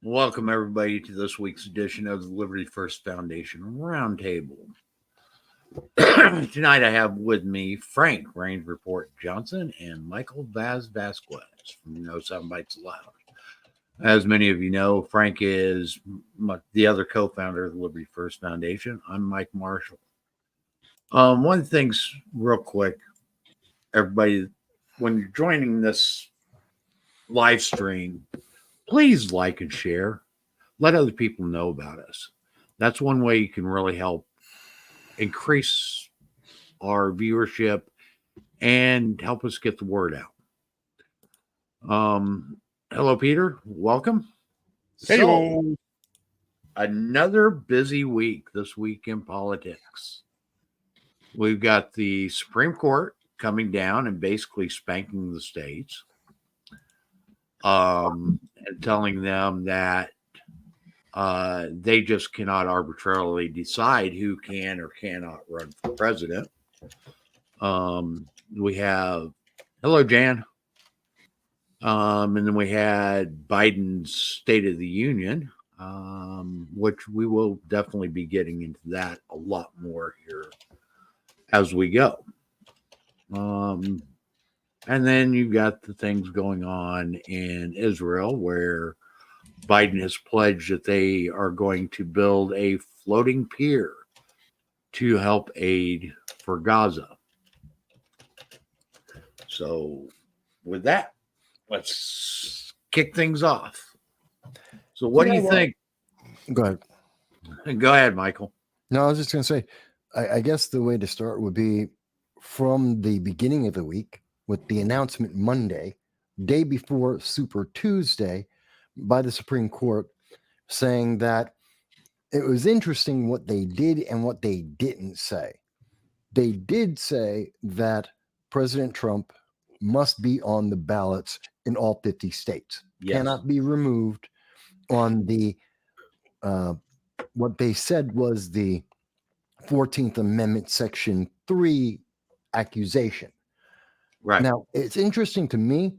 Welcome, everybody, to this week's edition of the Liberty First Foundation Roundtable. Tonight, I have with me Frank Range Report Johnson and Michael Vaz Vasquez from No Sound Bites Allowed. As many of you know, Frank is the other co-founder of the Liberty First Foundation. I'm Mike Marshall. One of the things, real quick, everybody, when you're joining this live stream, please like and share. Let other people know about us. That's one way you can really help increase our viewership and help us get the word out. Hello, Peter. Welcome. Hey, So, another busy week this week in politics. We've got the Supreme Court coming down and basically spanking the states, and telling them that they just cannot arbitrarily decide who can or cannot run for president. We have, hello, Jan. And then we had Biden's State of the Union, which we will definitely be getting into that a lot more here as we go. And then you've got the things going on in Israel where Biden has pledged that they are going to build a floating pier to help aid for Gaza. So with that, let's kick things off. So what do you think? Go ahead. Go ahead, Michael. No, I was just going to say, I guess the way to start would be from the beginning of the week with the announcement Monday, day before Super Tuesday, by the Supreme Court, saying that it was interesting what they did and what they didn't say. They did say that President Trump must be on the ballots in all 50 states. Yes. Cannot be removed on the what they said was the 14th Amendment Section 3 accusation. Right. Now, it's interesting to me.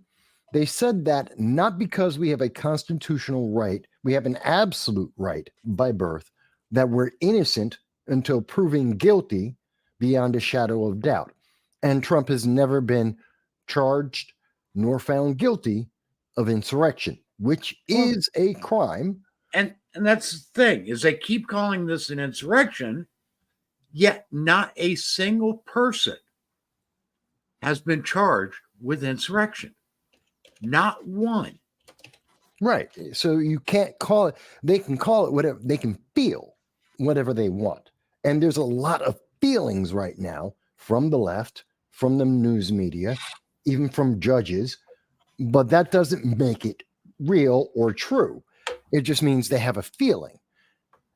They said that not because we have a constitutional right, we have an absolute right by birth that we're innocent until proven guilty beyond a shadow of doubt. And Trump has never been charged nor found guilty of insurrection, which is a crime. And that's the thing, is they keep calling this an insurrection, yet not a single person has been charged with insurrection. Not one. Right. So you can't call it, they can call it whatever, they can feel whatever they want. And there's a lot of feelings right now from the left, from the news media, even from judges, but that doesn't make it real or true. It just means they have a feeling.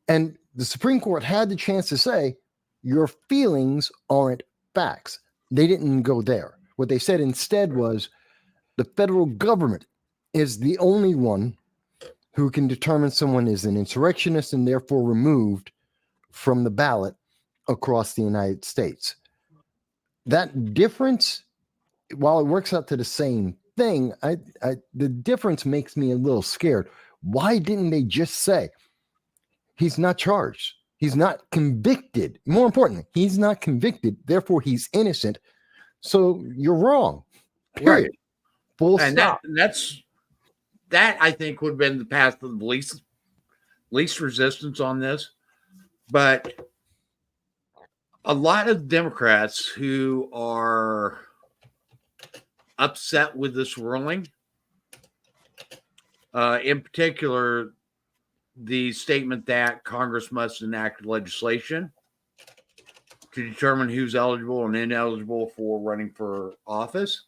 And the Supreme Court had the chance to say, your feelings aren't facts. They didn't go there. What they said instead was, the federal government is the only one who can determine someone is an insurrectionist and therefore removed from the ballot across the United States. That difference, while it works out to the same thing, the difference makes me a little scared. Why didn't they just say, he's not charged, he's not convicted? More importantly, he's not convicted, therefore he's innocent. So you're wrong. Period. Right. Full And stop. that I think would have been the path of the least resistance on this. But a lot of Democrats who are upset with this ruling, in particular, the statement that Congress must enact legislation to determine who's eligible and ineligible for running for office.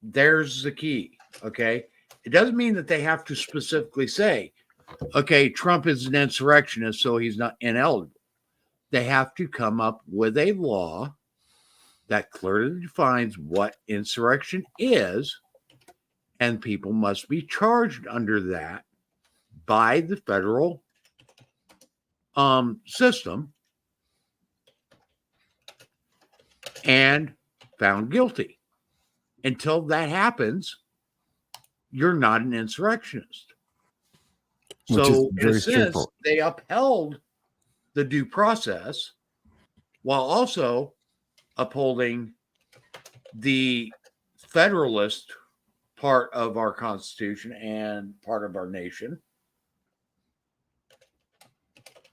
There's the key, okay? It doesn't mean that they have to specifically say, okay, Trump is an insurrectionist, so he's not ineligible. They have to come up with a law that clearly defines what insurrection is, and people must be charged under that by the federal system and found guilty. Until that happens, you're not an insurrectionist. Which is So, in a very sense, straightforward. they upheld the due process while also upholding the Federalist part of our Constitution and part of our nation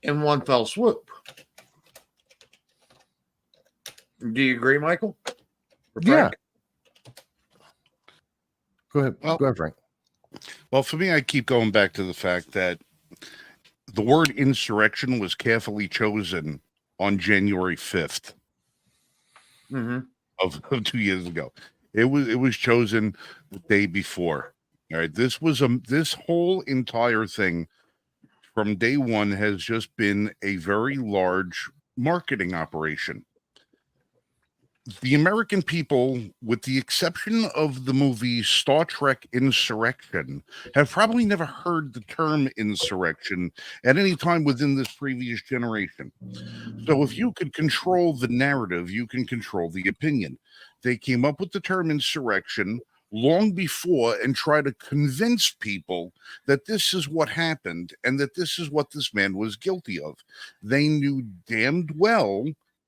in one fell swoop. Do you agree, Michael? Or Yeah. Frank? Go ahead. Well- Go ahead, Frank. Well, for me, I keep going back to the fact that the word insurrection was carefully chosen on January 5th Mm-hmm. of 2 years ago. It was chosen the day before. All right. This whole entire thing from day one has just been a very large marketing operation. The American people, with the exception of the movie Star Trek Insurrection, have probably never heard the term insurrection at any time within this previous generation. So if you could control the narrative, you can control the opinion. They came up with the term insurrection long before and try to convince people that this is what happened and that this is what this man was guilty of. They knew damned well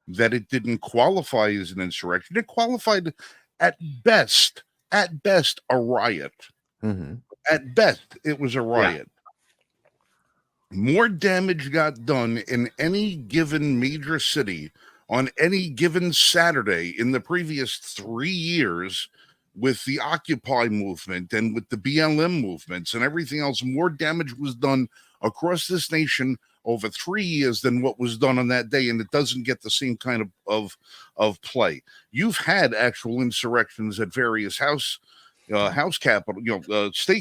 that it didn't qualify as an insurrection. It qualified at best, a riot. Mm-hmm. At best, it was a riot. More damage got done in any given major city on any given Saturday in the previous 3 years with the Occupy movement and with the BLM movements and everything else. More damage was done across this nation over 3 years than what was done on that day, and it doesn't get the same kind of play. You've had actual insurrections at various state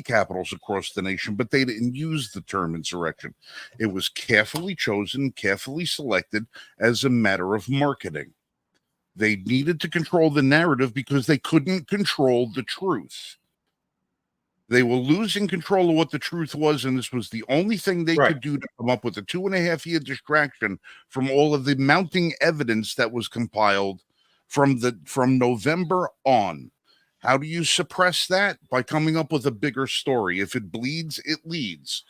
capitals across the nation, but they didn't use the term insurrection. It was carefully chosen, carefully selected as a matter of marketing. They needed to control the narrative because they couldn't control the truth. They were losing control of what the truth was, and this was the only thing they could do to come up with a 2.5-year distraction from all of the mounting evidence that was compiled from November on. How do you suppress that? By coming up with a bigger story. If it bleeds, it leads.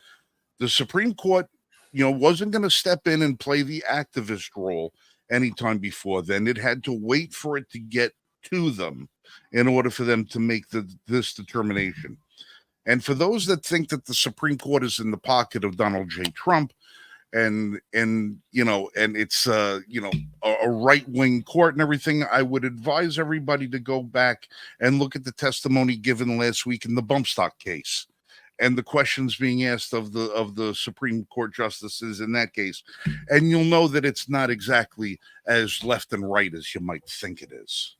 The Supreme Court, wasn't going to step in and play the activist role anytime before then. It had to wait for it to get to them in order for them to make this determination. And for those that think that the Supreme Court is in the pocket of Donald J. Trump and it's a right-wing court and everything, I would advise everybody to go back and look at the testimony given last week in the bump stock case and the questions being asked of the Supreme Court justices in that case. And you'll know that it's not exactly as left and right as you might think it is.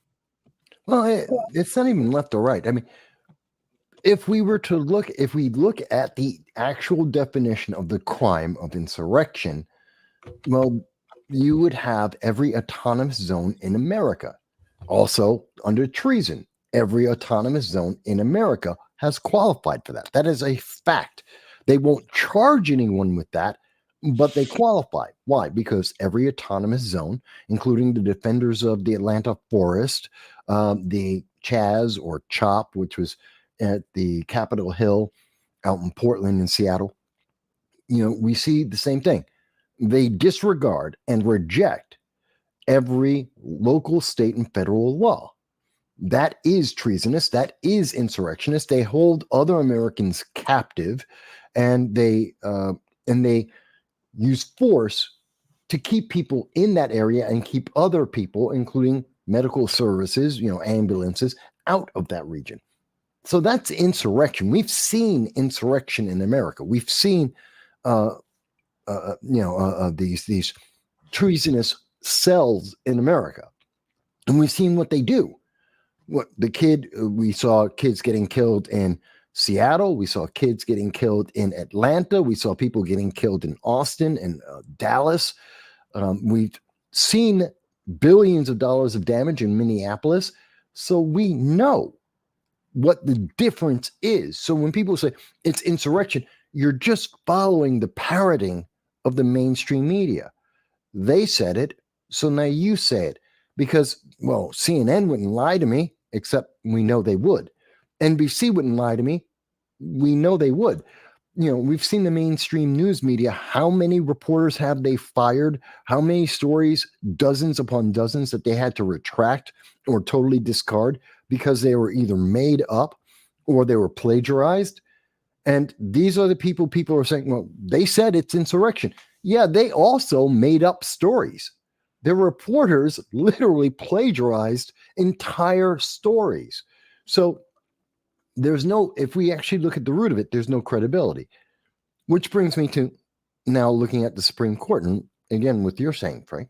Well, it's not even left or right. I mean, if we look at the actual definition of the crime of insurrection, well, you would have every autonomous zone in America. Also, under treason, every autonomous zone in America has qualified for that. That is a fact. They won't charge anyone with that, but they qualify. Why? Because every autonomous zone, including the defenders of the Atlanta forest, the Chaz or CHOP, which was at the Capitol Hill out in Portland and Seattle, we see the same thing. They disregard and reject every local, state, and federal law. That is treasonous. That is insurrectionist. They hold other Americans captive, and they use force to keep people in that area and keep other people, including medical services, ambulances, out of that region. So that's insurrection. We've seen insurrection in America. We've seen, these treasonous cells in America, and we've seen what they do. We saw kids getting killed in Seattle. We saw kids getting killed in Atlanta. We saw people getting killed in Austin and Dallas. We've seen billions of dollars of damage in Minneapolis. So we know what the difference is. So when people say it's insurrection, you're just following the parroting of the mainstream media. They said it, so now you say it. Because, CNN wouldn't lie to me, except we know they would. NBC wouldn't lie to me, we know they would. We've seen the mainstream news media. How many reporters have they fired? How many stories, dozens upon dozens, that they had to retract or totally discard because they were either made up or they were plagiarized? And these are the people are saying, well, they said it's insurrection. Yeah, they also made up stories. Their reporters literally plagiarized entire stories. So if we actually look at the root of it, there's no credibility. Which brings me to now looking at the Supreme Court. And again, with your saying, Frank,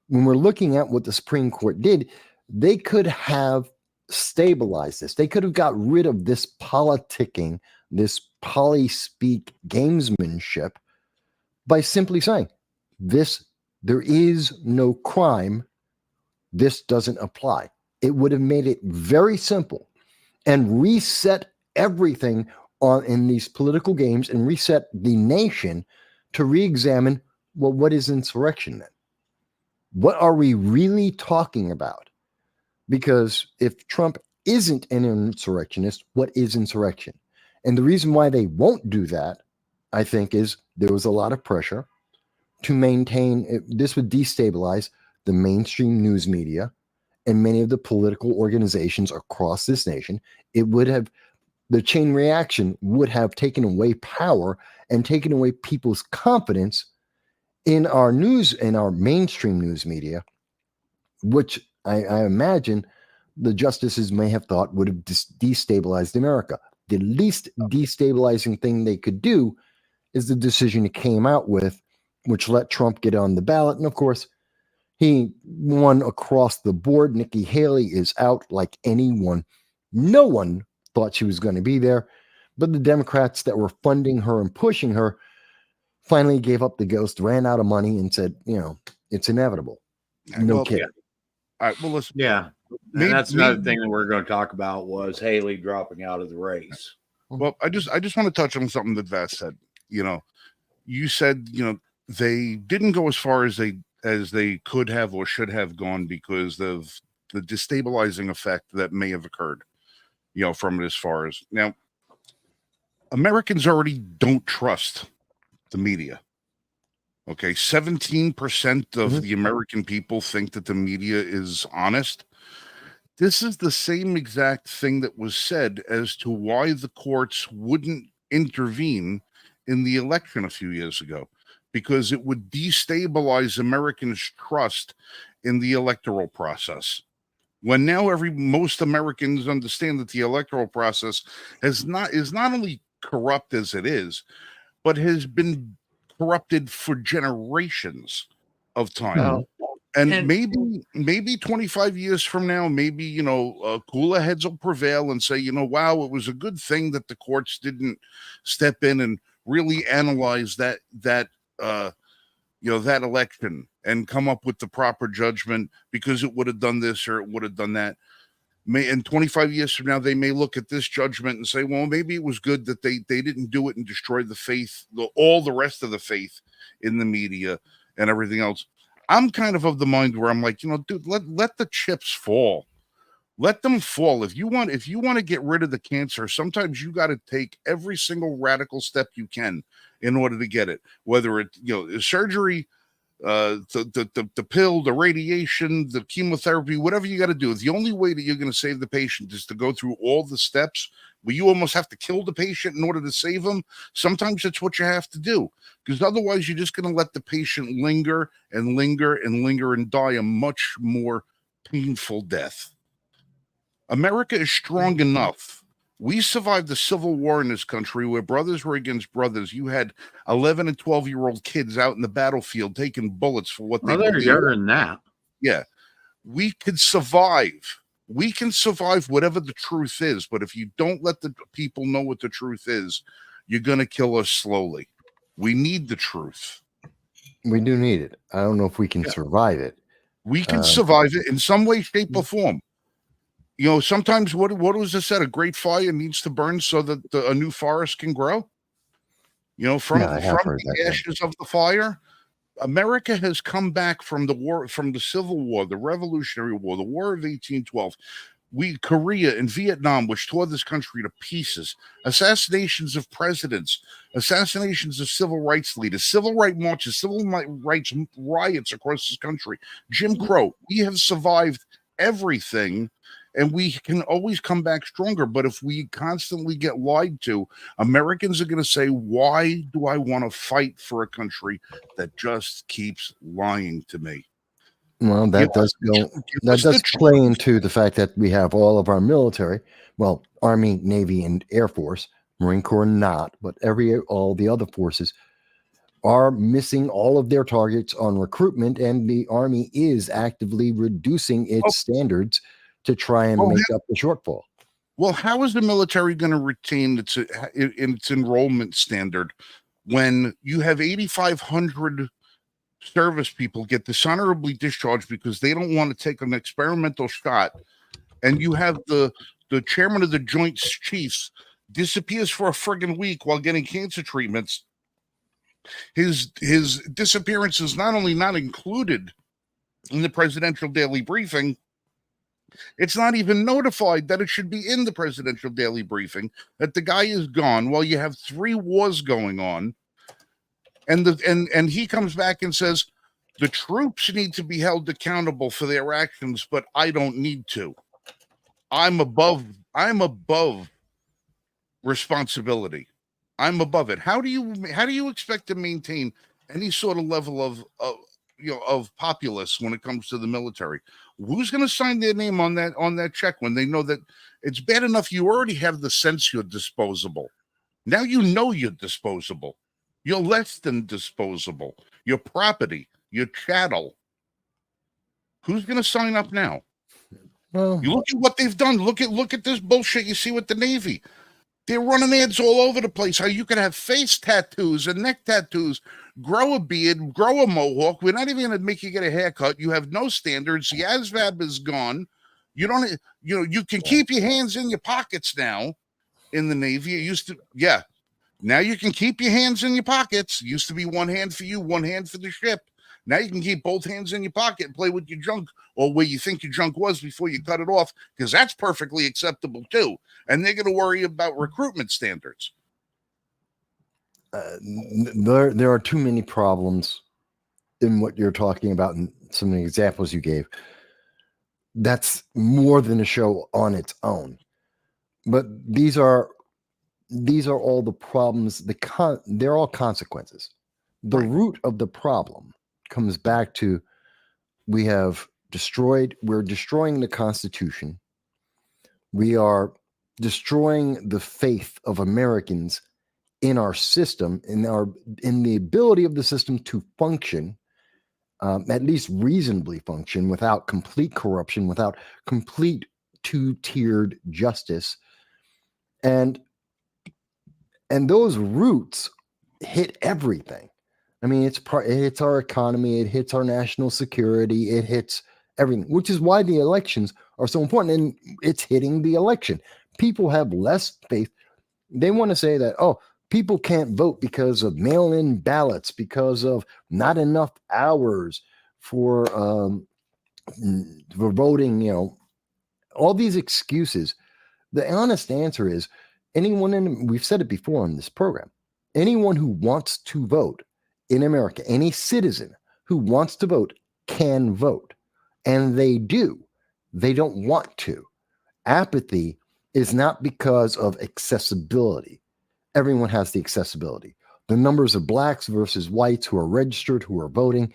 when we're looking at what the Supreme Court did, they could have stabilized this. They could have got rid of this politicking, this poly-speak gamesmanship by simply saying, there is no crime. This doesn't apply. It would have made it very simple and reset everything in these political games and reset the nation to re-examine, well, what is insurrection then? What are we really talking about? Because if Trump isn't an insurrectionist, what is insurrection? And the reason why they won't do that, I think, is there was a lot of pressure to maintain. This would destabilize the mainstream news media and many of the political organizations across this nation. The chain reaction would have taken away power and taken away people's confidence in our news, in our mainstream news media, which I imagine the justices may have thought would have destabilized America. The least destabilizing thing they could do is the decision he came out with, which let Trump get on the ballot. And of course, he won across the board. Nikki Haley is out like anyone. No one thought she was going to be there. But the Democrats that were funding her and pushing her finally gave up the ghost, ran out of money, and said, it's inevitable. No kidding. All right, well, listen. Yeah. And that's another thing that we're going to talk about was Haley dropping out of the race. Well, I just want to touch on something that Vass said. You said, they didn't go as far as they could have or should have gone because of the destabilizing effect that may have occurred, from it. As far as now, Americans already don't trust the media. Okay, 17% of the American people think that the media is honest. This is the same exact thing that was said as to why the courts wouldn't intervene in the election a few years ago, because it would destabilize Americans' trust in the electoral process. When now most Americans understand that the electoral process is not only corrupt as it is, but has been corrupted for generations of time. And maybe 25 years from now, maybe, cooler heads will prevail and say, wow, it was a good thing that the courts didn't step in and really analyze that election and come up with the proper judgment, because it would have done this or it would have done that. And 25 years from now, they may look at this judgment and say, well, maybe it was good that they didn't do it and destroy the faith, all the rest of the faith in the media and everything else. I'm kind of the mind where I'm like, dude, let the chips fall. Let them fall. If you want to get rid of the cancer, sometimes you got to take every single radical step you can in order to get it, whether it, surgery, the pill, the radiation, the chemotherapy, whatever you got to do. The only way that you're going to save the patient is to go through all the steps where you almost have to kill the patient in order to save them. Sometimes that's what you have to do, because otherwise you're just going to let the patient linger and linger and linger and die a much more painful death. America is strong enough. We survived the Civil War in this country where brothers were against brothers. You had 11 and 12-year-old kids out in the battlefield taking bullets for what they believe. They're younger than that. Yeah. We could survive. We can survive whatever the truth is. But if you don't let the people know what the truth is, you're going to kill us slowly. We need the truth. We do need it. I don't know if we can survive it. We can survive it in some way, shape, or form. Sometimes what was it said? A great fire needs to burn so that a new forest can grow. From the ashes of the fire, America has come back from the war, from the Civil War, the Revolutionary War, the War of 1812. Korea and Vietnam, which tore this country to pieces, assassinations of presidents, assassinations of civil rights leaders, civil rights marches, rights riots across this country, Jim Crow. We have survived everything, and we can always come back stronger. But if we constantly get lied to, Americans are going to say, why do I want to fight for a country that just keeps lying to me? Well, that does go. That does play into the fact that we have all of our military, well, Army, Navy, and Air Force, Marine Corps not, but all the other forces are missing all of their targets on recruitment, and the Army is actively reducing its standards to try and make up the shortfall. Well, how is the military going to retain its enrollment standard when you have 8,500 service people get dishonorably discharged because they don't want to take an experimental shot, and you have the chairman of the Joint Chiefs disappears for a friggin' week while getting cancer treatments? His disappearance is not only not included in the presidential daily briefing, it's not even notified that it should be in the presidential daily briefing that the guy is gone while you have 3 wars going on. And he comes back and says, the troops need to be held accountable for their actions, but I don't need to. I'm above responsibility. I'm above it. How do you expect to maintain any sort of level of populace when it comes to the military? Who's going to sign their name on that check when they know that it's bad enough you already have the sense you're disposable? Now you know you're disposable. You're less than disposable. Your property, your chattel. Who's going to sign up now? Well, you look at what they've done. Look at this bullshit you see with the Navy. They're running ads all over the place. How you can have face tattoos and neck tattoos, grow a beard, grow a mohawk. We're not even going to make you get a haircut. You have no standards. The ASVAB is gone. You can keep your hands in your pockets now in the Navy. It used to, yeah. Now you can keep your hands in your pockets. It used to be one hand for you, one hand for the ship. Now you can keep both hands in your pocket and play with your junk or where you think your junk was before you cut it off, because that's perfectly acceptable too. And they're going to worry about recruitment standards. There are too many problems in what you're talking about and some of the examples you gave. That's more than a show on its own. But these are all the problems. They're all consequences. The root of the problem comes back to we're destroying the Constitution. We are destroying the faith of Americans in our system, in the ability of the system to function, at least reasonably function, without complete corruption, without complete two-tiered justice. And those roots hit everything. I mean, it hits our economy, it hits our national security, it hits everything, which is why the elections are so important. And it's hitting the election. People have less faith. They want to say that, people can't vote because of mail-in ballots, because of not enough hours for voting, all these excuses. The honest answer is we've said it before on this program, anyone who wants to vote in America, any citizen who wants to vote can vote. And they do. They don't want to. Apathy is not because of accessibility. Everyone has the accessibility. The numbers of blacks versus whites who are registered, who are voting,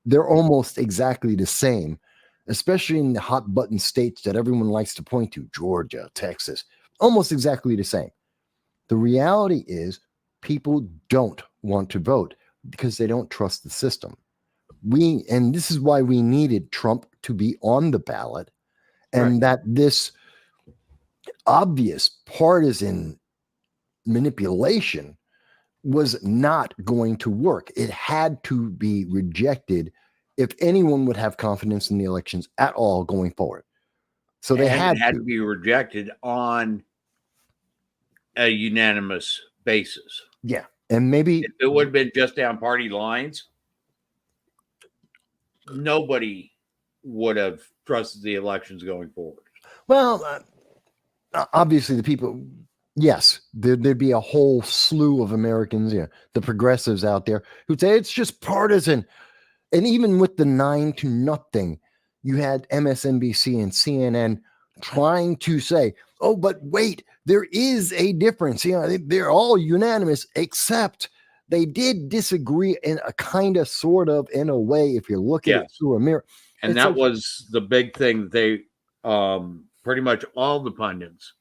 they're almost exactly the same, especially in the hot button states that everyone likes to point to, Georgia, Texas, almost exactly the same. The reality is people don't want to vote because they don't trust the system. And this is why we needed Trump to be on the ballot, and that this obvious partisan manipulation was not going to work. It had to be rejected if anyone would have confidence in the elections at all going forward. So it had to be rejected on a unanimous basis. Yeah. And maybe if it would have been just down party lines, nobody would have trusted the elections going forward. Well, obviously the people, yes, there'd be a whole slew of Americans, the progressives out there who'd say it's just partisan. And even with the 9-0, you had MSNBC and CNN trying to say, oh, but wait, there is a difference. They're all unanimous, except they did disagree in a kind of, sort of, in a way, if you look at it through a mirror. And that was the big thing. They pretty much all the pundits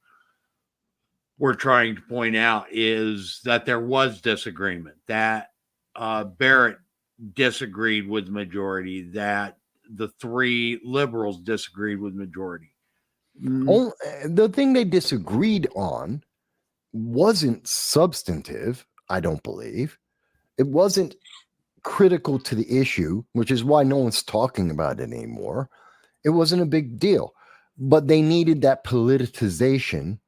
were trying to point out is that there was disagreement, that Barrett disagreed with the majority, that the three liberals disagreed with the majority. The thing they disagreed on wasn't substantive, I don't believe. It wasn't critical to the issue, which is why no one's talking about it anymore. It wasn't a big deal, but they needed that politicization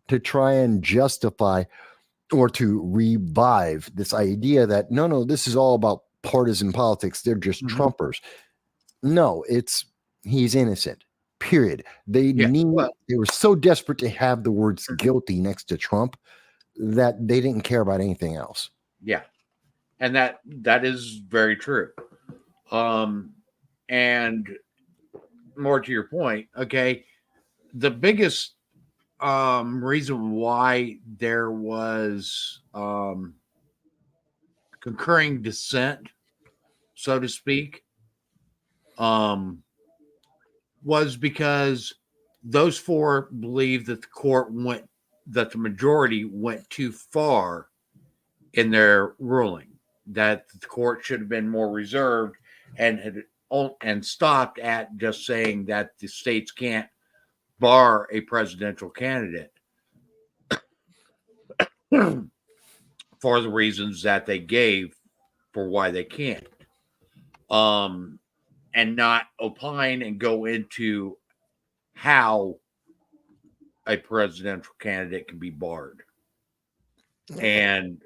to try and justify or to revive this idea that no, this is all about partisan politics. They're just Trumpers. No, he's innocent. Period. They were so desperate to have the words guilty next to Trump that they didn't care about anything else. Yeah. And that is very true. And more to your point, okay, the biggest reason why there was concurring dissent, so to speak, was because those four believed that the majority went too far in their ruling, that the court should have been more reserved and stopped at just saying that the states can't bar a presidential candidate for the reasons that they gave for why they can't, and not opine and go into how a presidential candidate can be barred, and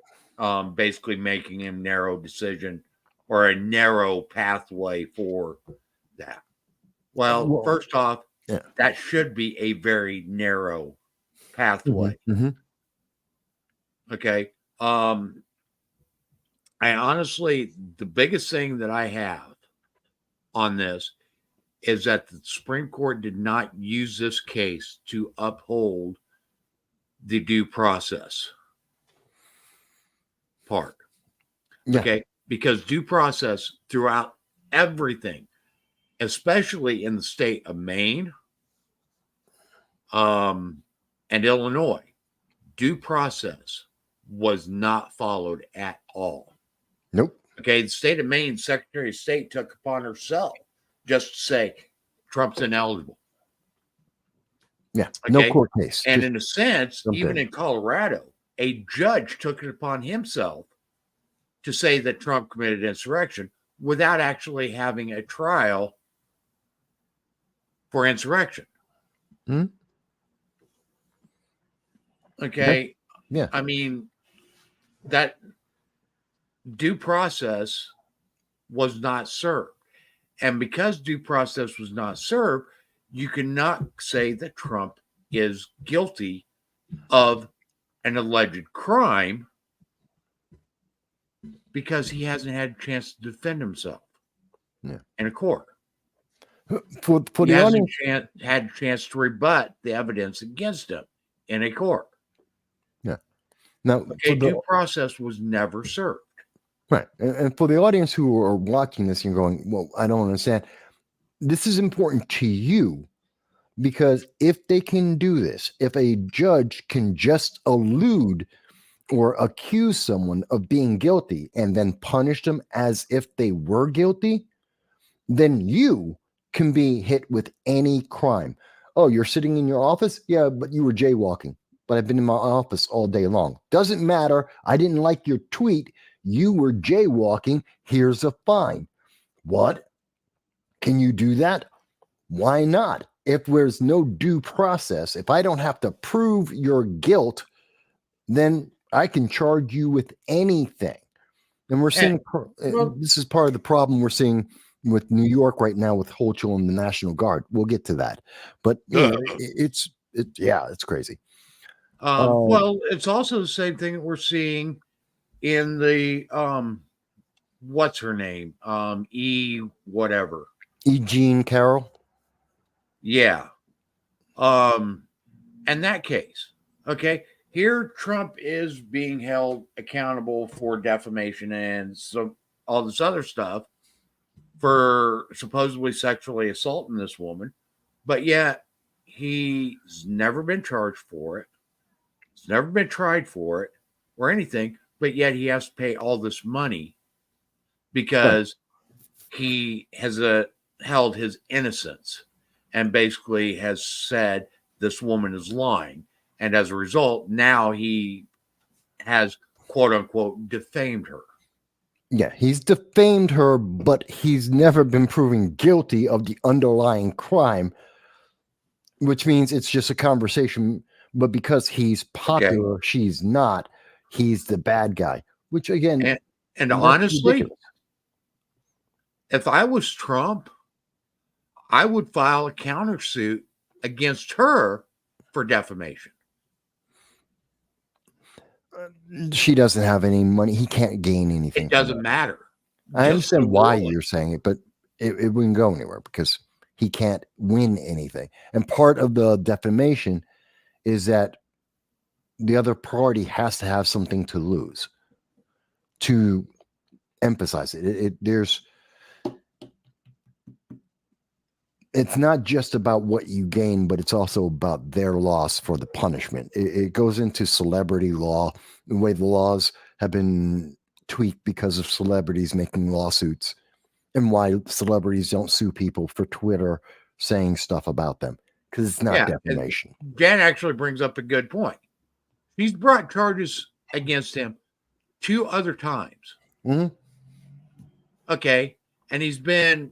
basically making a narrow decision or a narrow pathway for that. Well, first off, that should be a very narrow pathway. Okay. I honestly, the biggest thing that I have on this is that the Supreme Court did not use this case to uphold the due process part. Okay. Because due process throughout everything, especially in the state of Maine and Illinois, due process was not followed at all. Nope. Okay, the state of Maine Secretary of State took upon herself just to say Trump's ineligible. Yeah, okay? No court case. And in a sense, even in Colorado, a judge took it upon himself to say that Trump committed insurrection without actually having a trial for insurrection. Okay. Yeah. I mean, that due process was not served. And because due process was not served, you cannot say that Trump is guilty of an alleged crime because he hasn't had a chance to defend himself in a court. For he the hasn't audience, had a chance to rebut the evidence against him in a court. Yeah. Now, due process was never served. Right. And for the audience who are watching this and going, well, I don't understand. This is important to you because if they can do this, if a judge can just allude or accuse someone of being guilty and then punish them as if they were guilty, then you can be hit with any crime. Oh, you're sitting in your office? Yeah, but you were jaywalking. But I've been in my office all day long. Doesn't matter. I didn't like your tweet. You were jaywalking. Here's a fine. What? Can you do that? Why not? If there's no due process, if I don't have to prove your guilt, then I can charge you with anything. And we're seeing this is part of the problem we're seeing with New York right now with Hochul and the National Guard. We'll get to that, but it's crazy. Well, it's also the same thing that we're seeing in the what's her name? Whatever. E. Jean Carroll. Yeah. In that case, okay, here Trump is being held accountable for defamation and so all this other stuff for supposedly sexually assaulting this woman, but yet he's never been charged for it. He's never been tried for it or anything, but yet he has to pay all this money because he has held his innocence and basically has said this woman is lying. And as a result, now he has quote unquote defamed her. Yeah, he's defamed her, but he's never been proven guilty of the underlying crime, which means it's just a conversation. But because he's popular, she's not. He's the bad guy, which again, and honestly, ridiculous. If I was Trump, I would file a countersuit against her for defamation. She doesn't have any money. He can't gain anything. It doesn't matter. I understand why you're saying it, but it wouldn't go anywhere because he can't win anything. And part of the defamation is that the other party has to have something to lose to emphasize it. It's not just about what you gain, but it's also about their loss for the punishment. It goes into celebrity law, the way the laws have been tweaked because of celebrities making lawsuits, and why celebrities don't sue people for Twitter saying stuff about them, because it's not defamation. Jan actually brings up a good point. He's brought charges against him 2 other times. Mm-hmm. Okay. And he's been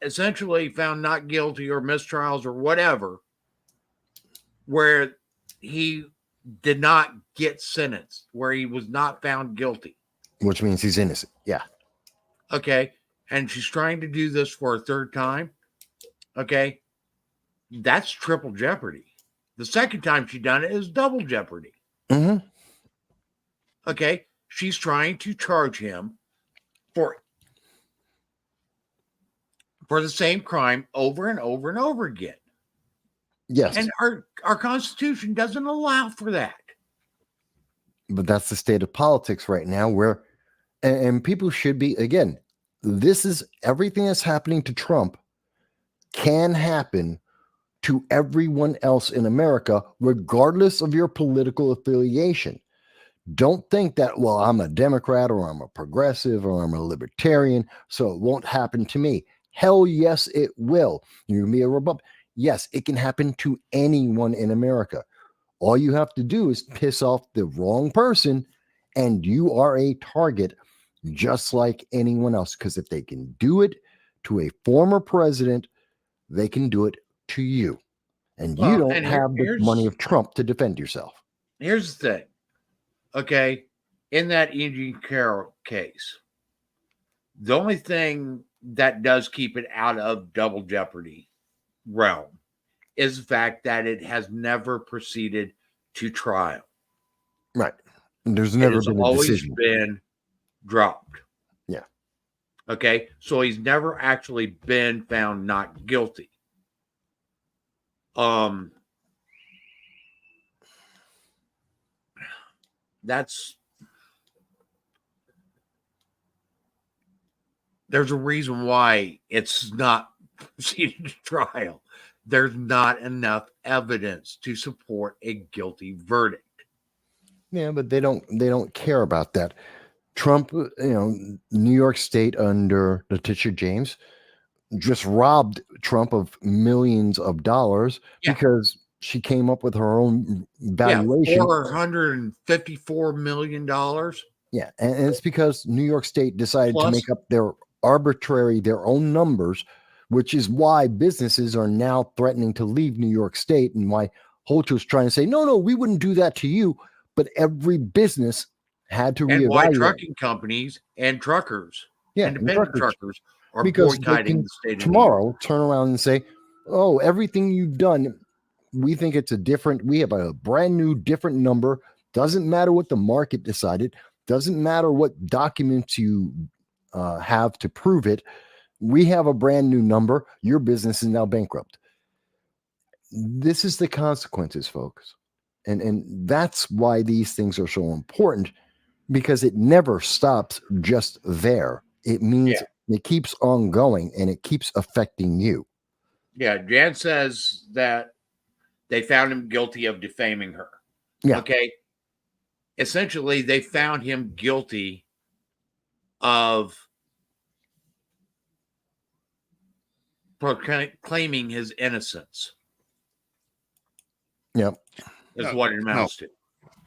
essentially found not guilty or mistrials or whatever, where he did not get sentenced, where he was not found guilty. Which means he's innocent. Yeah. Okay. And she's trying to do this for a 3rd time. Okay. That's triple jeopardy. The 2nd time she done it is double jeopardy. Mm-hmm. Okay. She's trying to charge him for the same crime over and over and over again. Yes. And our Constitution doesn't allow for that. But that's the state of politics right now, where, and people should be, again, this is everything that's happening to Trump can happen to everyone else in America, regardless of your political affiliation. Don't think that, well, I'm a Democrat or I'm a progressive or I'm a libertarian, so it won't happen to me. Hell yes, it will. You can be a Republican. Yes, it can happen to anyone in America. All you have to do is piss off the wrong person, and you are a target just like anyone else. Because if they can do it to a former president, they can do it to you. And you don't have the money of Trump to defend yourself. Here's the thing. Okay. In that E. Jean Carroll case, the only thing that does keep it out of double jeopardy realm is the fact that it has never proceeded to trial. Right. There's never been a decision. Always been dropped. Yeah. Okay. So he's never actually been found not guilty. There's a reason why it's not proceeded to trial. There's not enough evidence to support a guilty verdict. Yeah, but they don't care about that. Trump, New York State under Letitia James just robbed Trump of millions of dollars because she came up with her own valuation. $454 million. Yeah, and it's because New York State decided to make up their own numbers, which is why businesses are now threatening to leave New York State, and why Holter's trying to say, no, we wouldn't do that to you. But every business had to reevaluate. And why trucking companies and truckers, independent truckers, or because they boycotting can the State of the Union. tomorrow turn around and say, "Oh, everything you've done, we think it's a different. We have a brand new, different number. Doesn't matter what the market decided. Doesn't matter what documents you have to prove it. We have a brand new number. Your business is now bankrupt." This is the consequences, folks, and that's why these things are so important, because it never stops just there. It means it keeps on going and it keeps affecting you. Yeah, Jan says that they found him guilty of defaming her. Yeah. Okay. Essentially, they found him guilty of proclaiming his innocence. Yep. Is what it amounts to.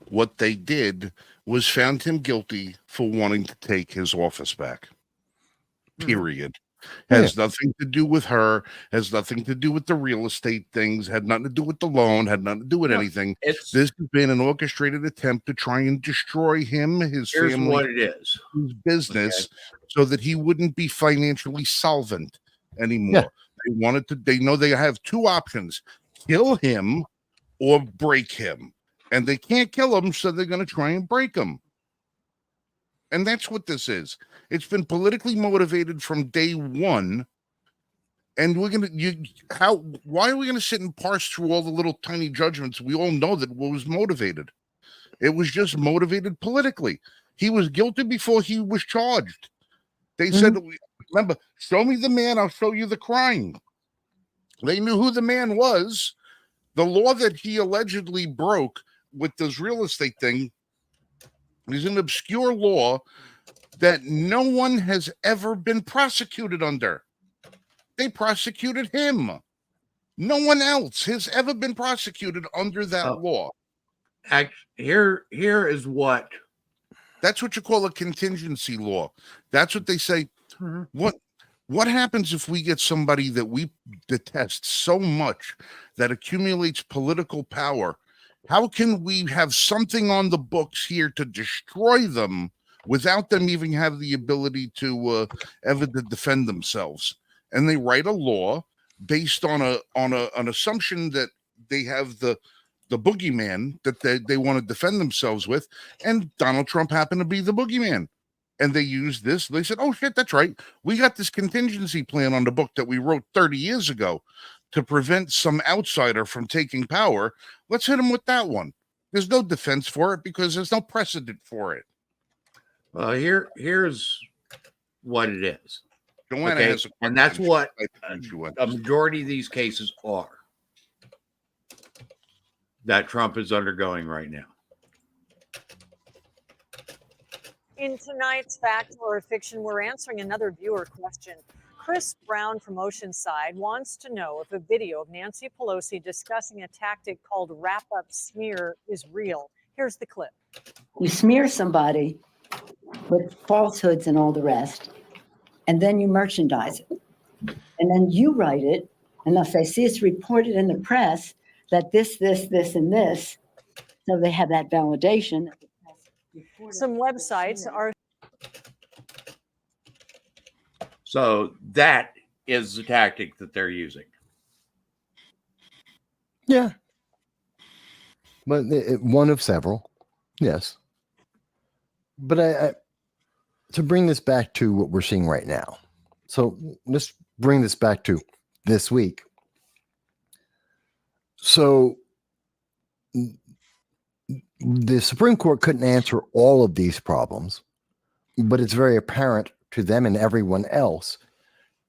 What they did was found him guilty for wanting to take his office back. Period. Has nothing to do with her, has nothing to do with the real estate things, had nothing to do with the loan, had nothing to do with anything. This has been an orchestrated attempt to try and destroy him, his family, what it is, his business, so that he wouldn't be financially solvent anymore. They know they have two options: kill him or break him. And they can't kill him, so they're going to try and break him. And that's what this is. It's been politically motivated from day one. And we're going to, why are we going to sit and parse through all the little tiny judgments? We all know that what was motivated. It was just motivated politically. He was guilty before he was charged. They said, remember, show me the man, I'll show you the crime. They knew who the man was. The law that he allegedly broke with this real estate thing is an obscure law that no one has ever been prosecuted under. They prosecuted him. No one else has ever been prosecuted under that law. Here is what. That's what you call a contingency law. That's what they say. What happens if we get somebody that we detest so much that accumulates political power? How can we have something on the books here to destroy them without them even have the ability to ever to defend themselves? And they write a law based on an assumption that they have the boogeyman that they want to defend themselves with, and Donald Trump happened to be the boogeyman. And they used this. They said, "Oh shit, that's right. We got this contingency plan on the book that we wrote 30 years ago to prevent some outsider from taking power. Let's hit him with that one." There's no defense for it because there's no precedent for it. Well, here's what it is. Joanna has and that's what a majority of these cases are that Trump is undergoing right now. In tonight's Fact or Fiction, we're answering another viewer question. Chris Brown from Oceanside wants to know if a video of Nancy Pelosi discussing a tactic called wrap-up smear is real. Here's the clip. You smear somebody with falsehoods and all the rest, and then you merchandise it. And then you write it, and if they see it's reported in the press that this, and this, so they have that validation. Some websites are. So that is the tactic that they're using. Yeah. But one of several. Yes. But I to bring this back to what we're seeing right now. So let's bring this back to this week. So the Supreme Court couldn't answer all of these problems, but it's very apparent to them and everyone else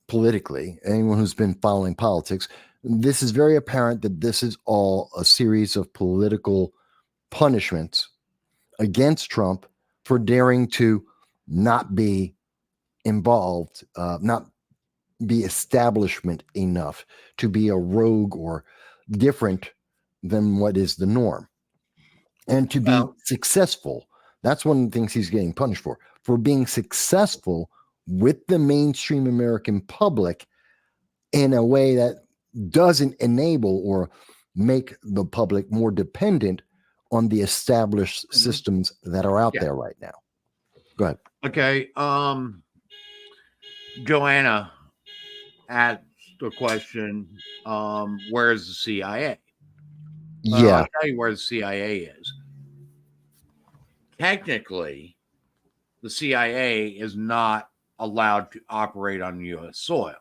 politically, anyone who's been following politics, this is very apparent that this is all a series of political punishments against Trump for daring to not be involved, not be establishment enough, to be a rogue or different than what is the norm. And to be successful. That's one of the things he's getting punished for being successful with the mainstream American public in a way that doesn't enable or make the public more dependent on the established systems that are out there right now. Go ahead. Okay. Joanna asked the question, where is the CIA? Yeah. I'll tell you where the CIA is. Technically, the CIA is not allowed to operate on U.S. soil.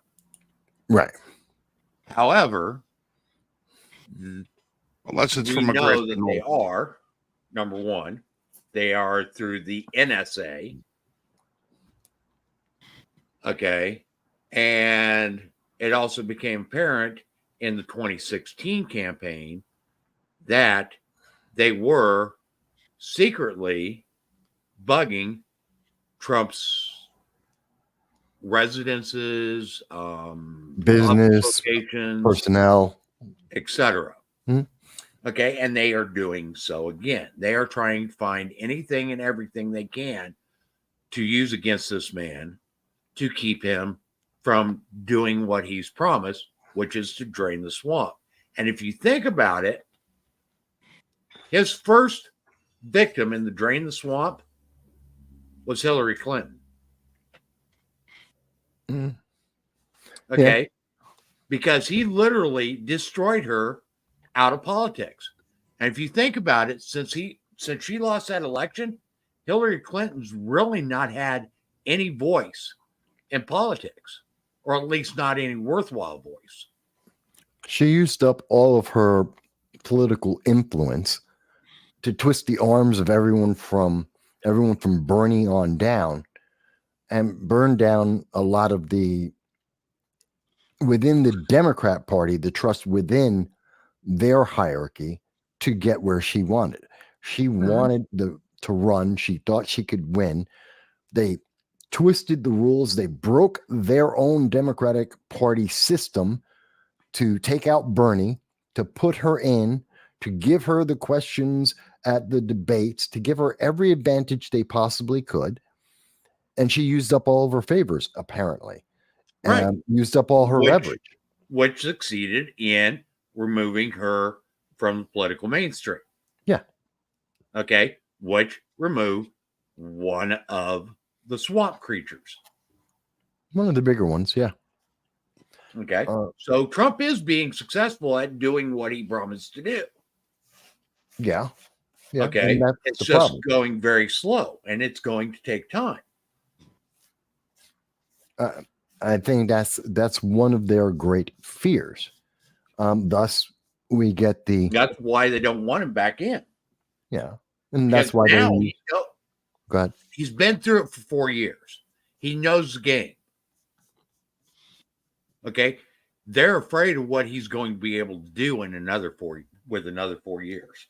Right. However, Unless it's we from a know that they grassroots. are, number one, they are through the NSA. Okay. And it also became apparent in the 2016 campaign that they were secretly bugging Trump's residences, Business, locations, personnel. etc. Hmm. Okay, and they are doing so again. They are trying to find anything and everything they can to use against this man to keep him from doing what he's promised, which is to drain the swamp. And if you think about it, his first victim in the drain the swamp was Hillary Clinton. Mm. Okay. Yeah. Because he literally destroyed her out of politics. And if you think about it, since she lost that election, Hillary Clinton's really not had any voice in politics, or at least not any worthwhile voice. She used up all of her political influence to twist the arms of everyone from Bernie on down, and burn down a lot of the within the Democrat Party, the trust within their hierarchy to get where she wanted. She wanted to run. She thought she could win. They twisted the rules. They broke their own Democratic Party system to take out Bernie, to put her in, to give her the questions at the debates, to give her every advantage they possibly could. And she used up all of her favors, apparently. Right. Used up all her leverage. Which succeeded in removing her from the political mainstream. Yeah. Okay. Which removed one of the swamp creatures. One of the bigger ones, yeah. Okay. So Trump is being successful at doing what he promised to do. Yeah. Okay. It's just problem. Going very slow, and it's going to take time. I think that's one of their great fears. Thus, we get the. That's why they don't want him back in. Yeah, and that's why now they. Go ahead. He's been through it for 4 years. He knows the game. Okay, they're afraid of what he's going to be able to do in another 4 years.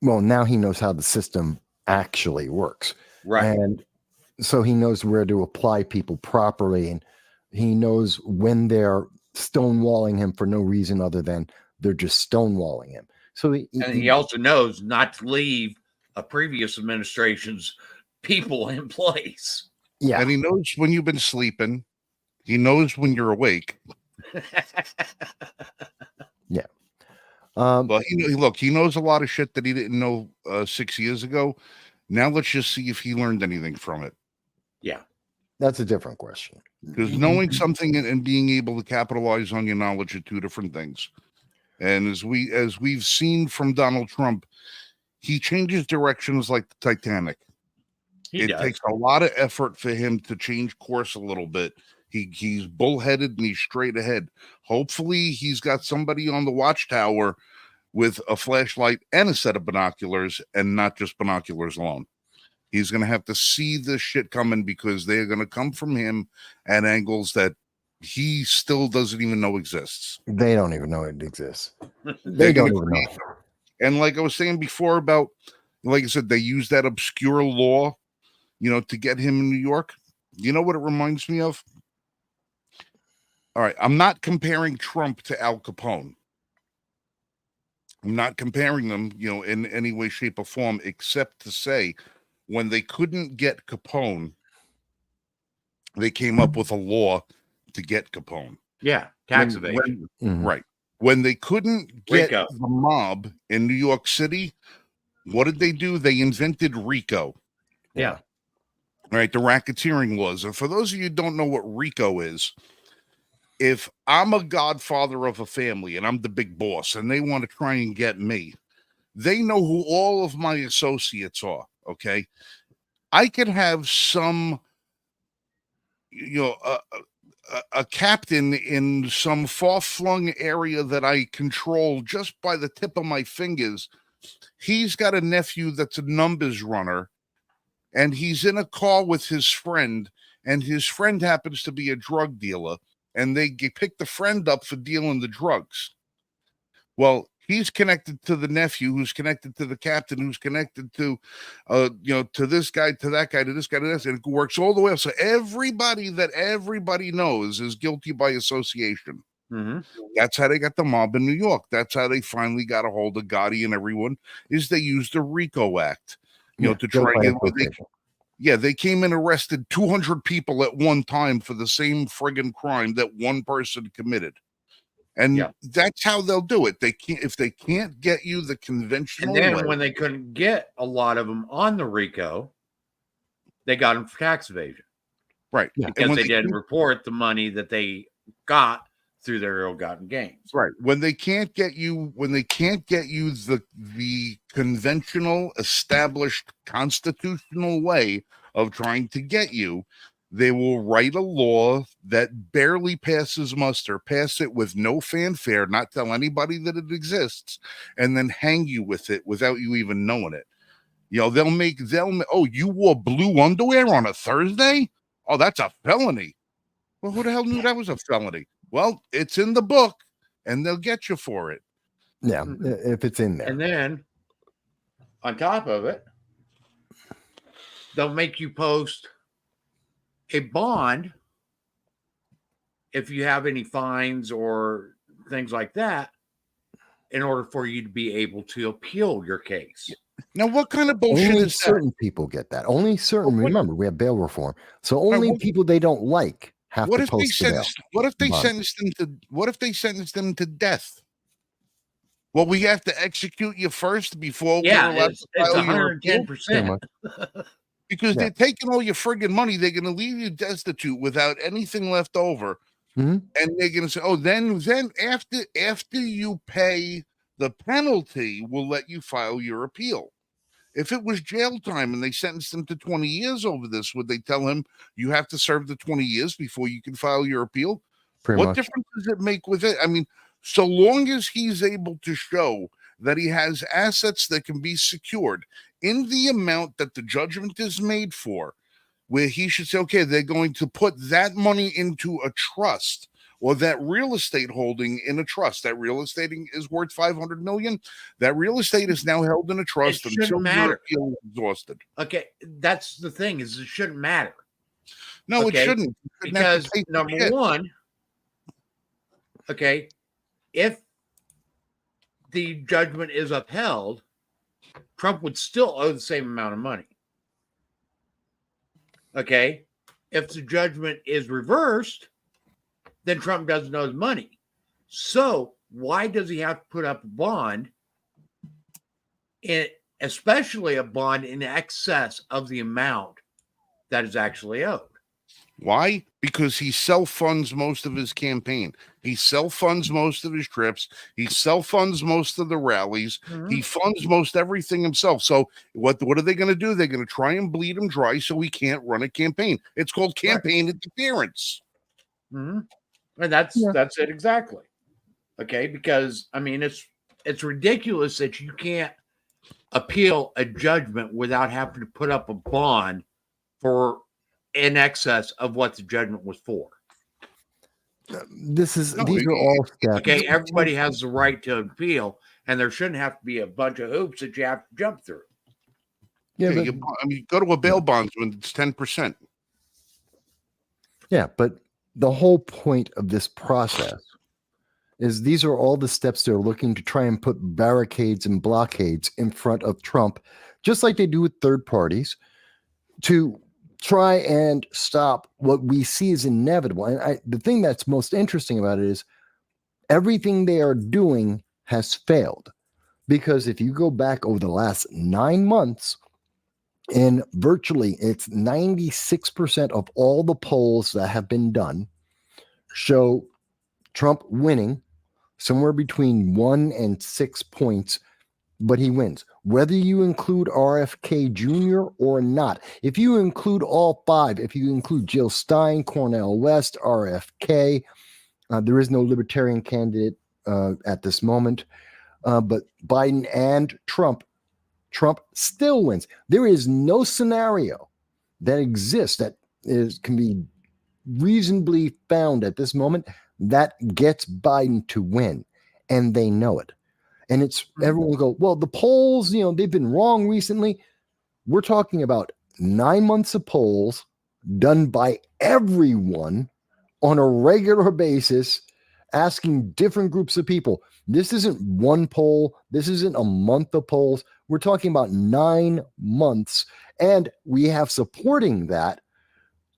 Well, now he knows how the system actually works, right? And so he knows where to apply people properly, and he knows when they're stonewalling him for no reason other than they're just stonewalling him. So he also knows not to leave a previous administration's people in place. Yeah. And he knows when you've been sleeping. He knows when you're awake. Yeah. Well, he knows a lot of shit that he didn't know 6 years ago. Now let's just see if he learned anything from it. Yeah. That's a different question. Because knowing something and being able to capitalize on your knowledge are two different things. And as we've seen from Donald Trump, he changes directions like the Titanic. It takes a lot of effort for him to change course a little bit. He's bullheaded and he's straight ahead. Hopefully he's got somebody on the watchtower with a flashlight and a set of binoculars, and not just binoculars alone. He's going to have to see this shit coming, because they're going to come from him at angles that he still doesn't even know exists. They don't even know it exists. They don't even know. And like I was saying before about, like I said, they use that obscure law, to get him in New York. You know what it reminds me of? All right, I'm not comparing Trump to Al Capone. I'm not comparing them, in any way, shape, or form, except to say, when they couldn't get Capone, they came up with a law to get Capone. Yeah, tax evasion. Right. When they couldn't get the mob in New York City, what did they do? They invented RICO. Yeah. All right, the racketeering laws. And for those of you who don't know what RICO is, if I'm a godfather of a family and I'm the big boss and they want to try and get me, they know who all of my associates are. Okay. I could have some, you know, a captain in some far-flung area that I control just by the tip of my fingers. He's got a nephew that's a numbers runner, and he's in a car with his friend, and his friend happens to be a drug dealer, and they pick the friend up for dealing the drugs. Well, he's connected to the nephew, who's connected to the captain, who's connected to, to this guy, to that guy, to this guy, to this, and it works all the way up. So everybody that everybody knows is guilty by association. Mm-hmm. That's how they got the mob in New York. That's how they finally got a hold of Gotti and everyone. Is they used the RICO Act, to try and get. They came and arrested 200 people at one time for the same friggin' crime that one person committed. And that's how they'll do it. They can't, if they can't get you the conventional And then way. when they couldn't get a lot of them on the RICO, they got them for tax evasion. Right. Because they didn't report the money that they got through their ill-gotten gains. Right. When they can't get you the conventional, established, constitutional way of trying to get you, they will write a law that barely passes muster, pass it with no fanfare, not tell anybody that it exists, and then hang you with it without you even knowing it. You wore blue underwear on a Thursday? Oh, that's a felony. Well, who the hell knew that was a felony? Well, it's in the book, and they'll get you for it. Yeah, if it's in there. And then, on top of it, they'll make you post a bond if you have any fines or things like that in order for you to be able to appeal your case. Now, what kind of bullshit only is certain people get that. Only certain. Remember, we have bail reform, so only people they don't like have to post the bail. What if they sentence them to death? Well, we have to execute you first before we're allowed it's to file your 110%. because they're taking all your friggin' money. They're going to leave you destitute without anything left over, and they're going to say, "Oh, then after you pay the penalty, we'll let you file your appeal." If it was jail time and they sentenced him to 20 years over this, would they tell him you have to serve the 20 years before you can file your appeal? What difference does it make with it? I mean, so long as he's able to show that he has assets that can be secured in the amount that the judgment is made for, where he should say, okay, they're going to put that money into a trust or that real estate holding in a trust. That real estate is worth $500 million. That real estate is now held in a trust until your appeal is exhausted. Okay, that's the thing, is it shouldn't matter. No, it shouldn't. Because number one, if the judgment is upheld, Trump would still owe the same amount of money. Okay, if the judgment is reversed, then Trump doesn't owe his money. So why does he have to put up a bond, especially a bond in excess of the amount that is actually owed? Why? Because he self-funds most of his campaign. He self-funds most of his trips. He self-funds most of the rallies. Mm-hmm. He funds most everything himself. So what are they going to do? They're going to try and bleed him dry so he can't run a campaign. It's called campaign interference. Mm-hmm. And that's it exactly. Okay, because I mean it's ridiculous that you can't appeal a judgment without having to put up a bond for in excess of what the judgment was for. These are all steps. Okay, everybody has the right to appeal, and there shouldn't have to be a bunch of hoops that you have to jump through. Yeah, go to a bail bondsman, it's 10%. Yeah, but the whole point of this process is these are all the steps they're looking to try and put barricades and blockades in front of Trump, just like they do with third parties, to try and stop what we see is inevitable. And the thing that's most interesting about it is everything they are doing has failed. Because if you go back over the last 9 months, and virtually it's 96% of all the polls that have been done show Trump winning somewhere between 1 and 6 points, but he wins. Whether you include RFK Jr. or not, if you include all 5, if you include Jill Stein, Cornel West, RFK, there is no libertarian candidate at this moment, but Biden and Trump still wins. There is no scenario that exists that can be reasonably found at this moment that gets Biden to win, and they know it. And it's everyone will go, well, the polls, they've been wrong recently. We're talking about 9 months of polls done by everyone on a regular basis, asking different groups of people. This isn't one poll. This isn't a month of polls. We're talking about 9 months. And we have supporting that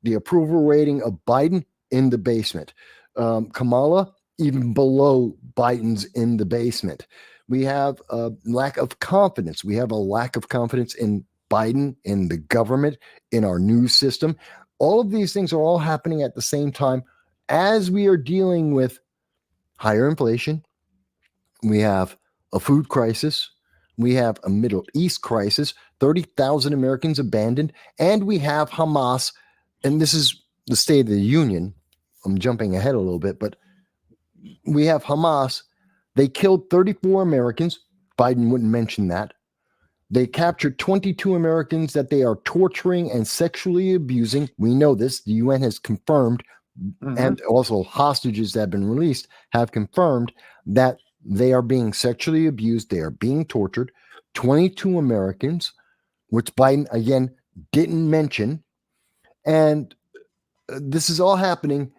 the approval rating of Biden in the basement. Kamala, even below Biden's in the basement. We have a lack of confidence. We have a lack of confidence in Biden, in the government, in our news system. All of these things are all happening at the same time as we are dealing with higher inflation. We have a food crisis. We have a Middle East crisis, 30,000 Americans abandoned, and we have Hamas. And this is the State of the Union. I'm jumping ahead a little bit, but we have Hamas. They killed 34 Americans. Biden wouldn't mention that. They captured 22 Americans that they are torturing and sexually abusing. We know this. The UN has confirmed, and also hostages that have been released have confirmed that they are being sexually abused. They are being tortured. 22 Americans, which Biden, again, didn't mention. And this is all happening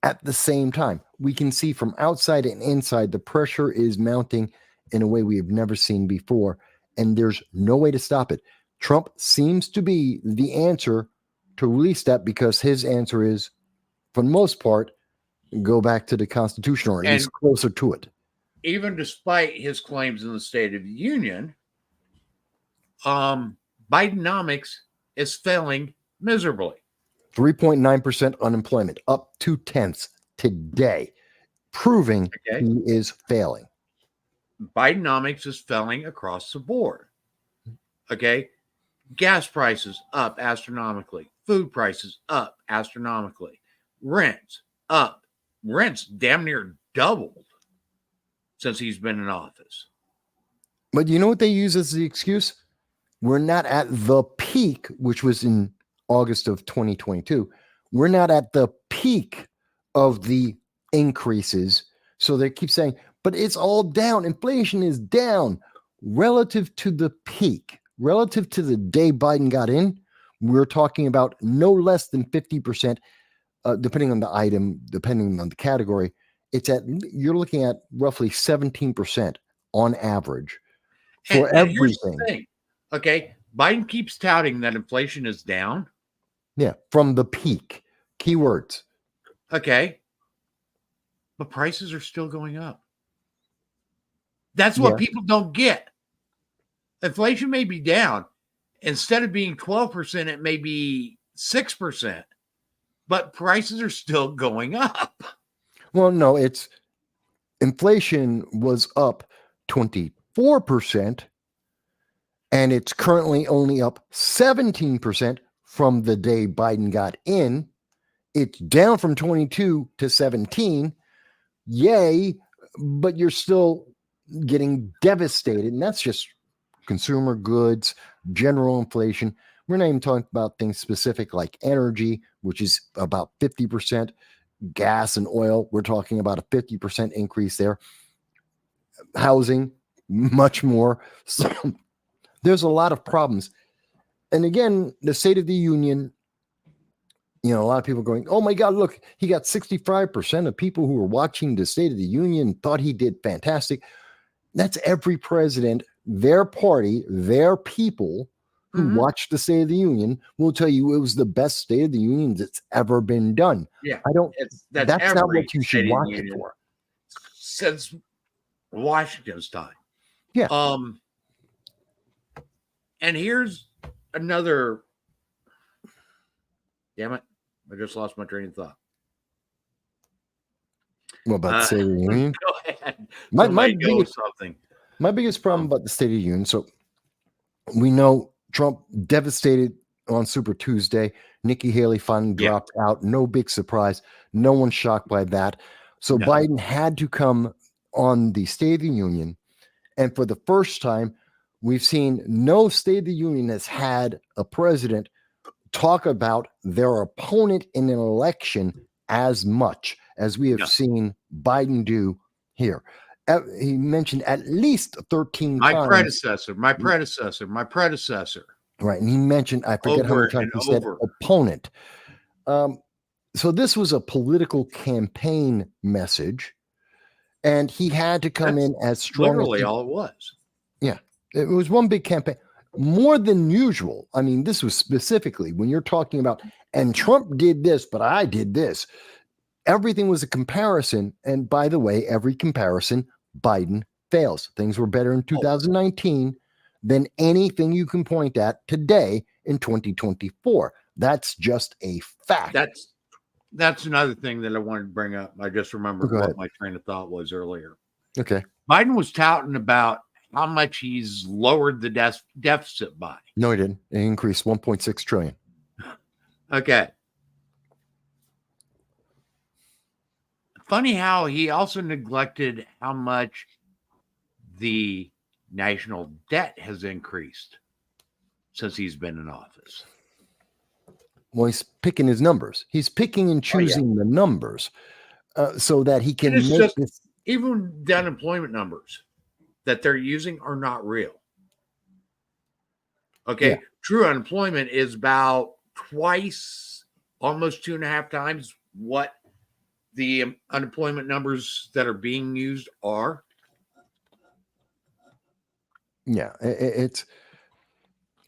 at the same time. We can see from outside and inside the pressure is mounting in a way we have never seen before, and there's no way to stop it. Trump seems to be the answer to release that because his answer is, for the most part, go back to the Constitution or at least closer to it. Even despite his claims in the State of the Union, Bidenomics is failing miserably. 3.9% unemployment, up 0.2 today, proving he is failing. Bidenomics is failing across the board. Okay. Gas prices up astronomically. Food prices up astronomically. Rents up. Rents damn near doubled since he's been in office. But you know what they use as the excuse? We're not at the peak, which was in August of 2022. We're not at the peak of the increases. So they keep saying, but it's all down. Inflation is down relative to the peak, relative to the day Biden got in. We're talking about no less than 50%, depending on the item, depending on the category. You're looking at roughly 17% on average for everything. Here's the thing. Okay. Biden keeps touting that inflation is down. Yeah. From the peak. Keywords. Okay. But prices are still going up. That's what people don't get. Inflation may be down. Instead of being 12%, it may be 6%. But prices are still going up. Well, no, inflation was up 24%, and it's currently only up 17% from the day Biden got in. It's down from 22 to 17. Yay, but you're still getting devastated, and that's just consumer goods, general inflation. We're not even talking about things specific like energy, which is about 50%. Gas and oil, we're talking about a 50% increase there. Housing, much more. So there's a lot of problems. And again, the State of the Union, a lot of people going, oh my God, look, he got 65% of people who were watching the State of the Union thought he did fantastic. That's every president, their party, their people who watched the State of the Union will tell you it was the best State of the Union that's ever been done. Yeah. That's not what you should watch it for. Since Washington's time. Yeah. And here's another. Damn it. I just lost my train of thought. What about the State of the Union? Go ahead. My Somebody go with biggest, something. my biggest problem about the State of the Union. So we know Trump devastated on Super Tuesday. Nikki Haley finally Yeah. dropped out. No big surprise. No one's shocked by that. So No. Biden had to come on the State of the Union. And for the first time, we've seen no State of the Union has had a president talk about their opponent in an election as much as we have No. seen Biden do here. He mentioned at least 13 My times. predecessor. Right. And he mentioned, I forget how Over many times and he said over. opponent. So this was a political campaign message. And he had to come That's in as strong literally as all it was. Yeah. It was one big campaign, more than usual. I mean, this was specifically when you're talking about, and Trump did this, but I did this. Everything was a comparison. And by the way, every comparison, Biden fails. Things were better in 2019 than anything you can point at today in 2024. That's just a fact. That's another thing that I wanted to bring up. I just remembered Go what ahead. my train of thought was earlier. Okay. Biden was touting about how much he's lowered the deficit by. No, he didn't. It increased 1.6 trillion. Okay. Funny how he also neglected how much the national debt has increased since he's been in office. Well, he's picking his numbers. He's picking and choosing the numbers so that he can And it's make just, this. even the unemployment numbers that they're using are not real. Okay. Yeah. True unemployment is about twice, almost 2.5 times what the unemployment numbers that are being used are. Yeah, it's.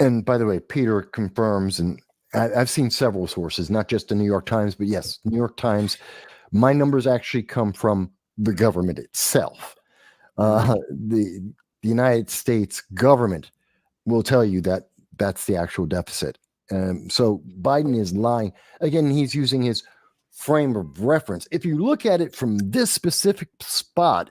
And by the way, Peter confirms, and I've seen several sources, not just the New York Times, but yes, New York Times. My numbers actually come from the government itself. The United States government will tell you that that's the actual deficit. So Biden is lying. Again, he's using his frame of reference. If you look at it from this specific spot,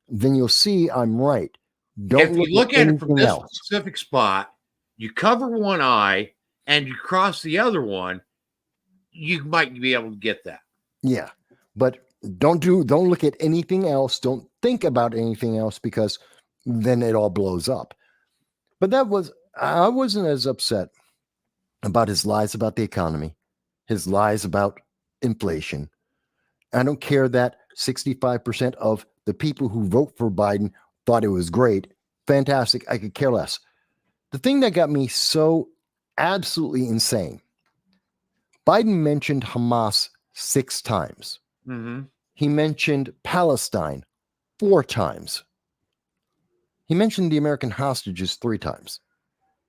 then you'll see I'm right. If you look at it from this else. specific spot, you cover one eye and you cross the other one, you might be able to get that. Yeah, but don't look at anything else. Don't think about anything else, because then it all blows up. But I wasn't as upset about his lies about the economy, his lies about inflation. I don't care that 65% of the people who vote for Biden thought it was great, fantastic. I could care less. The thing that got me so absolutely insane, Biden mentioned Hamas 6 times. Mm-hmm. He mentioned Palestine 4 times. He mentioned the American hostages 3 times.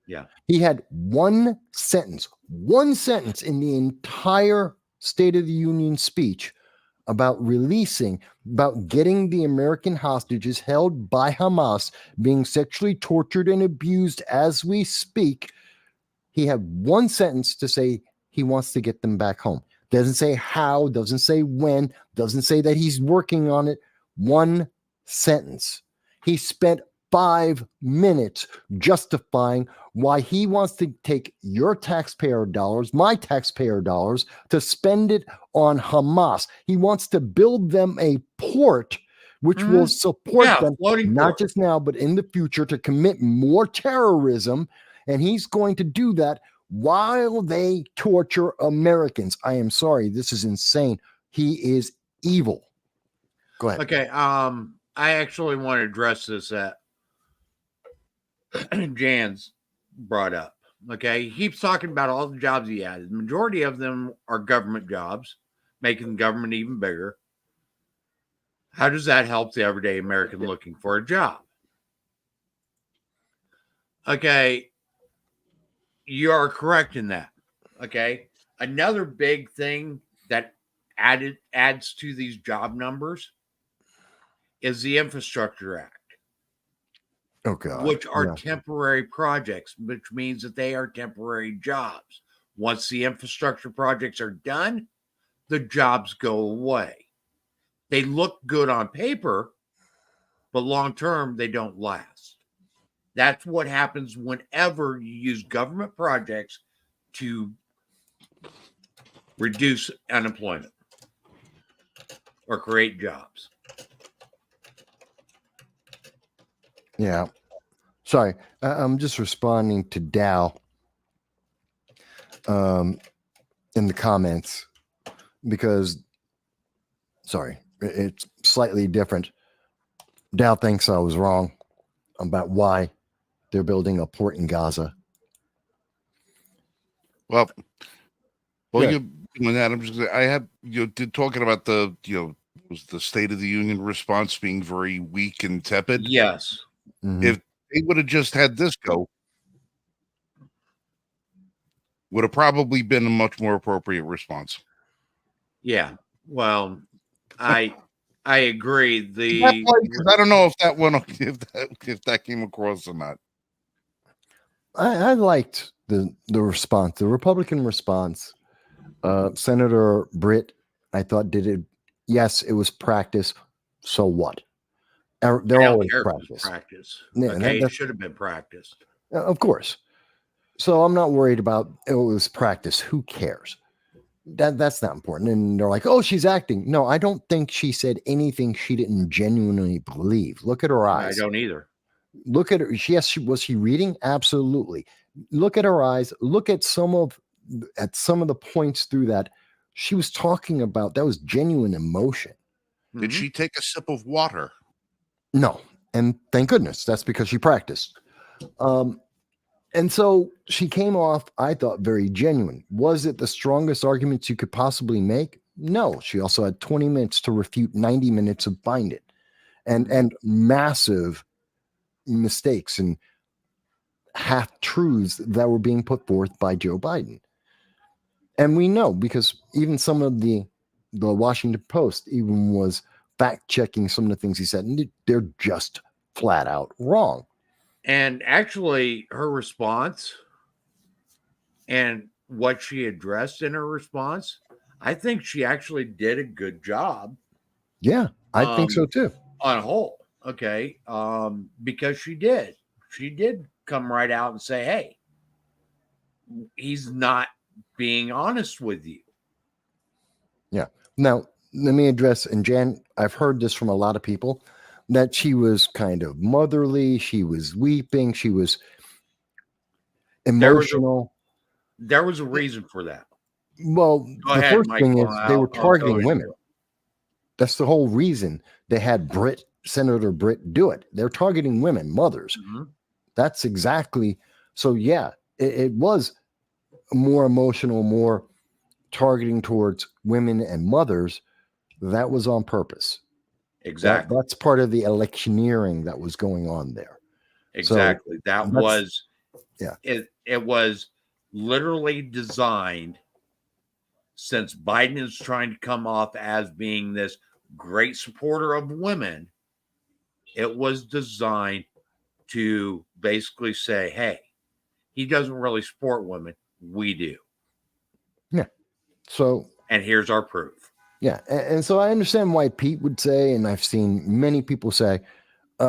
Yeah. He had one sentence in the entire State of the Union speech about getting the American hostages held by Hamas being sexually tortured and abused as we speak. He had one sentence to say he wants to get them back home. Doesn't say how, doesn't say when, doesn't say that he's working on it. One sentence. He spent 5 minutes justifying why he wants to take your taxpayer dollars, my taxpayer dollars, to spend it on Hamas. He wants to build them a port which will support them, not just now, but in the future, to commit more terrorism. And he's going to do that while they torture Americans. I am sorry. This is insane. He is evil. Go ahead. Okay. I actually want to address this that Jan's brought up. Okay. He keeps talking about all the jobs he added. The majority of them are government jobs, making government even bigger. How does that help the everyday American looking for a job? Okay. You are correct in that. Okay. Another big thing that adds to these job numbers is the Infrastructure Act. Oh, God. Which are temporary projects, which means that they are temporary jobs. Once the infrastructure projects are done, the jobs go away. They look good on paper, but long term, they don't last. That's what happens whenever you use government projects to reduce unemployment or create jobs. Yeah. Sorry, I'm just responding to Dow in the comments because, sorry, it's slightly different. Dow thinks I was wrong about why they're building a port in Gaza. Well, Yeah. you doing that? I'm just. I have talking about the was the State of the Union response being very weak and tepid. Yes. Mhm. If they would have just had this go, would have probably been a much more appropriate response. Yeah. Well, I agree. Because I don't know if that went if that came across or not. I liked the response, the Republican response. Senator Britt, I thought, did it. Yes, it was practice. So what? They're I don't always care if it's practice. practice. Yeah, Okay, it that's, should have been practiced. of course. So I'm not worried about it was practice. Who cares? That's not important. And they're like, oh, she's acting. No, I don't think she said anything she didn't genuinely believe. Look at her I eyes. don't either. Look at her. Yes, was she reading? Absolutely. Look at her eyes. Look at some of the points through that. She was talking about that was genuine emotion. Did Mhm. she take a sip of water? No, and thank goodness. That's because she practiced. And so she came off, I thought, very genuine. Was it the strongest arguments you could possibly make? No. She also had 20 minutes to refute 90 minutes of bind it, and massive mistakes and half truths that were being put forth by Joe Biden. And we know because even some of the Washington Post even was fact checking some of the things he said, and they're just flat out wrong. And actually, her response and what she addressed in her response, I think she actually did a good job. Yeah, I think so too. On a whole. Okay. Because she did come right out and say, hey, he's not being honest with you. Yeah. Now, let me address, and Jan, I've heard this from a lot of people, that she was kind of motherly. She was weeping. She was emotional. There was a reason for that. Well, Go the ahead, first thing Michael. is they were I'll go targeting into women. it. That's the whole reason they had Senator Britt do it. They're targeting women, mothers. Mhm. That's exactly. So, yeah, it was more emotional, more targeting towards women and mothers. That was on purpose. Exactly. That's part of the electioneering that was going on there. Exactly. So that was, yeah. It was literally designed, since Biden is trying to come off as being this great supporter of women, it was designed to basically say, hey, he doesn't really support women. We do. Yeah. So, and here's our proof. Yeah. And so I understand why Pete would say, and I've seen many people say,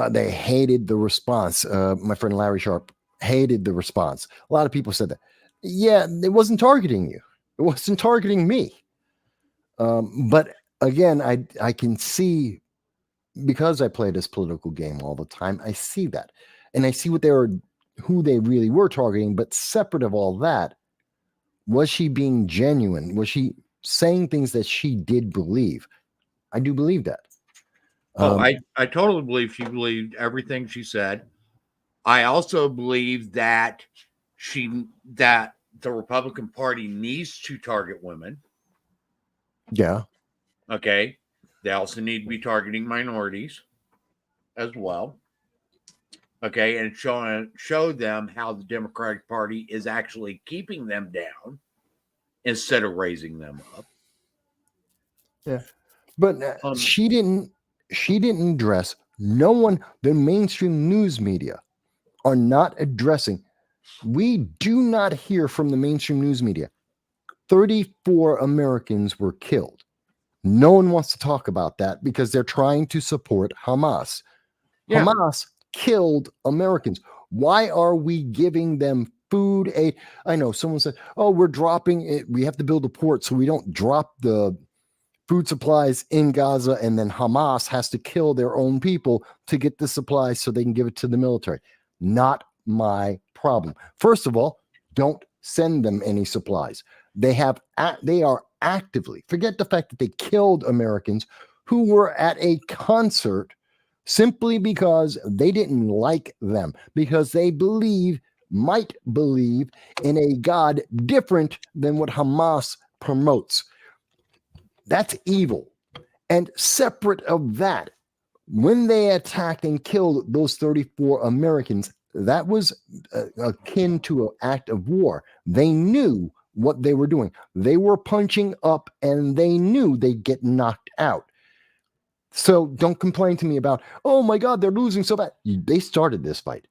they hated the response. My friend Larry Sharp hated the response. A lot of people said that. Yeah, it wasn't targeting you. It wasn't targeting me. But again, I can see, because I play this political game all the time, I see that. And I see who they really were targeting. But separate of all that, was she being genuine? Was she saying things that she did believe? I do believe that. I totally believe she believed everything she said. I also believe that that the Republican Party needs to target women. Yeah. Okay. They also need to be targeting minorities as well. Okay. And show them how the Democratic Party is actually keeping them down instead of raising them up. Yeah. But she didn't address, no one, the mainstream news media are not addressing. We do not hear from the mainstream news media. 34 Americans were killed. No one wants to talk about that because they're trying to support Hamas. Yeah. Hamas killed Americans. Why are we giving them food aid? I know someone said, oh, we're dropping it. We have to build a port so we don't drop the food supplies in Gaza, and then Hamas has to kill their own people to get the supplies so they can give it to the military. Not my problem. First of all, don't send them any supplies. They are actively, forget the fact that they killed Americans who were at a concert simply because they didn't like them, because they might believe in a God different than what Hamas promotes. That's evil. And separate of that, when they attacked and killed those 34 Americans, that was akin to an act of war. They knew what they were doing. They were punching up and they knew they'd get knocked out. So don't complain to me about, oh my God, they're losing so bad. They started this fight.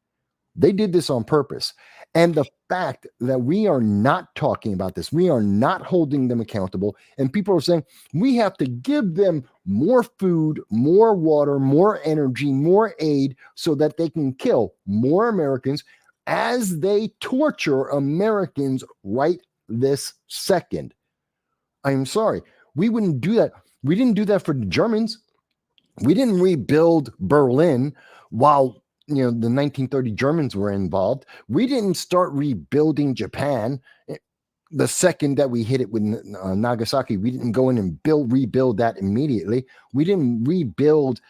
They did this on purpose. And the fact that we are not talking about this, we are not holding them accountable, and people are saying we have to give them more food, more water, more energy, more aid so that they can kill more Americans as they torture Americans right this second. I'm sorry. We wouldn't do that. We didn't do that for the Germans. We didn't rebuild Berlin while the 1930 Germans were involved. We didn't start rebuilding Japan the second that we hit it with Nagasaki. We didn't go in and rebuild that immediately. We didn't rebuild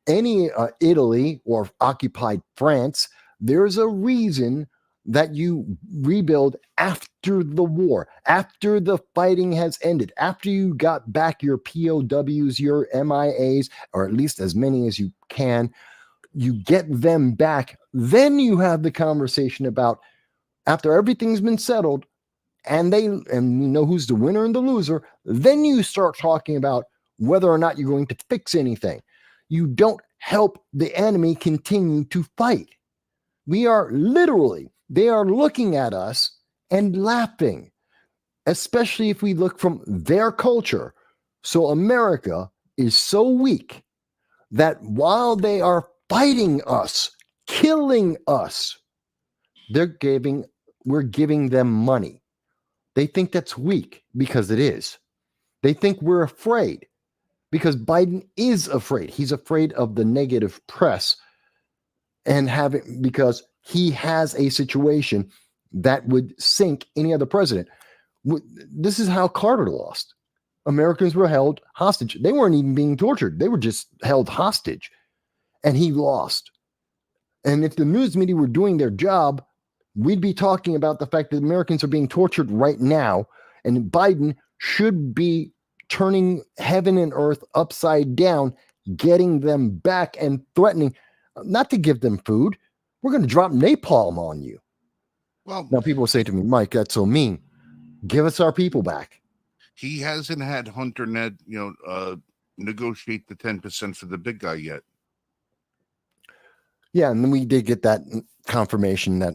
any Italy or occupied France. There's a reason that you rebuild after the war, after the fighting has ended, after you got back your POWs, your MIAs, or at least as many as you can. You get them back. Then you have the conversation about, after everything's been settled and you know who's the winner and the loser, then you start talking about whether or not you're going to fix anything. You don't help the enemy continue to fight. They are looking at us and laughing, especially if we look from their culture. So America is so weak that while they are fighting us, killing us, we're giving them money. They think that's weak because it is. They think we're afraid because Biden is afraid. He's afraid of the negative press because he has a situation that would sink any other president. This is how Carter lost. Americans were held hostage. They weren't even being tortured. They were just held hostage. And he lost. And if the news media were doing their job, we'd be talking about the fact that Americans are being tortured right now, and Biden should be turning heaven and earth upside down, getting them back and threatening not to give them food. We're going to drop napalm on you. Well, now people say to me, Mike, that's so mean. Give us our people back. He hasn't had Hunter Ned, negotiate the 10% for the big guy yet. Yeah, and then we did get that confirmation that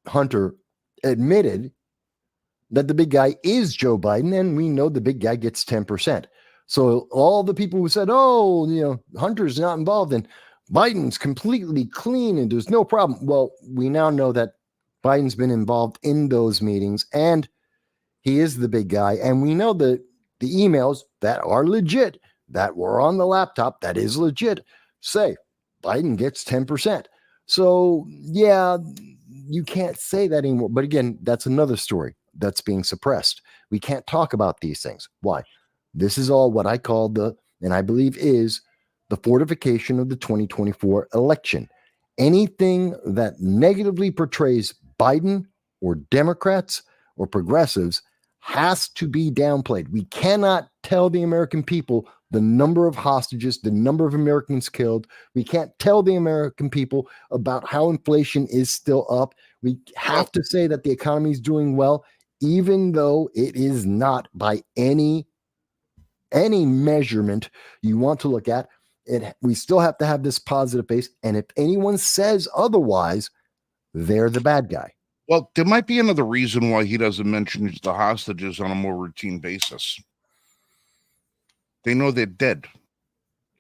Hunter admitted that the big guy is Joe Biden, and we know the big guy gets 10%. So all the people who said, Hunter's not involved and Biden's completely clean and there's no problem. Well, we now know that Biden's been involved in those meetings and he is the big guy. And we know that the emails that are legit, that were on the laptop, that is legit, say Biden gets 10%. So, yeah, you can't say that anymore. But again, that's another story that's being suppressed. We can't talk about these things. Why? This is all what I call and I believe is the fortification of the 2024 election. Anything that negatively portrays Biden or Democrats or progressives has to be downplayed. We cannot tell the American people the number of hostages, the number of Americans killed. We can't tell the American people about how inflation is still up. We have to say that the economy is doing well, even though it is not by any measurement you want to look at. We still have to have this positive base. And if anyone says otherwise, they're the bad guy. Well, there might be another reason why he doesn't mention the hostages on a more routine basis. They know they're dead.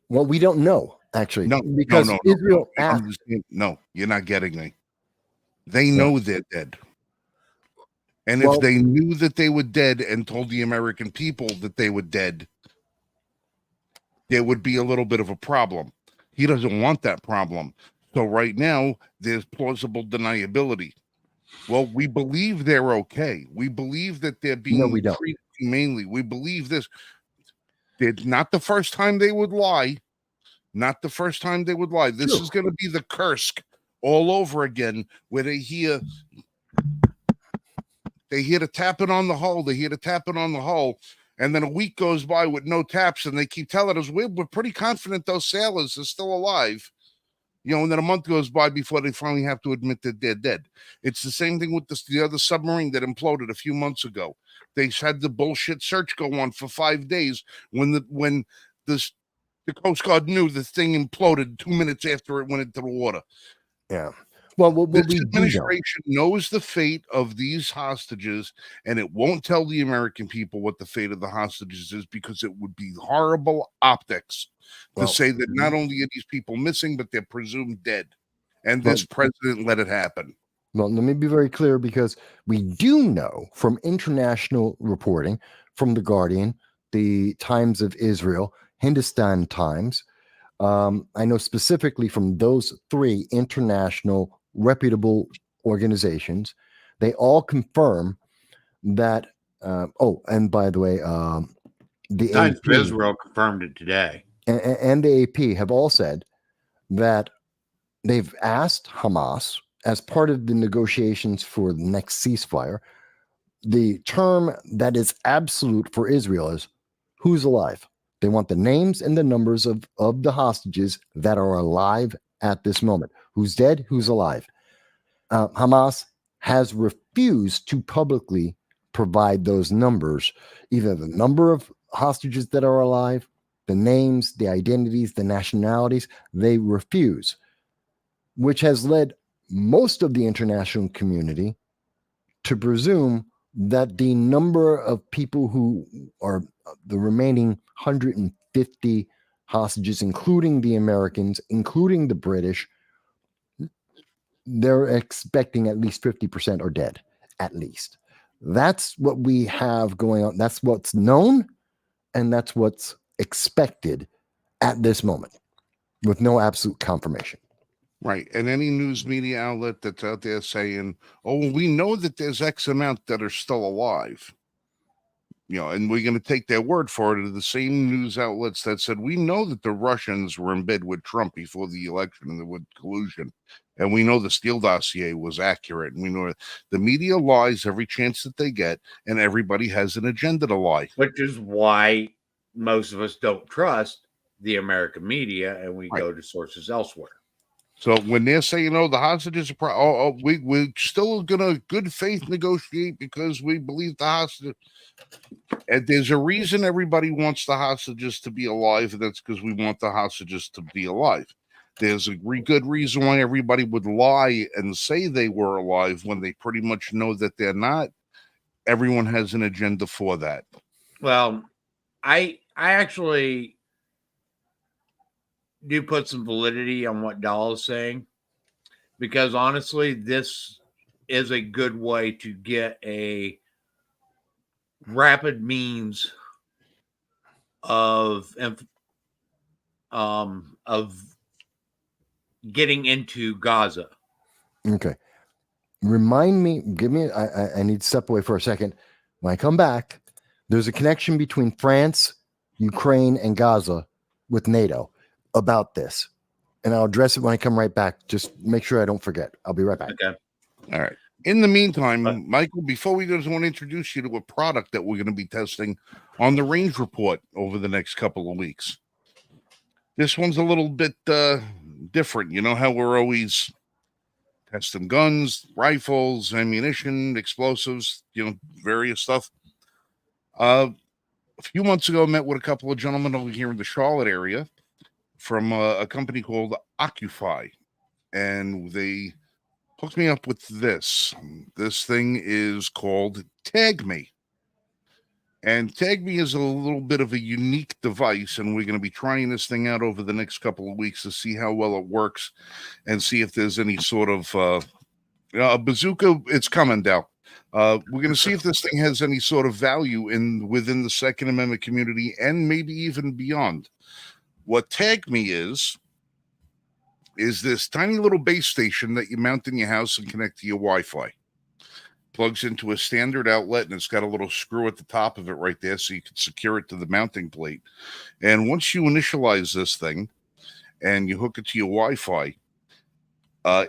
Well, we don't know, actually, No, because Israel You asked. understand? No, you're not getting me. They Yeah. know they're dead. And Well- if they knew that they were dead and told the American people that they were dead, there would be a little bit of a problem. He doesn't want that problem. So right now, there's plausible deniability. Well, we believe they're okay. We believe that they're No, we being don't. treated humanely. We believe this. It's not the first time they would lie. Not the first time they would lie. This Sure. is going to be the Kursk all over again, where they hear the tapping on the hull. They hear the tapping on the hull. And then a week goes by with no taps, and they keep telling us we're pretty confident those sailors are still alive. And then a month goes by before they finally have to admit that they're dead. It's the same thing with the other submarine that imploded a few months ago. They had the bullshit search go on for 5 days when the Coast Guard knew the thing imploded 2 minutes after it went into the water. Yeah. Well, what This we do know. administration knows the fate of these hostages, and it won't tell the American people what the fate of the hostages is because it would be horrible optics to say that not only are these people missing, but they're presumed dead. And this president let it happen. Well, let me be very clear, because we do know from international reporting, from The Guardian, the Times of Israel, Hindustan Times. I know specifically from those 3 international reputable organizations, they all confirm that. And by the way, the Times AP of Israel confirmed it today. and the AP have all said that they've asked Hamas, as part of the negotiations for the next ceasefire, the term that is absolute for Israel is who's alive. They want the names and the numbers of the hostages that are alive at this moment. Who's dead, who's alive. Hamas has refused to publicly provide those numbers, either the number of hostages that are alive, the names, the identities, the nationalities. They refuse, which has led most of the international community to presume that the number of people who are the remaining 150 hostages, including the Americans, including the British, they're expecting at least 50% are dead, at least. That's what we have going on. That's what's known, and that's what's expected at this moment, with no absolute confirmation. Right. And any news media outlet that's out there saying, oh, well, we know that there's X amount that are still alive. And we're going to take their word for it. Are the same news outlets that said, we know that the Russians were in bed with Trump before the election and there was collusion. And we know the Steele dossier was accurate. And we know the media lies every chance that they get, and everybody has an agenda to lie. Which is why most of us don't trust the American media, and we go to sources elsewhere. So when they're saying, "Oh, the hostages are we're still gonna good faith negotiate because we believe the hostage," and there's a reason everybody wants the hostages to be alive, and that's because we want the hostages to be alive. There's a good reason why everybody would lie and say they were alive when they pretty much know that they're not. Everyone has an agenda for that. Well, I actually do put some validity on what Dahl is saying, because honestly, this is a good way to get a rapid means of getting into Gaza. Okay. Remind me, I need to step away for a second. When I come back, there's a connection between France, Ukraine, and Gaza with NATO about this. And I'll address it when I come right back. Just make sure I don't forget. I'll be right back. Okay. All right. In the meantime, Michael, before we go, I just want to introduce you to a product that we're going to be testing on the Range Report over the next couple of weeks. This one's a little bit different. You know how we're always testing guns, rifles, ammunition, explosives, various stuff. A few months ago, I met with a couple of gentlemen over here in the Charlotte area from a company called Occupy, and they hooked me up with this. This thing is called Tag Me. And Tag Me is a little bit of a unique device, and we're going to be trying this thing out over the next couple of weeks to see how well it works and see if there's any sort of a bazooka. It's coming down. We're going to see if this thing has any sort of value within the Second Amendment community and maybe even beyond. What Tag Me is this tiny little base station that you mount in your house and connect to your Wi-Fi. Plugs into a standard outlet, and it's got a little screw at the top of it right there so you can secure it to the mounting plate. And once you initialize this thing and you hook it to your Wi-Fi,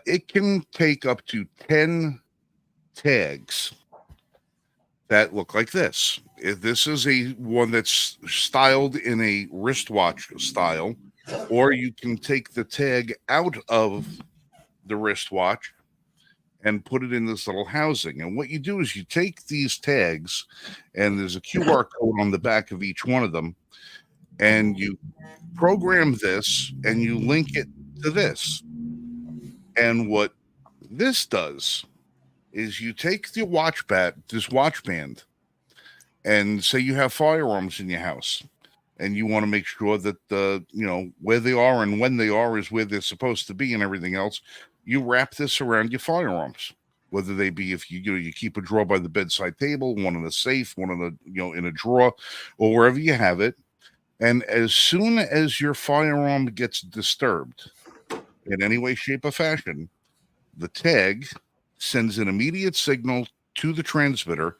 it can take up to 10 tags that look like this. This is one that's styled in a wristwatch style, or you can take the tag out of the wristwatch and put it in this little housing. And what you do is you take these tags, and there's a QR code on the back of each one of them, and you program this and you link it to this. And what this does is you take the watch band, and say you have firearms in your house, and you want to make sure that where they are and when they are is where they're supposed to be, and everything else. You wrap this around your firearms, whether they be if you keep a drawer by the bedside table, one in a safe, one in in a drawer, or wherever you have it. And as soon as your firearm gets disturbed in any way, shape, or fashion, the tag sends an immediate signal to the transmitter,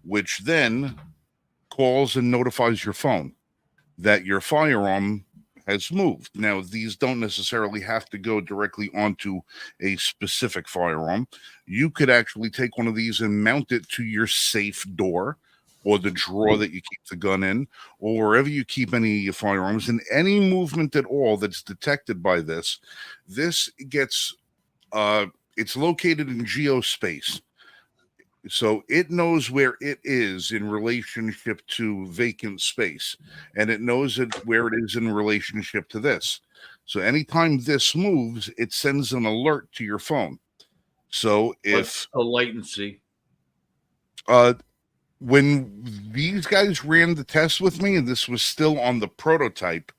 which then calls and notifies your phone that your firearm has moved. Now, these don't necessarily have to go directly onto a specific firearm. You could actually take one of these and mount it to your safe door or the drawer that you keep the gun in, or wherever you keep any of your firearms. And any movement at all that's detected by this gets it's located in geospace. So it knows where it is in relationship to vacant space, and it knows where it is in relationship to this. So anytime this moves, it sends an alert to your phone. So if a latency, when these guys ran the test with me, and this was still on the prototype,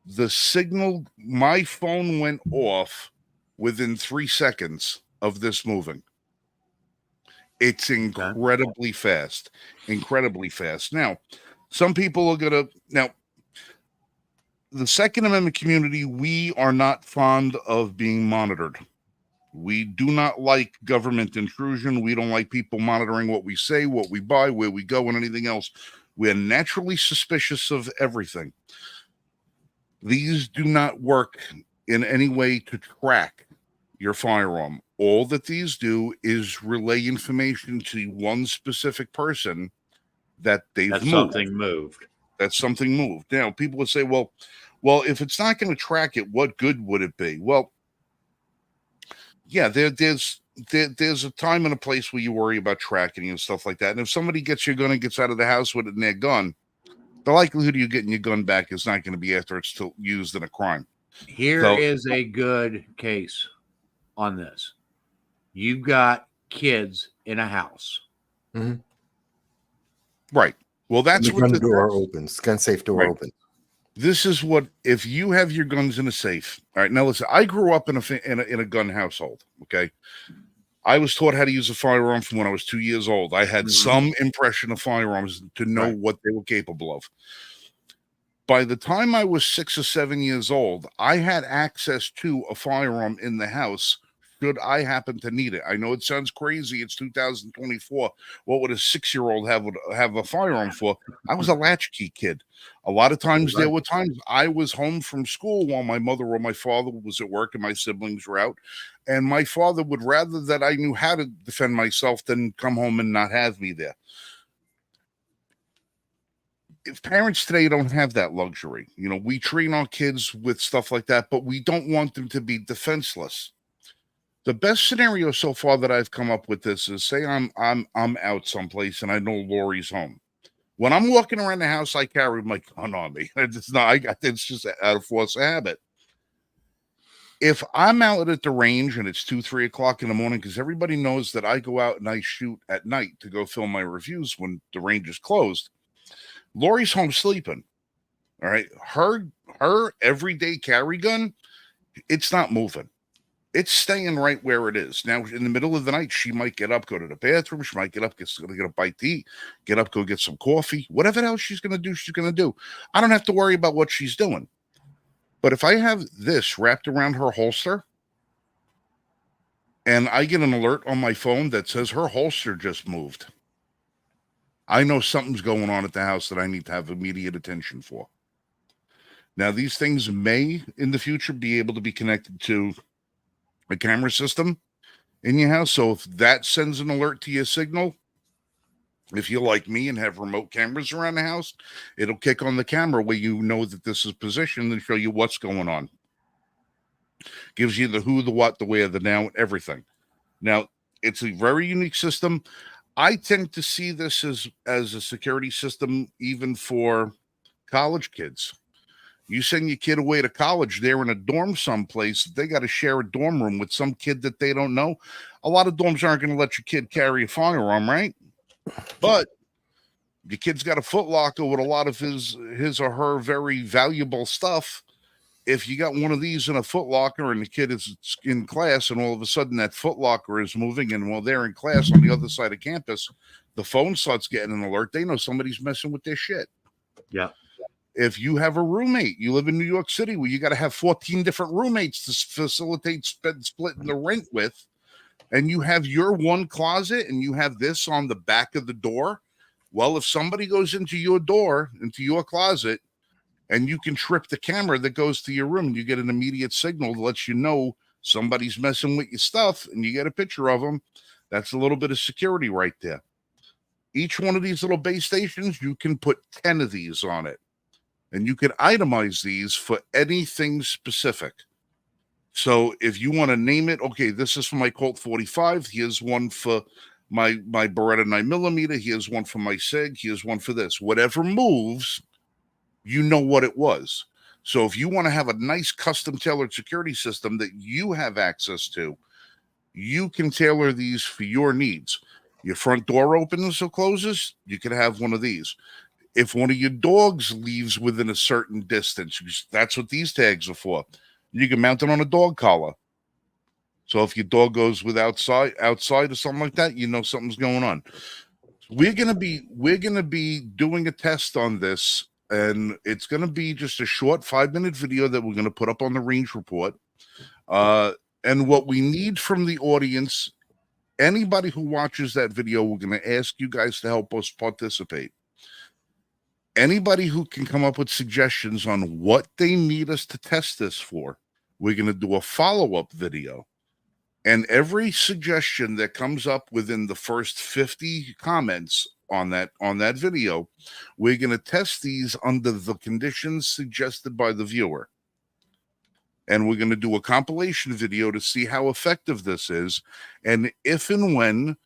the signal, my phone went off within 3 seconds of this moving. It's incredibly fast. Now, some people are going to... the Second Amendment community, we are not fond of being monitored. We do not like government intrusion. We don't like people monitoring what we say, what we buy, where we go, and anything else. We're naturally suspicious of everything. These do not work in any way to track your firearm. All that these do is relay information to one specific person that that something moved. That something moved. Now, people would say, well, if it's not going to track it, what good would it be? Well, yeah, there's a time and a place where you worry about tracking and stuff like that. And if somebody gets your gun and gets out of the house with it in their gun, the likelihood of you getting your gun back is not going to be after it's still used in a crime. Here is a good case on this. You've got kids in a house. Mm-hmm. Right. Well, that's the gun door opens. Gun safe door opens. This is what, if you have your guns in a safe. All right. Now, listen, I grew up in a gun household. Okay. I was taught how to use a firearm from when I was 2 years old. I had some impression of firearms to know what they were capable of. By the time I was 6 or 7 years old, I had access to a firearm in the house should I happen to need it. I know it sounds crazy. It's 2024. What would a 6-year-old have a firearm for? I was a latchkey kid. A lot of times there were times I was home from school while my mother or my father was at work and my siblings were out. And my father would rather that I knew how to defend myself than come home and not have me there. If parents today don't have that luxury, we train our kids with stuff like that, but we don't want them to be defenseless. The best scenario so far that I've come up with this is, say I'm out someplace and I know Lori's home. When I'm walking around the house, I carry my gun on me. It's just out of force of habit. If I'm out at the range and it's 2-3 o'clock in the morning, because everybody knows that I go out and I shoot at night to go film my reviews when the range is closed. Lori's home sleeping. All right. Her everyday carry gun, it's not moving. It's staying right where it is. Now, in the middle of the night, she might get up, go to the bathroom. She might get up, get a bite to eat, get up, go get some coffee. Whatever else she's going to do, she's going to do. I don't have to worry about what she's doing. But if I have this wrapped around her holster and I get an alert on my phone that says her holster just moved, I know something's going on at the house that I need to have immediate attention for. Now, these things may, in the future, be able to be connected to a camera system in your house. So if that sends an alert to your signal, if you're like me and have remote cameras around the house, it'll kick on the camera where you know that this is positioned and show you what's going on. Gives you the who, the what, the where, the now, everything. Now, it's a very unique system. I tend to see this as a security system even for college kids. You send your kid away to college, they're in a dorm someplace, they got to share a dorm room with some kid that they don't know. A lot of dorms aren't going to let your kid carry a firearm, right? But your kid's got a Foot Locker with a lot of his or her very valuable stuff. If you got one of these in a Foot Locker and the kid is in class and all of a sudden that Foot Locker is moving and while they're in class on the other side of campus, the phone starts getting an alert, they know somebody's messing with their shit. Yeah. If you have a roommate, you live in New York City where you got to have 14 different roommates to facilitate splitting the rent with, and you have your one closet and you have this on the back of the door. Well, if somebody goes into your door, into your closet, and you can trip the camera that goes to your room and you get an immediate signal that lets you know somebody's messing with your stuff and you get a picture of them, that's a little bit of security right there. Each one of these little base stations, you can put 10 of these on it. And you can itemize these for anything specific. So if you want to name it, okay, this is for my Colt 45. Here's one for my Beretta 9mm. Here's one for my SIG. Here's one for this. Whatever moves, you know what it was. So if you want to have a nice custom tailored security system that you have access to, you can tailor these for your needs. Your front door opens or closes, you can have one of these. If one of your dogs leaves within a certain distance, that's what these tags are for. You can mount it on a dog collar. So if your dog goes outside or something like that, you know something's going on. We're gonna be doing a test on this, and it's gonna be just a short 5-minute video that we're gonna put up on the Range Report. And what we need from the audience, anybody who watches that video, we're gonna ask you guys to help us participate. Anybody who can come up with suggestions on what they need us to test this for, we're going to do a follow-up video. And every suggestion that comes up within the first 50 comments on that video, we're going to test these under the conditions suggested by the viewer. And we're going to do a compilation video to see how effective this is. And if and when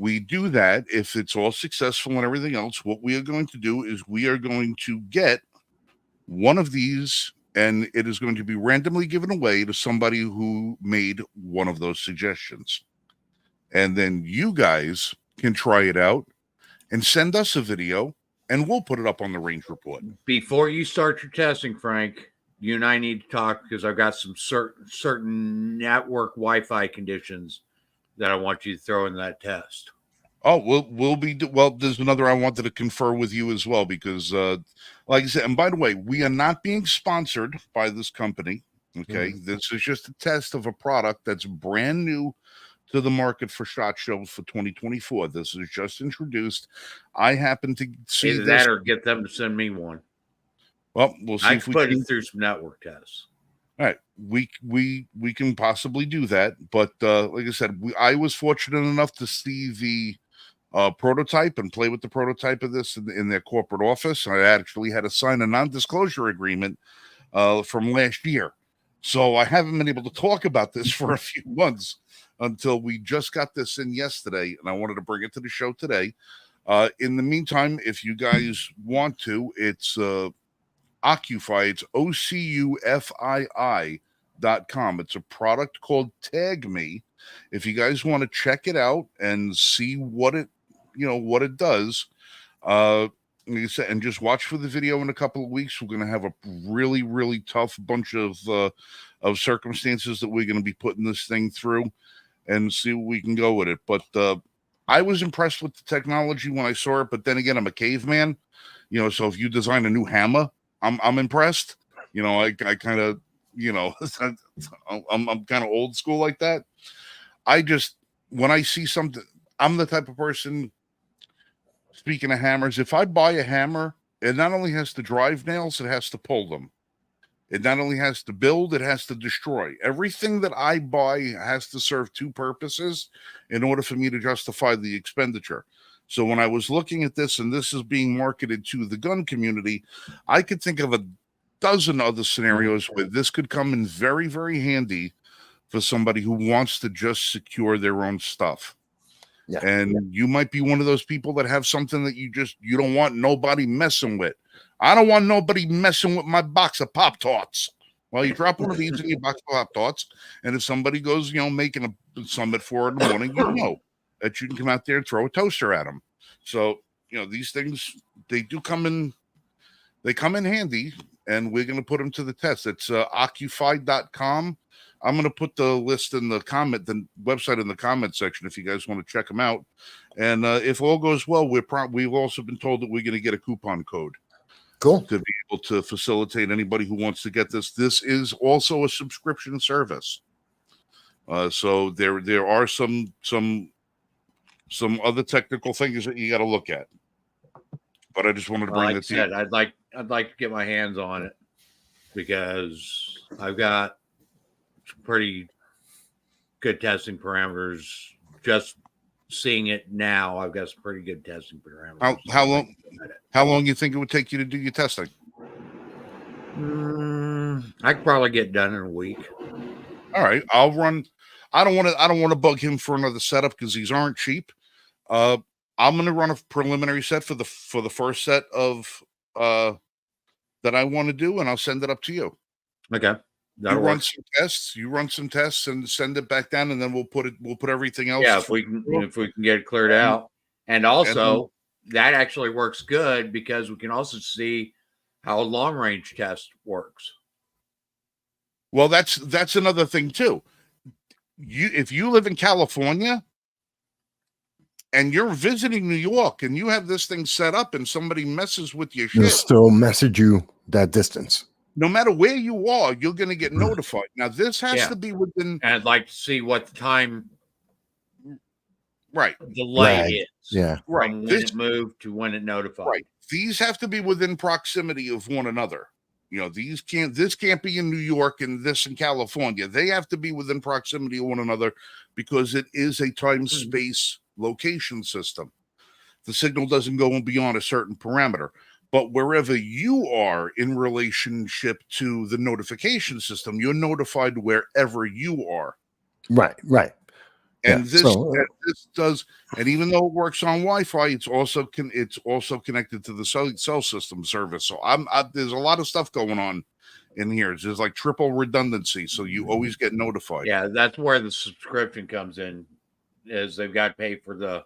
we do that, if it's all successful and everything else, what we are going to do is we are going to get one of these and it is going to be randomly given away to somebody who made one of those suggestions. And then you guys can try it out and send us a video and we'll put it up on the Range Report. Before you start your testing, Frank, you and I need to talk because I've got some certain network Wi-Fi conditions that I want you to throw in that test. Oh, well, there's another I wanted to confer with you as well, because like I said, and by the way, we are not being sponsored by this company. Okay. Mm-hmm. This is just a test of a product that's brand new to the market for SHOT Show for 2024. This is just introduced. I happen to see either that or get them to send me one. Well, we'll see if we put it through some network tests. All right, we can possibly do that, but like I said, I was fortunate enough to see the prototype and play with the prototype of this in their corporate office. I actually had to sign a non-disclosure agreement from last year, so I haven't been able to talk about this for a few months until we just got this in yesterday, and I wanted to bring it to the show today. In the meantime, if you guys want to, it's Ocufy. It's OCUFII.com. It's a product called Tag Me. If you guys want to check it out and see what it does, like I said, and just watch for the video in a couple of weeks. We're going to have a really, really tough bunch of circumstances that we're going to be putting this thing through, and see what we can go with it. But I was impressed with the technology when I saw it. But then again, I'm a caveman, so if you design a new hammer, I'm impressed. I kind of, I'm kind of old school like that. When I see something, I'm the type of person. Speaking of hammers, if I buy a hammer, it not only has to drive nails, it has to pull them. It not only has to build, it has to destroy. Everything that I buy has to serve two purposes in order for me to justify the expenditure. So when I was looking at this, and this is being marketed to the gun community, I could think of a dozen other scenarios where this could come in very, very handy for somebody who wants to just secure their own stuff. Yeah. And you might be one of those people that have something that you don't want nobody messing with. I don't want nobody messing with my box of Pop-Tarts. Well, you drop one of these in your box of Pop-Tarts, and if somebody goes, making some at 4 a.m, you know that you can come out there and throw a toaster at them. So, these things, they come in handy, and we're going to put them to the test. It's occupied.com. I'm going to put the list in the website in the comment section if you guys want to check them out. And if all goes well, we've also been told that we're going to get a coupon code. Cool. To be able to facilitate anybody who wants to get this. This is also a subscription service. So there are some other technical things that you got to look at. But I just wanted to bring that to you. I'd like to get my hands on it because I've got pretty good testing parameters. Just seeing it now, I've got some pretty good testing parameters. How long you think it would take you to do your testing? I could probably get done in a week. All right, I'll run. I don't want to bug him for another setup because these aren't cheap. I'm going to run a preliminary set for the first set of that I want to do, and I'll send it up to you. Okay. You run some tests and send it back down, and then we'll put everything else. Yeah, if we can get it cleared out. And also that actually works good because we can also see how a long range test works. Well, that's another thing too. If you live in California and you're visiting New York and you have this thing set up and somebody messes with your shit, they'll still message you that distance. No matter where you are, you're going to get notified. Now, this has to be within. And I'd like to see what the time delay is. Yeah. Right. From when it moved to when it notified. Right. These have to be within proximity of one another. This can't be in New York and this in California. They have to be within proximity of one another because it is a time-space location system. The signal doesn't go beyond a certain parameter. But wherever you are in relationship to the notification system, you're notified wherever you are. Right. And this does, and even though it works on Wi-Fi, it's also connected to the cell system service. So there's a lot of stuff going on in here. There's like triple redundancy, so you always get notified. Yeah, that's where the subscription comes in, is they've got to pay for the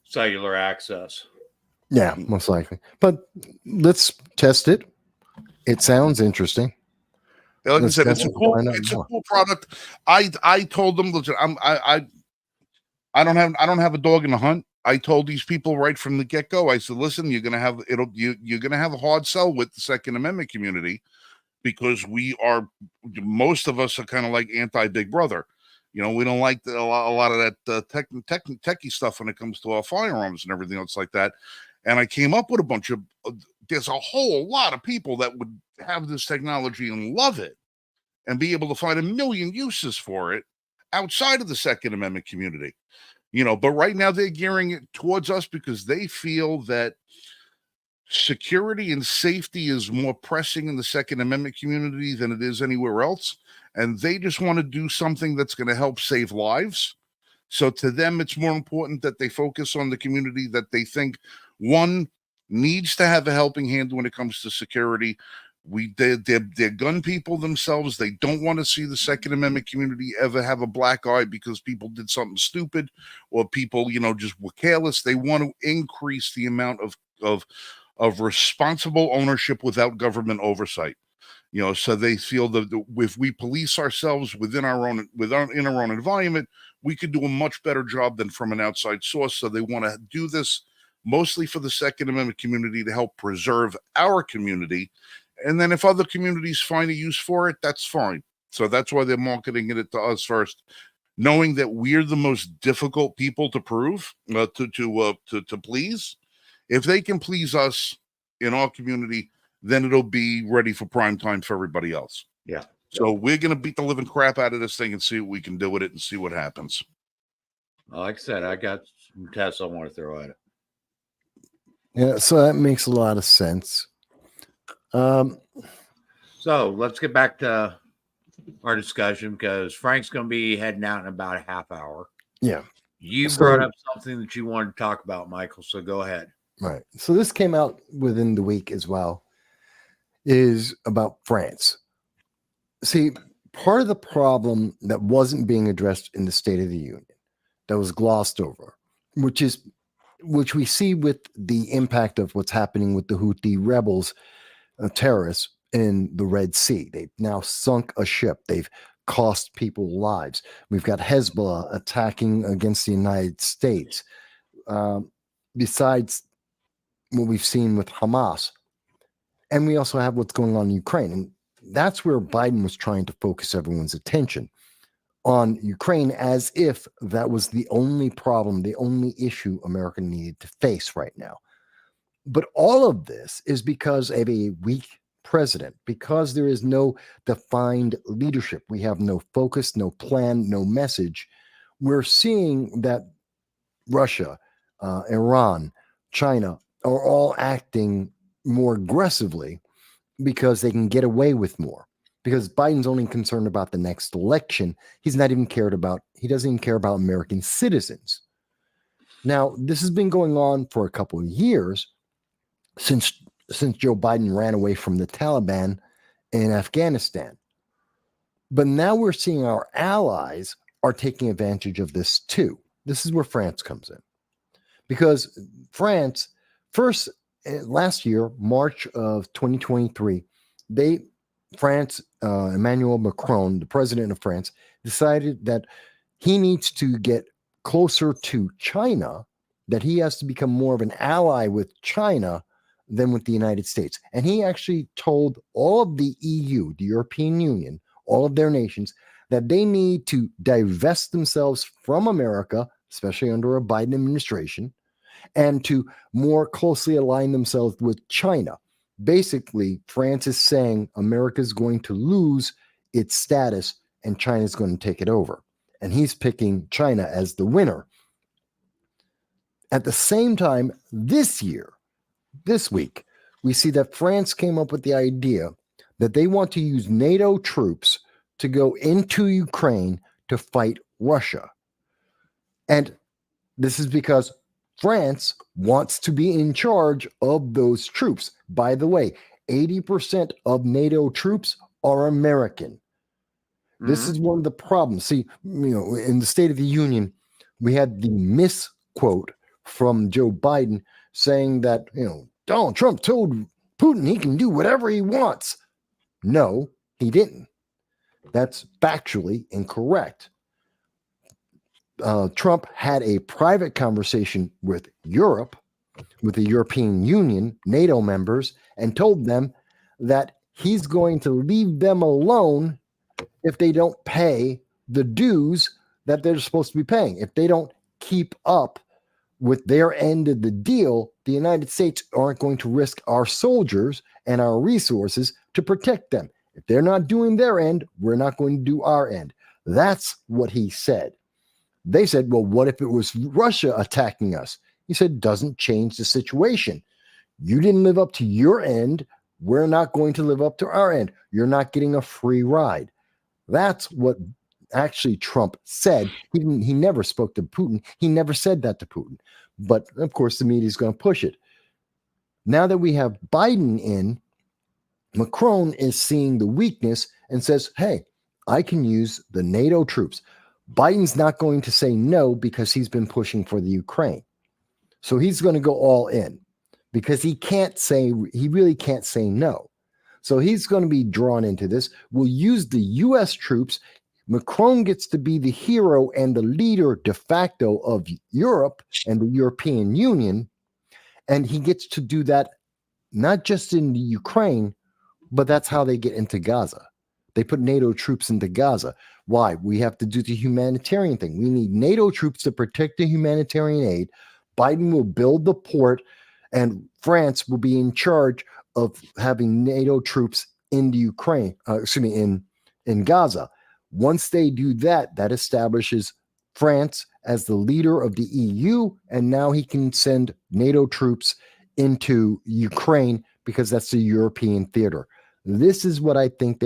cellular access. Yeah, most likely. But let's test it. It sounds interesting. Like I said, it's a cool product. I told them, listen, I don't have a dog in the hunt. I told these people right from the get-go, I said, listen, you're gonna have a hard sell with the Second Amendment community because most of us are kind of like anti-Big Brother. We don't like a lot of that techie stuff when it comes to our firearms and everything else like that. And I came up with a bunch of, there's a whole lot of people that would have this technology and love it and be able to find a million uses for it outside of the Second Amendment community. But right now they're gearing it towards us because they feel that security and safety is more pressing in the Second Amendment community than it is anywhere else. And they just want to do something that's going to help save lives. So to them, it's more important that they focus on the community that they think, one, needs to have a helping hand when it comes to security. They're gun people themselves. They don't want to see the Second Amendment community ever have a black eye because people did something stupid or people, just were careless. They want to increase the amount of of responsible ownership without government oversight. So they feel that if we police ourselves in our own environment, we could do a much better job than from an outside source. So they want to do this mostly for the Second Amendment community to help preserve our community. And then if other communities find a use for it, that's fine. So that's why they're marketing it to us first, knowing that we're the most difficult people to prove, to please. If they can please us in our community, then it'll be ready for prime time for everybody else. Yeah. So we're going to beat the living crap out of this thing and see what we can do with it and see what happens. Like I said, I got some tests I want to throw at it. Yeah, so that makes a lot of sense. So let's get back to our discussion because Frank's going to be heading out in about a half hour. Yeah. You So- brought up something that you wanted to talk about, Michael. So go ahead. Right. So this came out within the week as well, is about France. See, part of the problem that wasn't being addressed in the State of the Union, that was glossed over, which we see with the impact of what's happening with the Houthi rebels, terrorists in the Red Sea. They've now sunk a ship. They've cost people lives. We've got Hezbollah attacking against the United States. Besides what we've seen with Hamas. And we also have what's going on in Ukraine. And that's where Biden was trying to focus everyone's attention on Ukraine, as if that was the only problem, the only issue America needed to face right now. But all of this is because of a weak president, because there is no defined leadership. We have no focus, no plan, no message. We're seeing that Russia, Iran, China are all acting more aggressively because they can get away with more. Because Biden's only concerned about the next election. He doesn't even care about American citizens. Now, this has been going on for a couple of years since Joe Biden ran away from the Taliban in Afghanistan. But now we're seeing our allies are taking advantage of this too. This is where France comes in. Because France, first, last year, March of 2023, Emmanuel Macron, the president of France, decided that he needs to get closer to China, that he has to become more of an ally with China than with the United States. And he actually told all of the EU, the European Union, all of their nations, that they need to divest themselves from America, especially under a Biden administration, and to more closely align themselves with China. Basically, France is saying America is going to lose its status and China is going to take it over. And he's picking China as the winner. At the same time, this week, we see that France came up with the idea that they want to use NATO troops to go into Ukraine to fight Russia. And this is because France wants to be in charge of those troops. By the way, 80% of NATO troops are American. This is one of the problems. See, in the State of the Union, we had the misquote from Joe Biden saying that, Donald Trump told Putin he can do whatever he wants. No, he didn't. That's factually incorrect. Trump had a private conversation with Europe, with the European Union, NATO members, and told them that he's going to leave them alone if they don't pay the dues that they're supposed to be paying. If they don't keep up with their end of the deal, the United States aren't going to risk our soldiers and our resources to protect them. If they're not doing their end, we're not going to do our end. That's what he said. They said, well, what if it was Russia attacking us? He said, doesn't change the situation. You didn't live up to your end. We're not going to live up to our end. You're not getting a free ride. That's what actually Trump said. He never spoke to Putin. He never said that to Putin. But of course, the media is going to push it. Now that we have Biden in, Macron is seeing the weakness and says, hey, I can use the NATO troops. Biden's not going to say no because he's been pushing for the Ukraine. So he's going to go all in because he really can't say no. So he's going to be drawn into this. We'll use the U.S. troops. Macron gets to be the hero and the leader de facto of Europe and the European Union. And he gets to do that not just in the Ukraine, but that's how they get into Gaza. They put NATO troops into Gaza. Why? We have to do the humanitarian thing. We need NATO troops to protect the humanitarian aid. Biden will build the port, and France will be in charge of having NATO troops in the Ukraine, in Gaza. Once they do that, that establishes France as the leader of the EU, and now he can send NATO troops into Ukraine because that's the European theater. This is what I think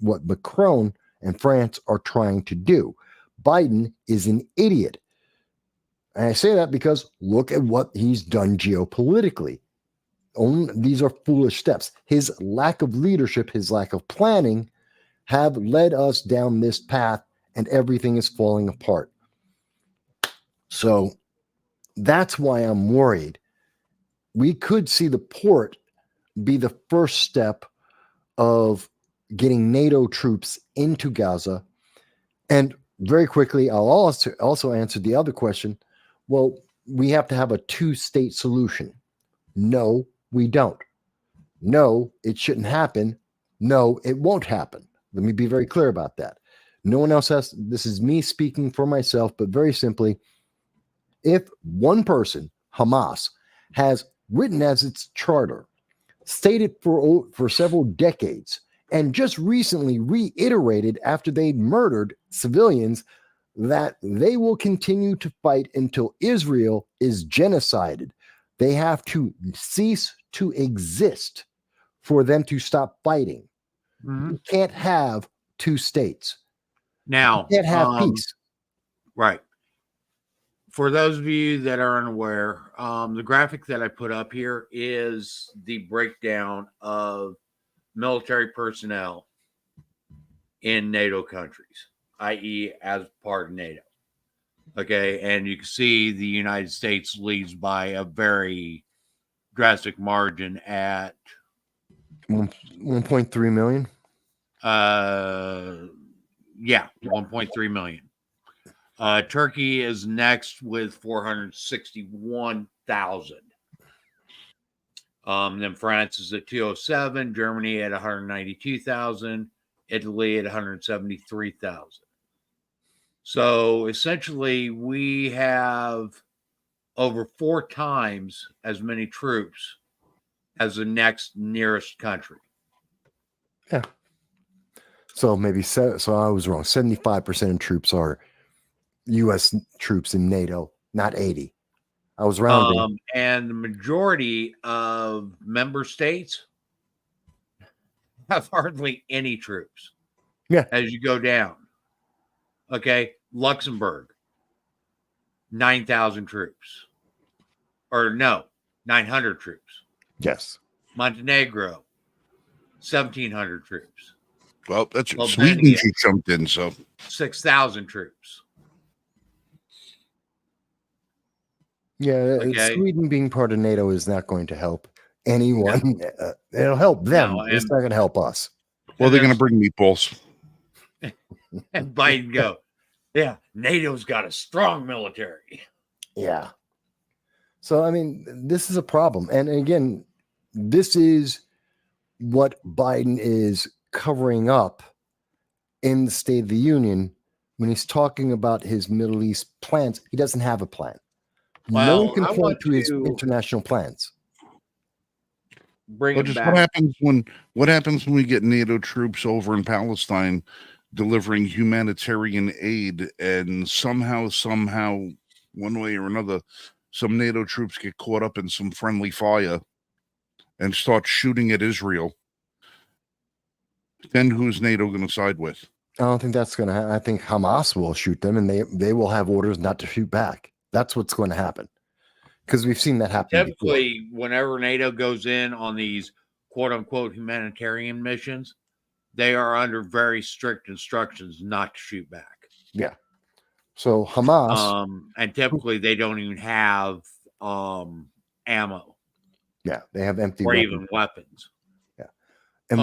what Macron and France are trying to do. Biden is an idiot. And I say that because look at what he's done geopolitically. These are foolish steps. His lack of leadership, his lack of planning have led us down this path, and everything is falling apart. So that's why I'm worried. We could see the port be the first step of getting NATO troops into Gaza. And very quickly, I'll also answer the other question. Well, we have to have a two-state solution. No, we don't. No, it shouldn't happen. No, it won't happen. Let me be very clear about that. No one else has. This is me speaking for myself, but very simply, if one person, Hamas, has written as its charter, stated for several decades, and just recently reiterated after they murdered civilians that they will continue to fight until Israel is genocided. They have to cease to exist for them to stop fighting. Mhm. You can't have two states. Now, You can't have peace. Right. For those of you that are unaware, the graphic that I put up here is the breakdown of military personnel in NATO countries, i.e., as part of NATO. Okay. And you can see the United States leads by a very drastic margin at 1.3 million. 1.3 million. Turkey is next with 461,000. Then France is at 207, Germany at 192,000, Italy at 173,000. So essentially, we have over 4 times as many troops as the next nearest country. Yeah. So so I was wrong. 75% of troops are U.S. troops in NATO, not 80. I was rounding. And the majority of member states have hardly any troops. Yeah. As you go down. Okay. Luxembourg, 9,000 troops. Or no, 900 troops. Yes. Montenegro, 1,700 troops. Well, that's Albania, Sweden just jumped in, so 6,000 troops. Yeah, Okay. Sweden being part of NATO is not going to help anyone. It'll help them. No, It's not going to help us. well, they're going to bring meatballs. And Biden go, yeah, NATO's got a strong military. Yeah. So, I mean, this is a problem. And again, this is what Biden is covering up in the State of the Union when he's talking about his Middle East plans. He doesn't have a plan. No Well, one can I point want to his to international plans. bring Well, it just back. what happens when we get NATO troops over in Palestine delivering humanitarian aid, and somehow, one way or another, some NATO troops get caught up in some friendly fire and start shooting at Israel? Then who's NATO going to side with? I don't think that's going to happen. I think Hamas will shoot them, and they will have orders not to shoot back. That's what's going to happen, because we've seen that happen before. Typically, whenever NATO goes in on these quote unquote humanitarian missions, they are under very strict instructions not to shoot back. Yeah. So Hamas, And typically they don't even have ammo. Yeah, they have empty or weapons. even weapons. Yeah, and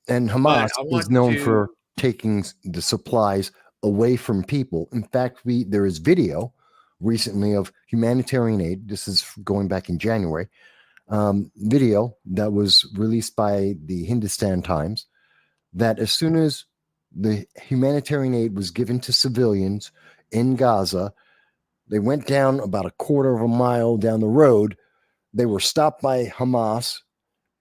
and but Hamas I is want known to- for taking the supplies away from people. In fact, there is video recently of humanitarian aid. This is going back in January. Video that was released by the Hindustan Times that as soon as the humanitarian aid was given to civilians in Gaza, they went down about a quarter of a mile down the road. They were stopped by Hamas.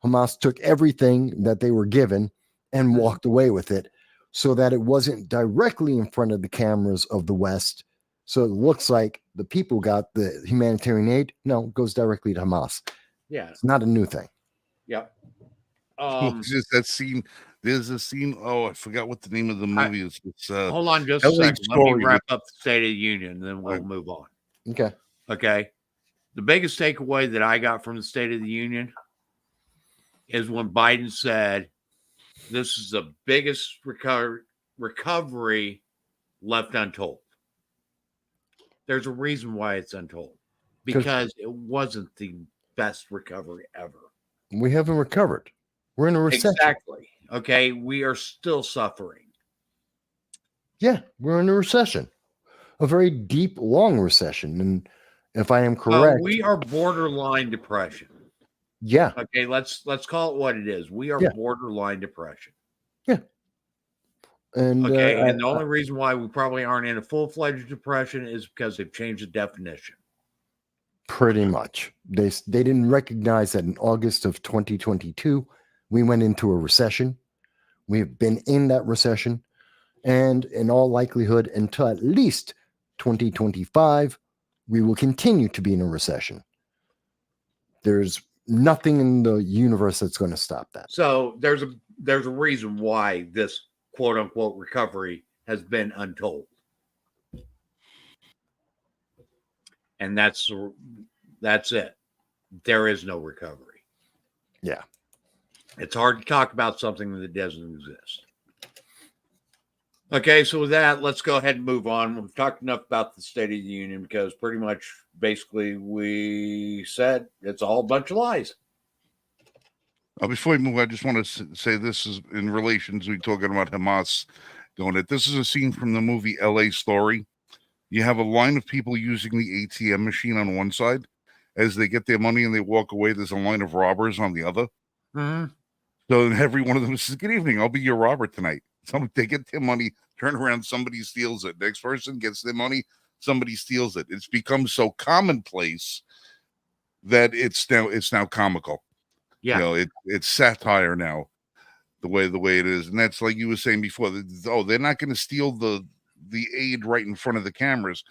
Hamas took everything that they were given and walked away with it so that it wasn't directly in front of the cameras of the West. So it looks like the people got the humanitarian aid. No, it goes directly to Hamas. Yeah. It's not a new thing. Yep. It's just that scene. There's a scene. Oh, I forgot what the name of the movie is. It's hold on just a LA second. Let me Story wrap up the State of the Union, and then we'll Right. move on. Okay. Okay. The biggest takeaway that I got from the State of the Union is when Biden said, this is the biggest recovery left untold. There's a reason why it's untold, because it wasn't the best recovery ever. We haven't recovered. We're in a recession. Exactly. Okay. We are still suffering. Yeah, we're in a recession, a very deep, long recession. And if I am correct, We are borderline depression. yeah, Okay, let's call it what it is. We are Yeah. borderline depression. and Okay, and the only reason why we probably aren't in a full-fledged depression is because they've changed the definition. pretty much they didn't recognize that in August of 2022 we went into a recession. We have been in that recession, and in all likelihood, until at least 2025, we will continue to be in a recession. There's nothing in the universe that's going to stop that. So there's a reason why this quote-unquote recovery has been untold. And that's it. There is no recovery. Yeah. It's hard to talk about something that doesn't exist. Okay, so with that, let's go ahead and move on. We've talked enough about the State of the Union because pretty much basically we said it's all a bunch of lies. Before we move, I just want to say this is in relation to talking about Hamas doing it. This is a scene from the movie LA Story. You have a line of people using the ATM machine on one side. As they get their money and they walk away, there's a line of robbers on the other. Mm-hmm. So every one of them says, "Good evening, I'll be your robber tonight." They get their money, turn around, somebody steals it. Next person gets their money, somebody steals it. It's become so commonplace that it's now comical. Yeah. You know, it's satire now, the way it is. And that's like you were saying before. They're not going to steal the aid right in front of the cameras.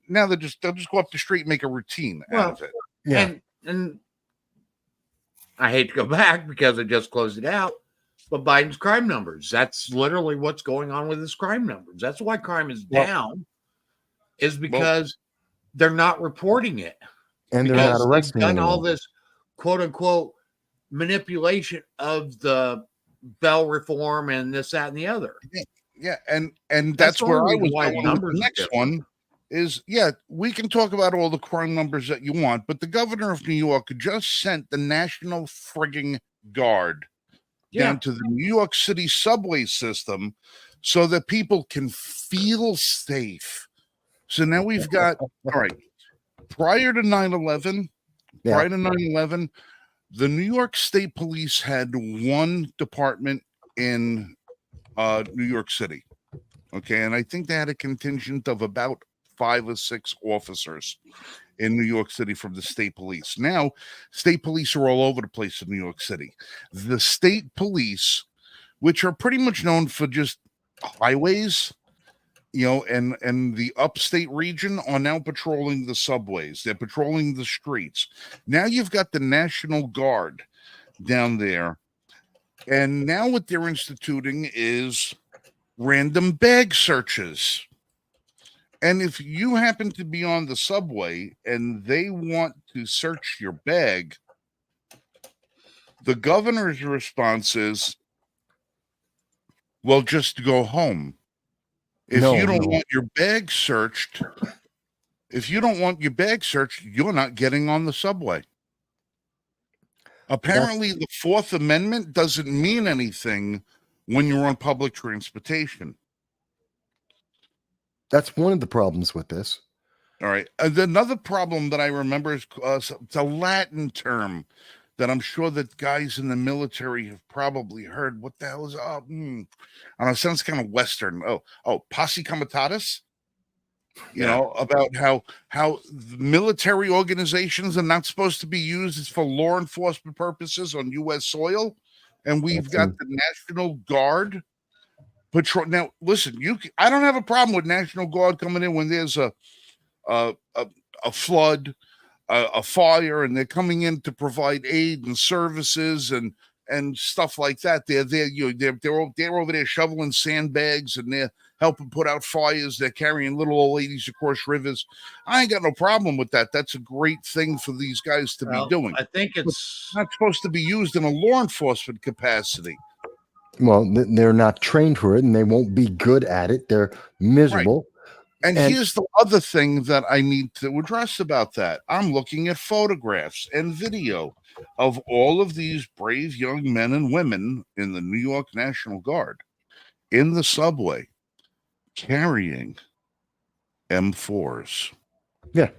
Now they'll just go up the street and make a routine out of it. Yeah. And I hate to go back because I just closed it out, but Biden's crime numbers, that's literally what's going on with his crime numbers. That's why crime is down, is because they're not reporting it. And they're not arresting done anyone. all this quote unquote manipulation of the bail reform and this, that, and the other. Yeah, and that's the where only I reason was why going with numbers the are next different. one is, we can talk about all the crime numbers that you want, but the governor of New York just sent the National Frigging Guard down to the New York City subway system so that people can feel safe. So now we've got, all right, prior to 9/11, the New York State Police had one department in New York City. Okay, and I think they had a contingent of about 5 or 6 officers in New York City from the state police. Now, state police are all over the place in New York City. The state police, which are pretty much known for just highways, and the upstate region, are now patrolling the subways. They're patrolling the streets. Now you've got the National Guard down there. And now what they're instituting is random bag searches. And if you happen to be on the subway and they want to search your bag, the governor's response is, well, just go home. If you don't want your bag searched, you're not getting on the subway. Apparently, the Fourth Amendment doesn't mean anything when you're on public transportation. That's one of the problems with this. All right. Another problem that I remember is it's a Latin term that I'm sure that guys in the military have probably heard. What the hell is? I don't know. It sounds kind of Western. Posse comitatus. You know, about how the military organizations are not supposed to be used for law enforcement purposes on U.S. soil, and we've got the National Guard patrol. Now, listen, I don't have a problem with National Guard coming in when there's a flood, a fire, and they're coming in to provide aid and services and stuff like that. They're over there shoveling sandbags, and they're helping put out fires. They're carrying little old ladies across rivers. I ain't got no problem with that. That's a great thing for these guys to be doing. I think it's not supposed to be used in a law enforcement capacity. Well, they're not trained for it, and they won't be good at it. They're miserable. Right. And here's the other thing that I need to address about that. I'm looking at photographs and video of all of these brave young men and women in the New York National Guard in the subway carrying M4s. Yeah.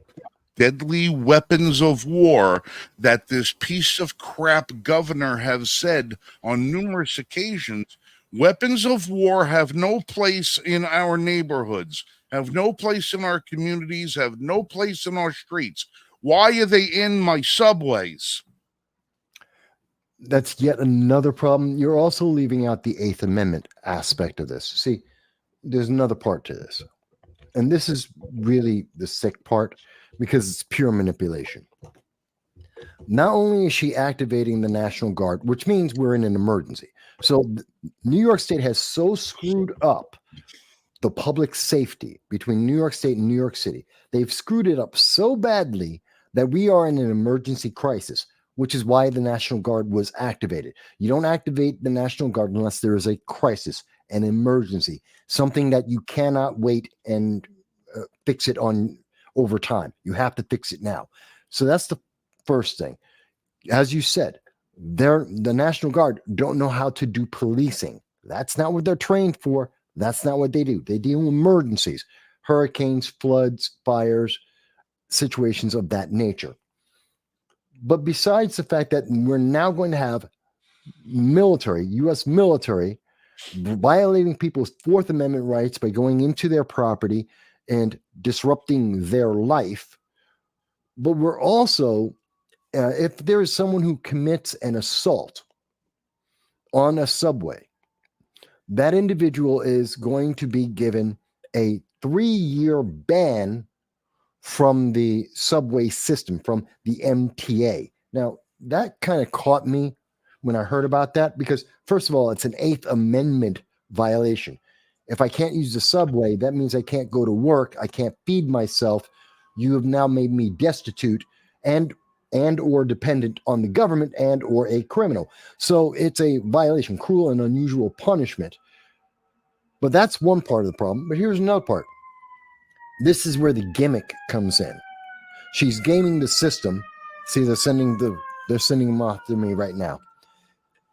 Deadly weapons of war that this piece of crap governor has said on numerous occasions. Weapons of war have no place in our neighborhoods, have no place in our communities, have no place in our streets. Why are they in my subways? That's yet another problem. You're also leaving out the Eighth Amendment aspect of this. See, there's another part to this. And this is really the sick part because it's pure manipulation. Not only is she activating the National Guard, which means we're in an emergency. So New York State has so screwed up the public safety between New York State and New York City. They've screwed it up so badly that we are in an emergency crisis, which is why the National Guard was activated. You don't activate the National Guard unless there is a crisis, an emergency, something that you cannot wait and fix it on over time. You have to fix it now. So that's the first thing. As you said, the National Guard don't know how to do policing. That's not what they're trained for. That's not what they do. They deal with emergencies, hurricanes, floods, fires, situations of that nature. But besides the fact that we're now going to have military, U.S. military, violating people's Fourth Amendment rights by going into their property and disrupting their life, but we're also, if there is someone who commits an assault on a subway, that individual is going to be given a 3-year ban from the subway system, from the MTA. Now, that kind of caught me when I heard about that because, first of all, it's an Eighth Amendment violation. If I can't use the subway, that means I can't go to work. I can't feed myself. You have now made me destitute and or dependent on the government and or a criminal. So it's a violation, cruel and unusual punishment. But that's one part of the problem. But here's another part. This is where the gimmick comes in. She's gaming the system. See, they're sending them off to me right now.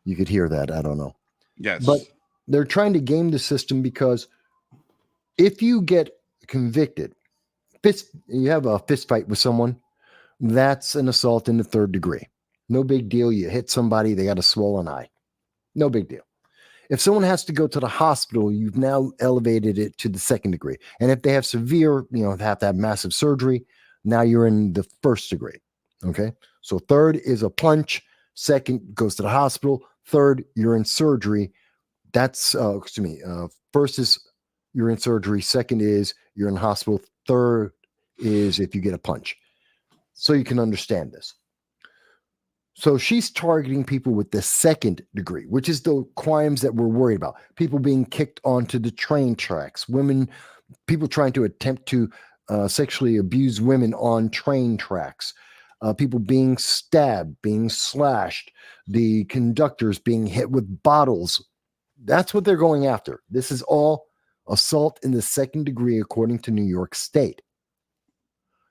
You could hear that. I don't know. Yes. But they're trying to game the system because if you get convicted, you have a fist fight with someone, that's an assault in the 3rd degree. No big deal. You hit somebody, they got a swollen eye. No big deal. If someone has to go to the hospital, you've now elevated it to the 2nd degree. And if they have severe, have to have massive surgery, now you're in the 1st degree. Okay. So 3rd is a punch. 2nd goes to the hospital. 3rd, you're in surgery. That's, 1st is you're in surgery. 2nd is you're in hospital. 3rd is if you get a punch. So you can understand this. So she's targeting people with the 2nd degree, which is the crimes that we're worried about. People being kicked onto the train tracks, people trying to attempt to sexually abuse women on train tracks, people being stabbed, being slashed, the conductors being hit with bottles. That's what they're going after. This is all assault in the 2nd degree, according to New York State.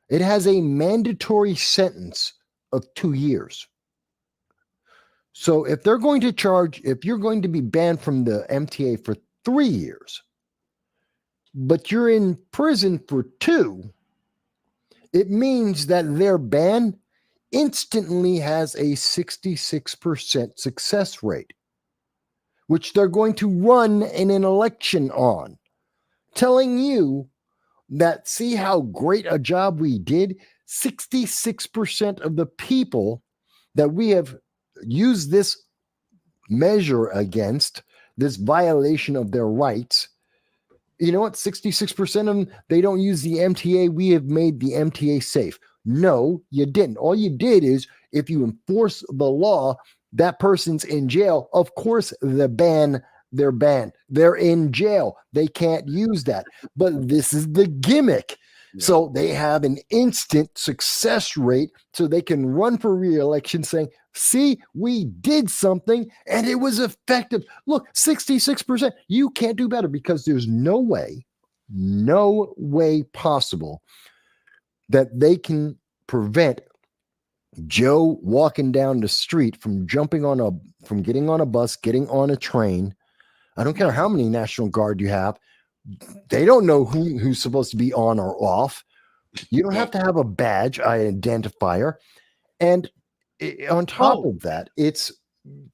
It has a mandatory sentence of 2 years. So if they're going to charge, if you're going to be banned from the MTA for 3 years, but you're in prison for 2, it means that their ban instantly has a 66% success rate, which they're going to run in an election on, telling you that, see how great a job we did? 66% of the people that we have used this measure against, this violation of their rights, you know what? 66% of them, they don't use the MTA. We have made the MTA safe. No, you didn't. All you did is, if you enforce the law, that person's in jail. Of course, they're banned. They're in jail. They can't use that. But this is the gimmick. Yeah. So they have an instant success rate so they can run for re-election saying, see, we did something and it was effective. Look, 66%. You can't do better, because there's no way possible that they can prevent Joe walking down the street from getting on a bus, getting on a train. I don't care how many National Guard you have. They don't know who's supposed to be on or off. You don't have to have a badge identifier. And on top of that,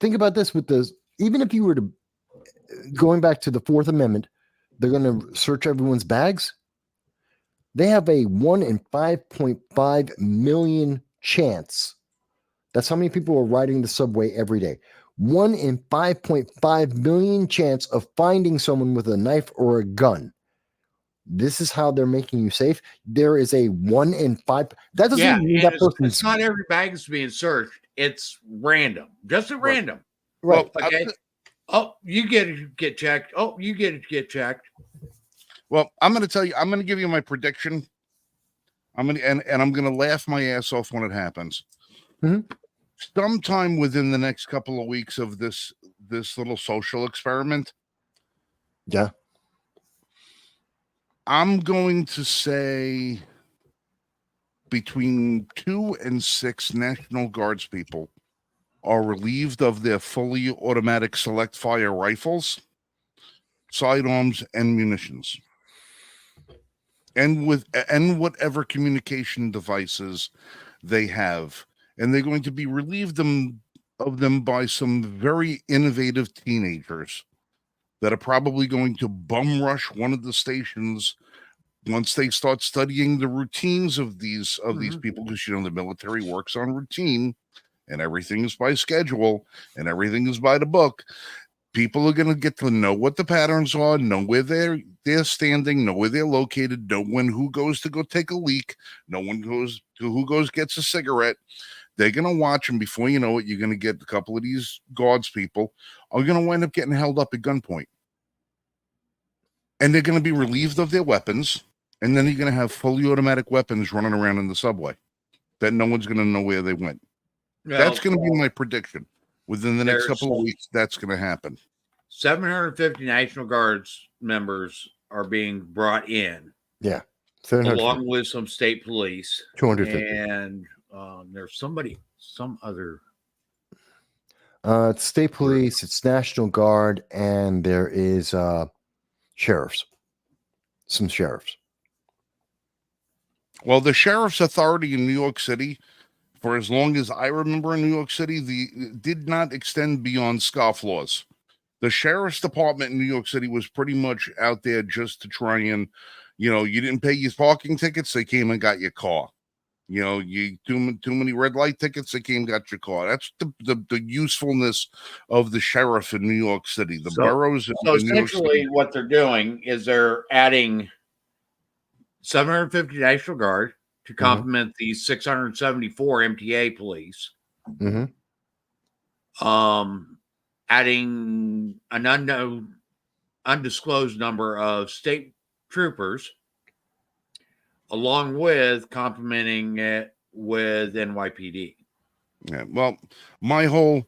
think about this with even if you were to, going back to the Fourth Amendment, they're going to search everyone's bags. They have a 1 in 5.5 million chance. That's how many people are riding the subway every day. 1 in 5.5 million chance of finding someone with a knife or a gun. This is how they're making you safe. There is a 1 in 5. That doesn't Yeah, mean and that person's it's not every bag is being searched. It's random, just at random. right. Well, Okay. You get checked. Oh, you get checked. Well, I'm going to tell you. I'm going to give you my prediction. I'm going to and I'm going to laugh my ass off when it happens. Mhm. Sometime within the next couple of weeks of this little social experiment, Yeah. I'm going to say between 2 and 6 National Guards people are relieved of their fully automatic select fire rifles, sidearms, and munitions, and whatever communication devices they have, and they're going to be relieved of them by some very innovative teenagers that are probably going to bum rush one of the stations once they start studying the routines of these people, because the military works on routine and everything is by schedule and everything is by the book. People are going to get to know what the patterns are, know where they're standing, know where they're located, know who goes to go take a leak, who goes gets a cigarette. They're going to watch, and before you know it, you're going to get a couple of these guards people are going to wind up getting held up at gunpoint. And they're going to be relieved of their weapons, and then you're going to have fully automatic weapons running around in the subway that no one's going to know where they went. That's going to be my prediction. Within the next couple of weeks, that's going to happen. 750 National Guards members are being brought in. Yeah. Along with some state police. 250. And there's some other. It's state police, it's National Guard, and there is sheriffs. Some sheriffs. Well, the sheriff's authority in New York City, for as long as I remember in New York City, did not extend beyond scofflaws. The sheriff's department in New York City was pretty much out there just to try and, you didn't pay your parking tickets, they came and got your car. You too many red light tickets, they came and got your car. That's the usefulness of the sheriff in New York City. The boroughs. So essentially, what they're doing is they're adding 750 National Guard to complement the 674 MTA police. Mm-hmm. Adding an undisclosed number of state troopers, along with complementing it with NYPD. Yeah, well, my whole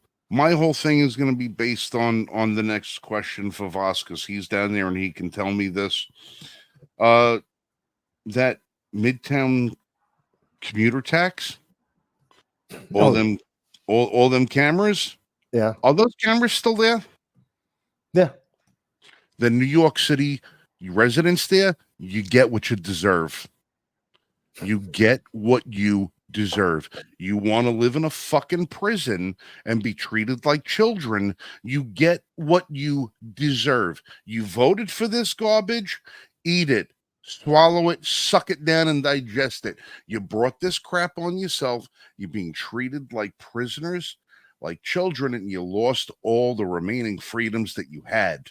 thing is going to be based on the next question for Vasquez. He's down there and he can tell me this. That Midtown commuter tax, all them cameras, Yeah. Are those cameras still there? Yeah. The New York City residents there, you get what you deserve. You get what you deserve. You want to live in a fucking prison and be treated like children. You get what you deserve. You voted for this garbage, eat it, swallow it, suck it down, and digest it. You brought this crap on yourself. You're being treated like prisoners, like children, and you lost all the remaining freedoms that you had.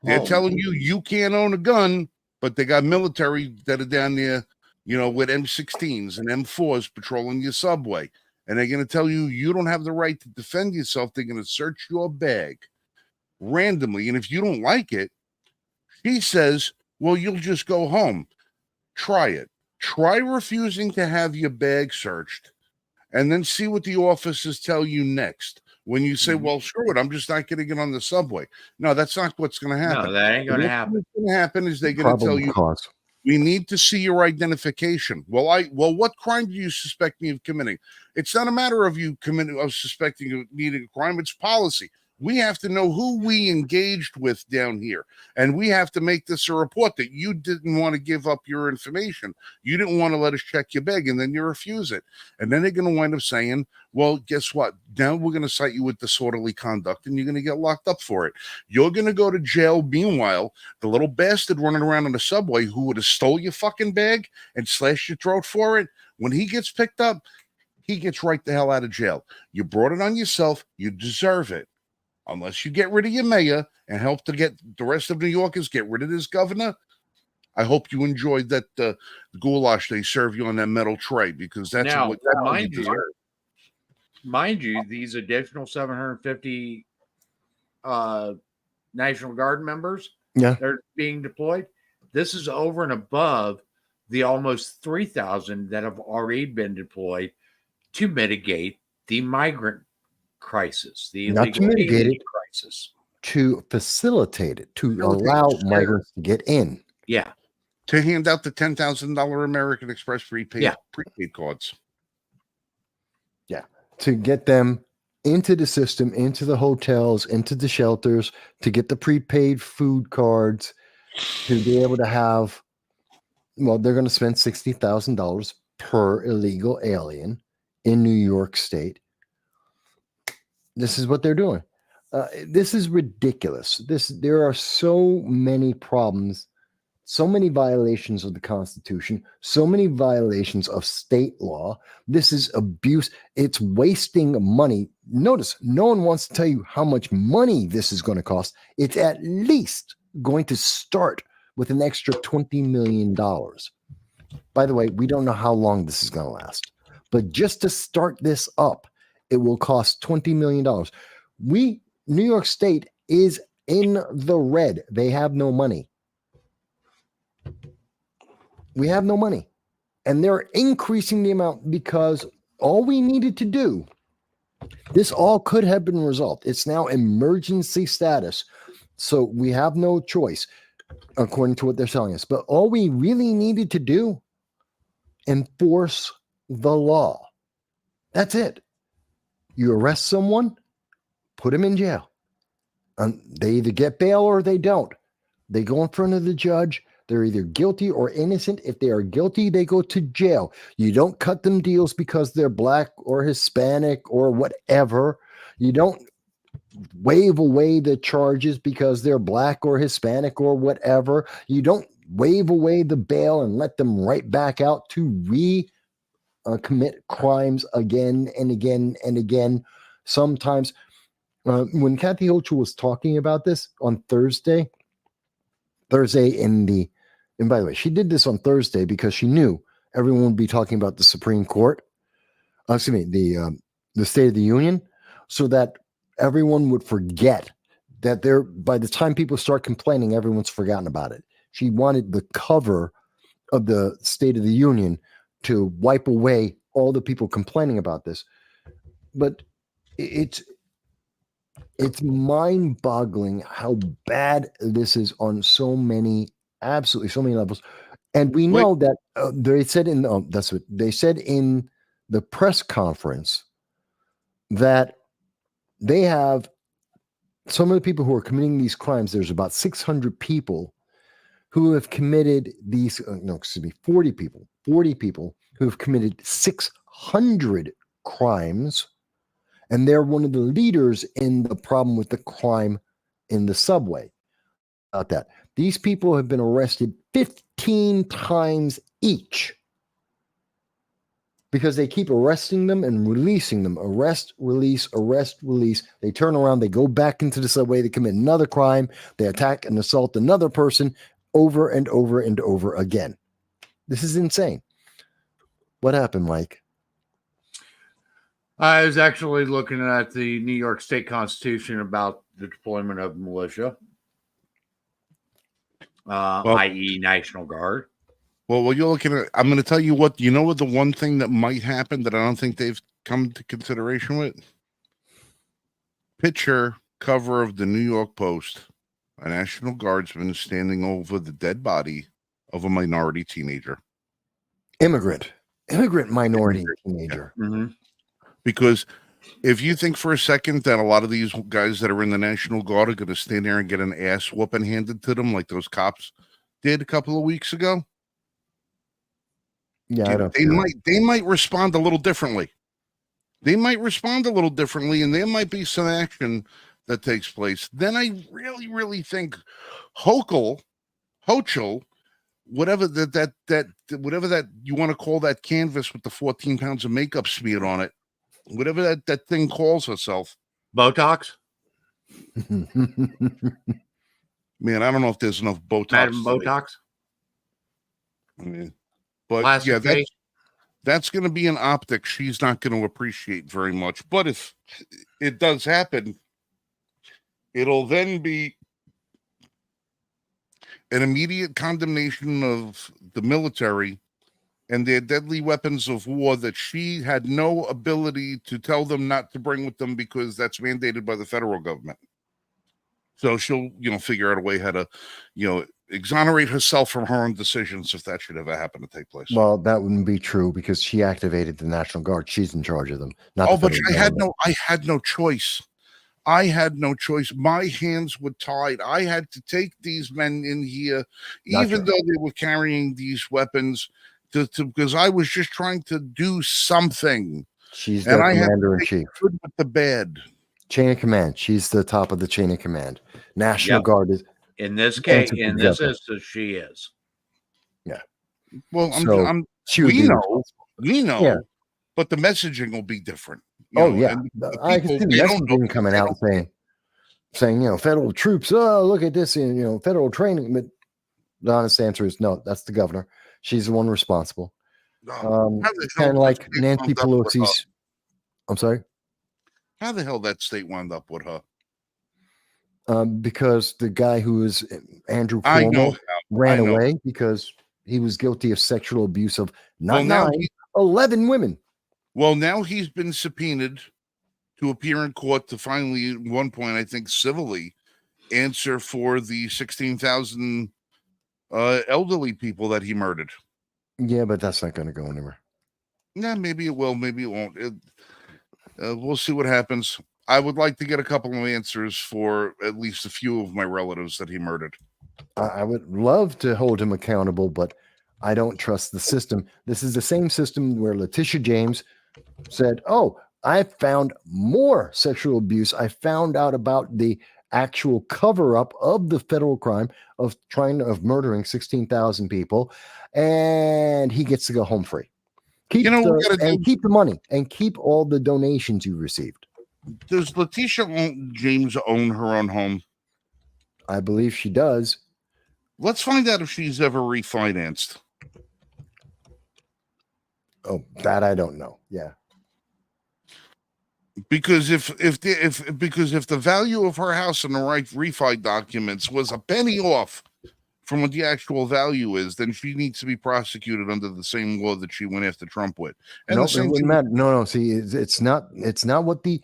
They're Well, telling you you can't own a gun, but they got military that are down there, with M16s and M4s patrolling your subway. And they're going to tell you you don't have the right to defend yourself. They're going to search your bag randomly. And if you don't like it, she says, well, you'll just go home. Try it. Try refusing to have your bag searched and then see what the officers tell you next. When you say, well, screw it, I'm just not going to get on the subway. No, that's not what's going to happen. no, that ain't going to happen. What's going to happen is they're going to tell you, Cause. we need to see your identification. Well, what crime do you suspect me of committing? It's not a matter of you committing, of suspecting of needing a crime. It's policy. We have to know who we engaged with down here. And we have to make this a report that you didn't want to give up your information. You didn't want to let us check your bag, and then you refuse it. And then they're going to wind up saying, well, guess what? Now we're going to cite you with disorderly conduct, and you're going to get locked up for it. You're going to go to jail. Meanwhile, the little bastard running around on the subway who would have stole your fucking bag and slashed your throat for it, when he gets picked up, he gets right the hell out of jail. You brought it on yourself. You deserve it. Unless you get rid of your mayor and help to get the rest of New Yorkers get rid of this governor, I hope you enjoyed that goulash they serve you on that metal tray, because that's Now, what mind you you, deserve. mind you, these additional 750 National Guard members Yeah. they're being deployed. This is over and above the almost 3,000 that have already been deployed to mitigate the migrant crisis, the Not to illegal mitigate alien it. crisis. To facilitate it, to Facilitate, allow sure. migrants to get in. Yeah. To hand out the $10,000 American Express prepaid cards. Yeah. To get them into the system, into the hotels, into the shelters, to get the prepaid food cards, to be able to have, well, they're going to spend $60,000 per illegal alien in New York State. This is what they're doing. This is ridiculous. There are so many problems, so many violations of the Constitution, so many violations of state law. This is abuse. It's wasting money. Notice, no one wants to tell you how much money this is going to cost. It's at least going to start with an extra $20 million. By the way, we don't know how long this is going to last. But just to start this up, it will cost $20 million. New York State is in the red. They have no money. We have no money. And they're increasing the amount because all we needed to do, this all could have been resolved. It's now emergency status. So we have no choice, according to what they're telling us. But all we really needed to do, enforce the law. That's it. You arrest someone, put them in jail. They either get bail or they don't. They go in front of the judge. They're either guilty or innocent. If they are guilty, they go to jail. You don't cut them deals because they're black or Hispanic or whatever. You don't waive away the charges because they're black or Hispanic or whatever. You don't waive away the bail and let them right back out to commit crimes again and again and again. Sometimes when Kathy Hochul was talking about this on Thursday, and by the way, she did this on Thursday because she knew everyone would be talking about the Supreme Court, the State of the Union, so that everyone would forget that by the time people start complaining, everyone's forgotten about it. She wanted the cover of the State of the Union to wipe away all the people complaining about this. But it's mind-boggling how bad this is on so many levels. And we know that they said that's what they said in the press conference, that they have some of the people who are committing these crimes. There's about 600 people who have committed these, 40 people who have committed 600 crimes. And they're one of the leaders in the problem with the crime in the subway. About that. These people have been arrested 15 times each because they keep arresting them and releasing them. Arrest, release, arrest, release. They turn around, they go back into the subway, they commit another crime, they attack and assault another person over and over and over again. This is insane. What happened, Mike? I was actually looking at the New York State Constitution about the deployment of militia, i.e., National Guard. Well, you're looking at. I'm going to tell you what. You know what? The one thing that might happen that I don't think they've come to consideration with. Picture cover of the New York Post: a National Guardsman standing over the dead body of a minority teenager. Immigrant minority teenager. Yeah. Mm-hmm. Because if you think for a second that a lot of these guys that are in the National Guard are going to stand there and get an ass whooping handed to them like those cops did a couple of weeks ago, yeah, they might respond a little differently. They might respond a little differently, and there might be some action that takes place. Then I really, really think Hochul, whatever that you want to call that canvas with the 14 pounds of makeup smeared on it. Whatever that thing calls herself. Botox? Man, I don't know if there's enough Botox. Madam Botox? I mean, but Plastic yeah, face? that's going to be an optic she's not going to appreciate very much. But if it does happen, it'll then be an immediate condemnation of the military and their deadly weapons of war that she had no ability to tell them not to bring with them because that's mandated by the federal government. So she'll, figure out a way how to, exonerate herself from her own decisions if that should ever happen to take place. Well, that wouldn't be true because she activated the National Guard. She's in charge of them. But I had no choice. I had no choice. My hands were tied. I had to take these men in here, even though they were carrying these weapons. Because I was just trying to do something. She's the commander-in-chief. Good with the bad. Chain of command. She's the top of the chain of command. National Guard is in this case. In this instance, she is. Yeah. Well, we know, yeah. but the messaging will be different. Yeah, I can see the messaging coming out saying, federal troops. Oh, look at this, federal training. But the honest answer is no. That's the governor. She's the one responsible. Kind of like Nancy Pelosi's. I'm sorry? How the hell that state wound up with her? Because the guy who was Andrew Cuomo ran away because he was guilty of sexual abuse of 11 women. Well, now he's been subpoenaed to appear in court to finally, at one point, I think civilly, answer for the 16,000 elderly people that he murdered. Yeah, but that's not going to go anywhere. Yeah, maybe it will, maybe it won't. We'll see what happens. I would like to get a couple of answers for at least a few of my relatives that he murdered. I would love to hold him accountable, but I don't trust the system. This is the same system where Letitia James said, I found more sexual abuse. I found out about the actual cover-up of the federal crime of murdering 16,000 people, and he gets to go home free. Keep the money and keep all the donations you received. Does Letitia James own her own home? I believe she does. Let's find out if she's ever refinanced. Oh, that I don't know. Yeah. Because if the value of her house in the right refi documents was a penny off from what the actual value is, then she needs to be prosecuted under the same law that she went after Trump with. And it wouldn't matter. No. See, it's not what the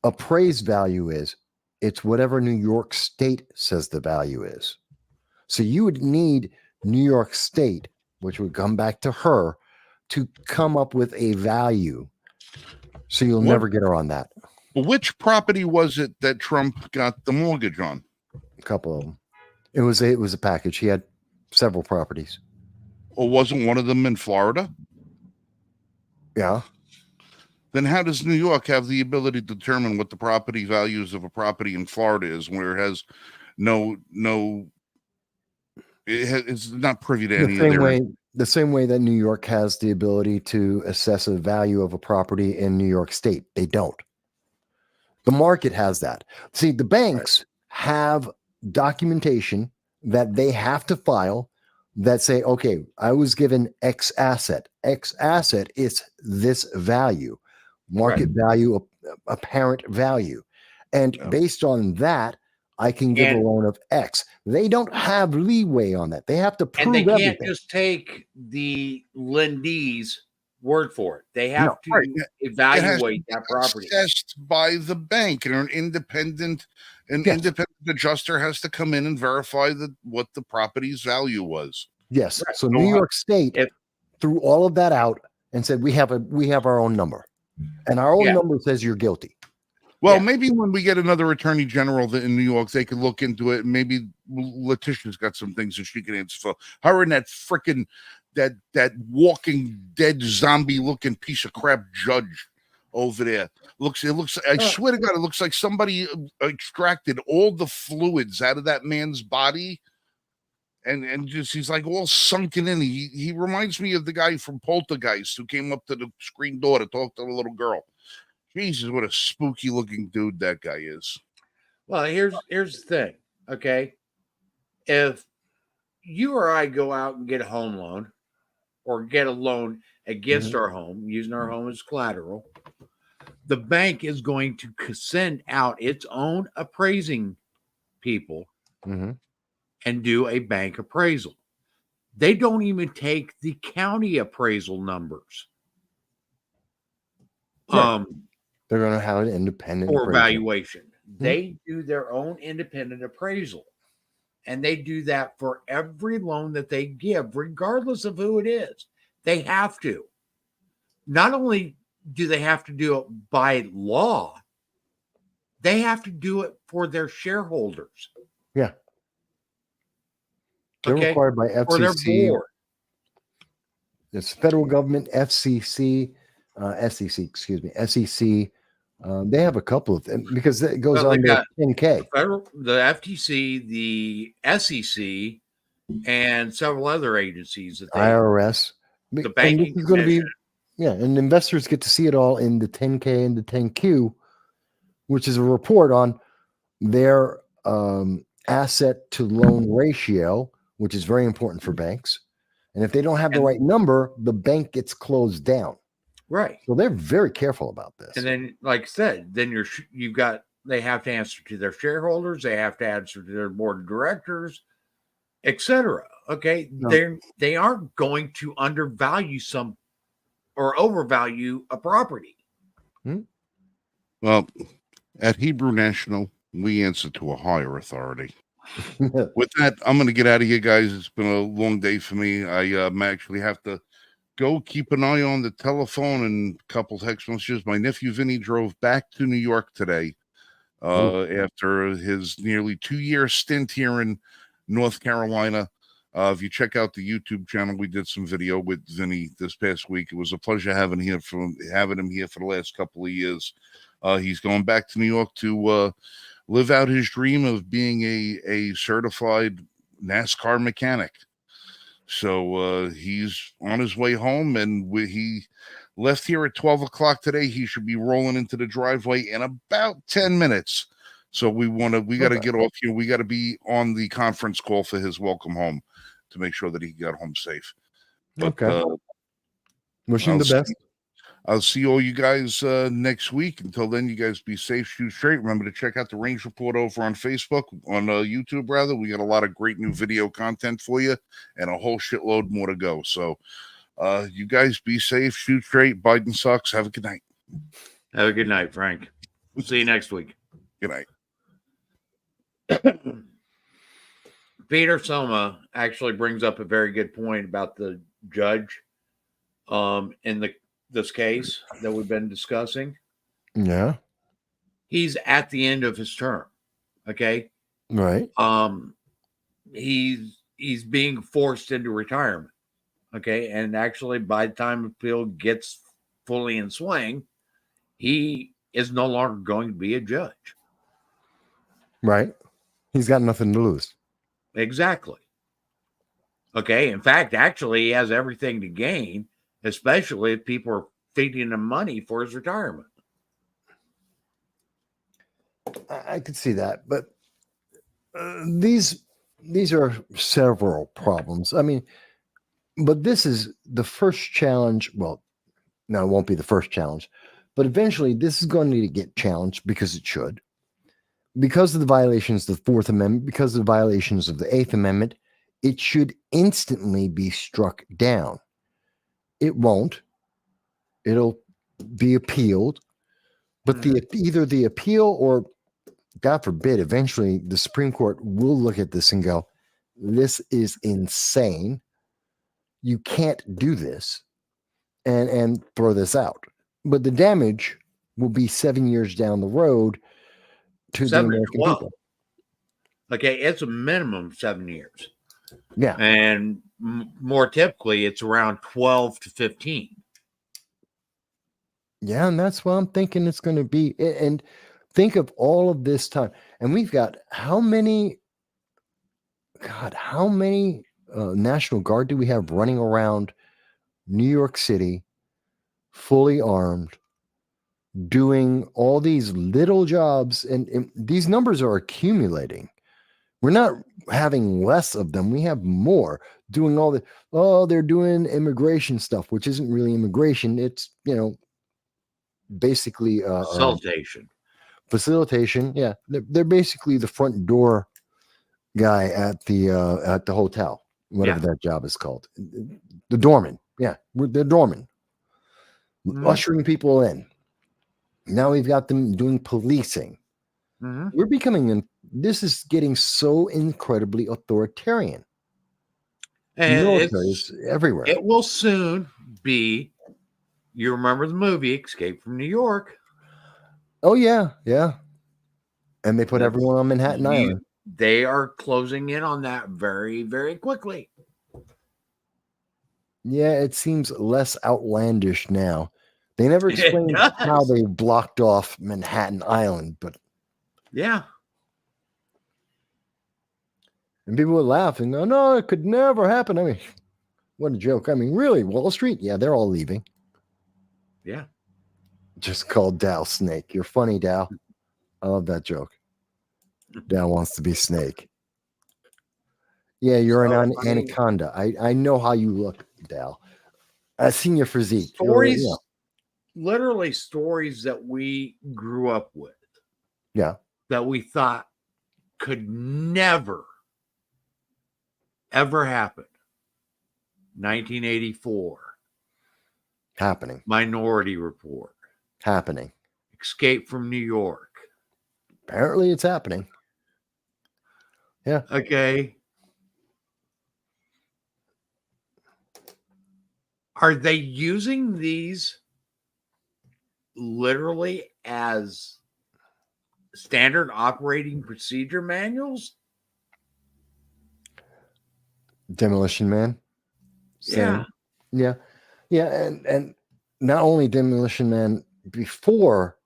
appraised value is. It's whatever New York State says the value is. So you would need New York State, which would come back to her, to come up with a value. So you'll never get her on that. But which property was it that Trump got the mortgage on? A couple of them. It was a package. He had several properties. Or wasn't one of them in Florida? Yeah. Then how does New York have the ability to determine what the property values of a property in Florida is, where it has it's not privy to any of their... The same way that New York has the ability to assess a value of a property in New York State. They don't. The market has that. See, the banks have documentation that they have to file that say, okay, I was given X asset. X asset is this value, market value, apparent value. And based on that, I can give a loan of X. They don't have leeway on that. They have to prove everything. And they can't just take the lendee's word for it. They have to evaluate that property. Assessed by the bank, and an independent adjuster has to come in and verify what the property's value was. Yes. Right. So New York State threw all of that out and said we have our own number, and our own number says you're guilty. Well, maybe when we get another attorney general in New York, they could look into it. Maybe Letitia's got some things that she can answer for. Her and that freaking that Walking Dead zombie looking piece of crap judge over there. It looks. I swear to God, it looks like somebody extracted all the fluids out of that man's body, and just he's like all sunken in. He reminds me of the guy from Poltergeist who came up to the screen door to talk to the little girl. Jesus, what a spooky looking dude that guy is. Well, here's the thing, okay? If you or I go out and get a home loan or get a loan against our home, using our home as collateral, the bank is going to send out its own appraising people and do a bank appraisal. They don't even take the county appraisal numbers. Right. They're going to have an independent or valuation. They do their own independent appraisal. And they do that for every loan that they give, regardless of who it is. They have to. Not only do they have to do it by law, they have to do it for their shareholders. Yeah. They're required by FCC. Or their board. It's federal government, SEC. They have a couple of them because it goes on the 10K. The FTC, the SEC, and several other agencies. That IRS. The banking is going to be, and investors get to see it all in the 10K and the 10Q, which is a report on their asset to loan ratio, which is very important for banks. And if they don't have the right number, the bank gets closed down. Right. So they're very careful about this. And then, like I said, then they have to answer to their shareholders, they have to answer to their board of directors, etc. Okay. No. They aren't going to undervalue or overvalue a property. Well, at Hebrew National, we answer to a higher authority. With that, I'm going to get out of here, guys. It's been a long day for me. I actually have to go keep an eye on the telephone and a couple text messages. My nephew Vinny drove back to New York today after his nearly 2-year stint here in North Carolina. If you check out the YouTube channel, we did some video with Vinny this past week. It was a pleasure having him here for the last couple of years. He's going back to New York to live out his dream of being a certified NASCAR mechanic. So he's on his way home, and he left here at 12 o'clock today. He should be rolling into the driveway in about 10 minutes. So we got to get off here. We got to be on the conference call for his welcome home to make sure that he got home safe. But, wishing the best. I'll see all you guys next week. Until then, you guys be safe, shoot straight. Remember to check out the Range Report over on Facebook, on YouTube, rather. We got a lot of great new video content for you and a whole shitload more to go. So you guys be safe, shoot straight. Biden sucks. Have a good night. Have a good night, Frank. We'll see you next week. Good night. Peter Soma actually brings up a very good point about the judge in this case that we've been discussing. Yeah. he's at the end of his term. Okay. Right. He's being forced into retirement. Okay. And actually, by the time appeal gets fully in swing, he is no longer going to be a judge. Right. He's got nothing to lose. Exactly. Okay. In fact, actually, he has everything to gain, especially if people are feeding him money for his retirement. I could see that, but these are several problems. I mean, but this is the first challenge. Well, no, it won't be the first challenge, but eventually this is going to get challenged because it should. Because of the violations of the Fourth Amendment, because of the violations of the Eighth Amendment, it should instantly be struck down. It won't. It'll be appealed, but either the appeal or, God forbid, eventually the Supreme Court will look at this and go, this is insane. You can't do this, and throw this out. But the damage will be 7 years down the road to the American people. Okay, it's a minimum of 7 years. Yeah. And more typically, it's around 12 to 15. Yeah, and that's what I'm thinking it's going to be. And think of all of this time. And we've got how many National Guard do we have running around New York City, fully armed, doing all these little jobs? And these numbers are accumulating. We're not having less of them. We have more doing all the, they're doing immigration stuff, which isn't really immigration. It's, basically facilitation. Yeah. They're basically the front door guy at the hotel, whatever that job is called. The doorman. Yeah. They're doorman. Ushering people in. Now we've got them doing policing. We're becoming, this is getting so incredibly authoritarian. And militaries everywhere. It will soon be, you remember the movie Escape from New York? Oh, yeah. Yeah. And they put everyone on Manhattan Island. They are closing in on that very, very quickly. Yeah, it seems less outlandish now. They never explained how they blocked off Manhattan Island, but yeah. And people would laugh and go, no, it could never happen. I mean, what a joke. I mean, really, Wall Street? Yeah, they're all leaving. Yeah. Just called Dow Snake. You're funny, Dow. I love that joke. Dow wants to be Snake. Yeah, you're an anaconda. I know how you look, Dow. I've seen your physique. Stories, literally stories that we grew up with. Yeah. That we thought could never, ever happen. 1984. Happening. Minority Report. Happening. Escape from New York. Apparently it's happening. Yeah. Okay. Are they using these literally as standard operating procedure manuals? Demolition Man. Same. Yeah. And not only Demolition Man before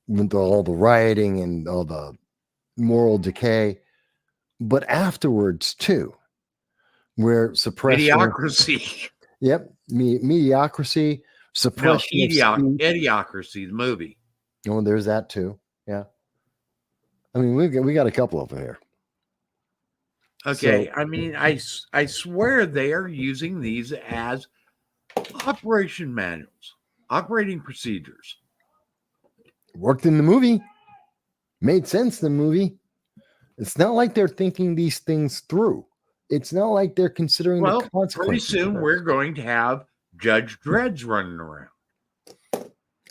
all the rioting and all the moral decay, but afterwards too, where suppression. Idiocracy. Yep. Mediocrity, suppression. No, Idiocracy, the movie. Oh, there's that too. Yeah. I mean, we got a couple of them here. Okay. So, I mean, I swear they are using these as operation manuals, operating procedures. Worked in the movie. Made sense in the movie. It's not like they're thinking these things through. It's not like they're considering the consequences. Pretty soon we're going to have Judge Dredd's running around.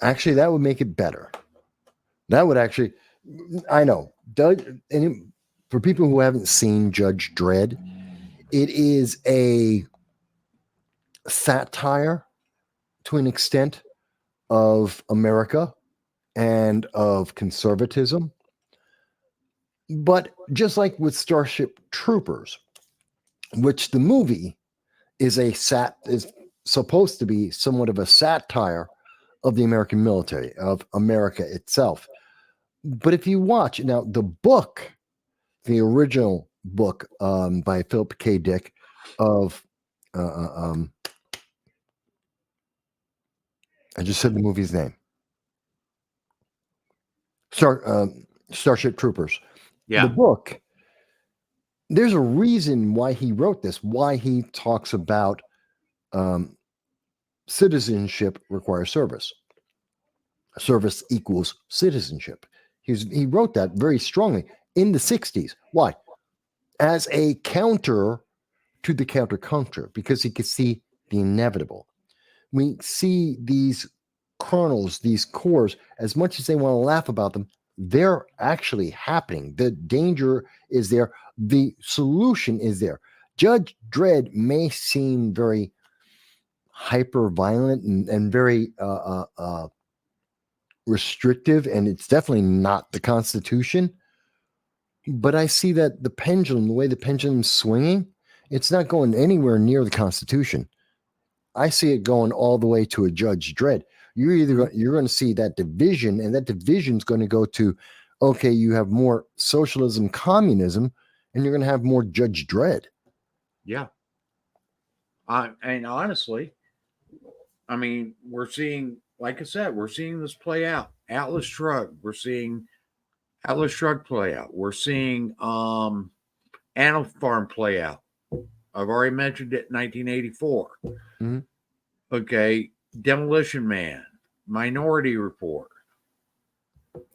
Actually, that would make it better. That would actually, I know. And for people who haven't seen Judge Dredd, it is a satire to an extent of America and of conservatism. But just like with Starship Troopers, which the movie is supposed to be somewhat of a satire of the American military, of America itself. But if you watch now, the book, the original book by Philip K. Dick of, I just said the movie's name, Starship Troopers. Yeah. The book, there's a reason why he wrote this, why he talks about citizenship requires service. Service equals citizenship. He wrote that very strongly in the 60s. Why? As a counter to the counterculture, because he could see the inevitable. We see these colonels, these corps, as much as they want to laugh about them, they're actually happening. The danger is there. The solution is there. Judge Dredd may seem very hyper violent and very restrictive, and it's definitely not the Constitution. But I see that the pendulum, the way the pendulum's swinging, it's not going anywhere near the Constitution. I see it going all the way to a Judge Dredd. You're going to see that division, and that division's going to go to, okay, you have more socialism, communism, and you're going to have more Judge Dredd. Yeah. And honestly, I mean, we're seeing, like I said, we're seeing this play out. Atlas Shrugged. We're seeing Atlas Shrugged play out. We're seeing Animal Farm play out. I've already mentioned it in 1984. Mm-hmm. Okay. Demolition Man, Minority Report.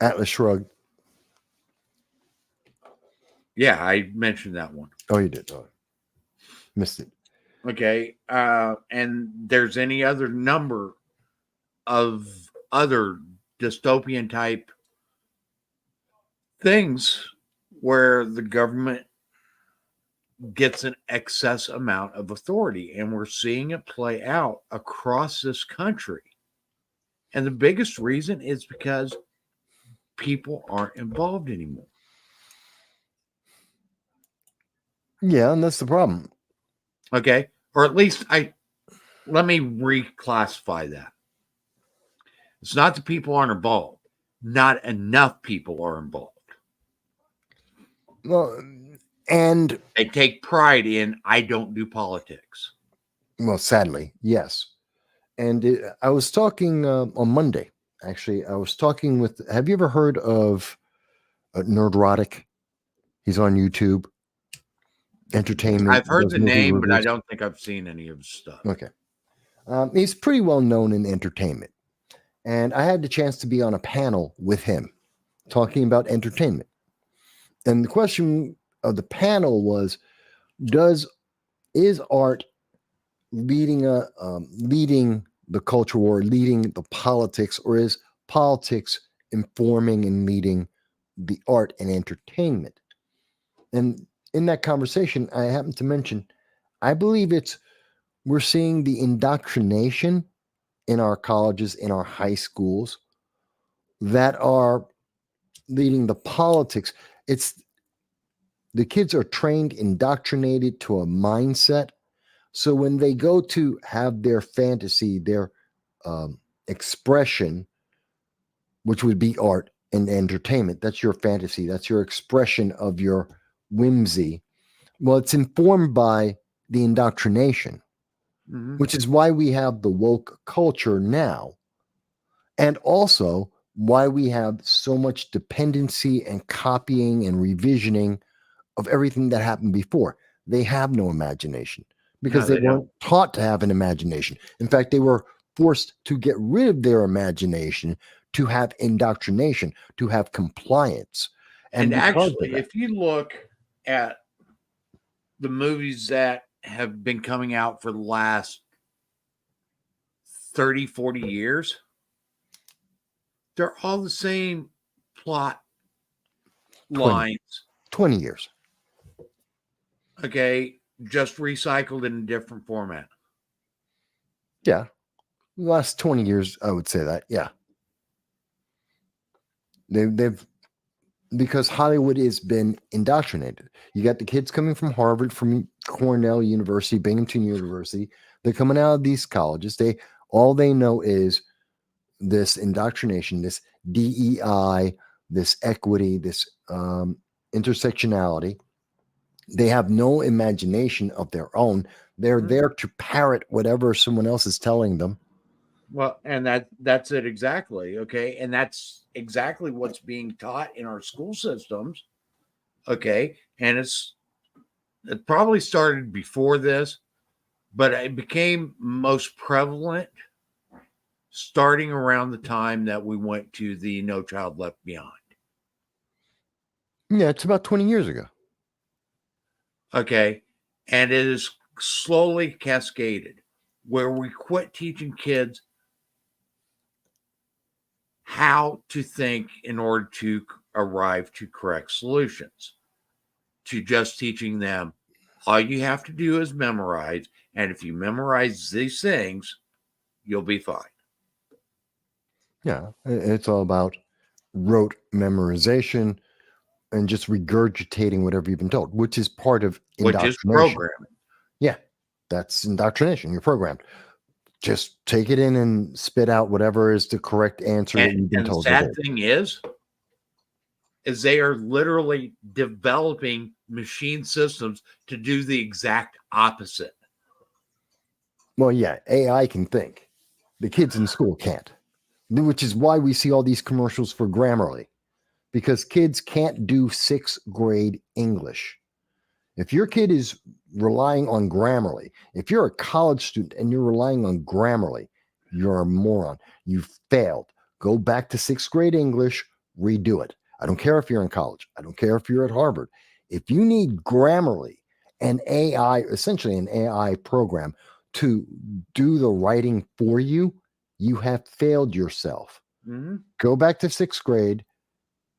Atlas Shrugged. Yeah, I mentioned that one. Oh, you did. Oh, missed it. Okay. And there's any other number of other dystopian type things where the government gets an excess amount of authority, and we're seeing it play out across this country. And the biggest reason is because people aren't involved anymore. Yeah, and that's the problem. Okay. Or at least let me reclassify that. It's not that people aren't involved. Not enough people are involved. Well, and they take pride in, I don't do politics. Well, sadly, yes. And I was talking on Monday, actually. I was talking with, have you ever heard of Nerdrotic? He's on YouTube. Entertainment. I've heard the name, but I don't think I've seen any of his stuff. Okay. He's pretty well known in entertainment. And I had the chance to be on a panel with him talking about entertainment. And the question of the panel was, is art leading the culture war, leading the politics, or is politics informing and leading the art and entertainment? And in that conversation, I happened to mention, I believe we're seeing the indoctrination in our colleges, in our high schools, that are leading the politics. It's the kids are trained, indoctrinated to a mindset. So when they go to have their fantasy, their expression, which would be art and entertainment, that's your fantasy, that's your expression of your whimsy. Well, it's informed by the indoctrination, which is why we have the woke culture now. And also why we have so much dependency and copying and revisioning of everything that happened before. They have no imagination because they weren't taught to have an imagination. In fact, they were forced to get rid of their imagination to have indoctrination, to have compliance. And actually, if you look at the movies that have been coming out for the last 30, 40 years, they're all the same plot lines. 20 years. Okay, just recycled in a different format. Yeah. The last 20 years, I would say that. Yeah. They've because Hollywood has been indoctrinated. You got the kids coming from Harvard, from Cornell University, Binghamton University. They're coming out of these colleges. All they know is this indoctrination, this DEI, this equity, this intersectionality. They have no imagination of their own. They're there to parrot whatever someone else is telling them. Well, and that's it exactly. Okay. And that's exactly what's being taught in our school systems. Okay. And it probably started before this, but it became most prevalent starting around the time that we went to the No Child Left Behind. Yeah, it's about 20 years ago. Okay. And it is slowly cascaded where we quit teaching kids how to think in order to arrive to correct solutions, to just teaching them all you have to do is memorize. And if you memorize these things, you'll be fine. Yeah, it's all about rote memorization and just regurgitating whatever you've been told, which is part of Which is indoctrination. programming. Yeah, that's indoctrination. You're programmed. Just take it in and spit out whatever is the correct answer that you've been And the told. sad thing is they are literally developing machine systems to do the exact opposite. Well, yeah, AI can think. The kids in school can't, which is why we see all these commercials for Grammarly, because kids can't do sixth grade English. If your kid is relying on Grammarly, if you're a college student and you're relying on Grammarly, you're a moron. You failed. Go back to sixth grade English, redo it. I don't care if you're in college. I don't care if you're at Harvard. If you need Grammarly and AI, essentially an AI program, to do the writing for you, you have failed yourself. Mm-hmm. Go back to sixth grade,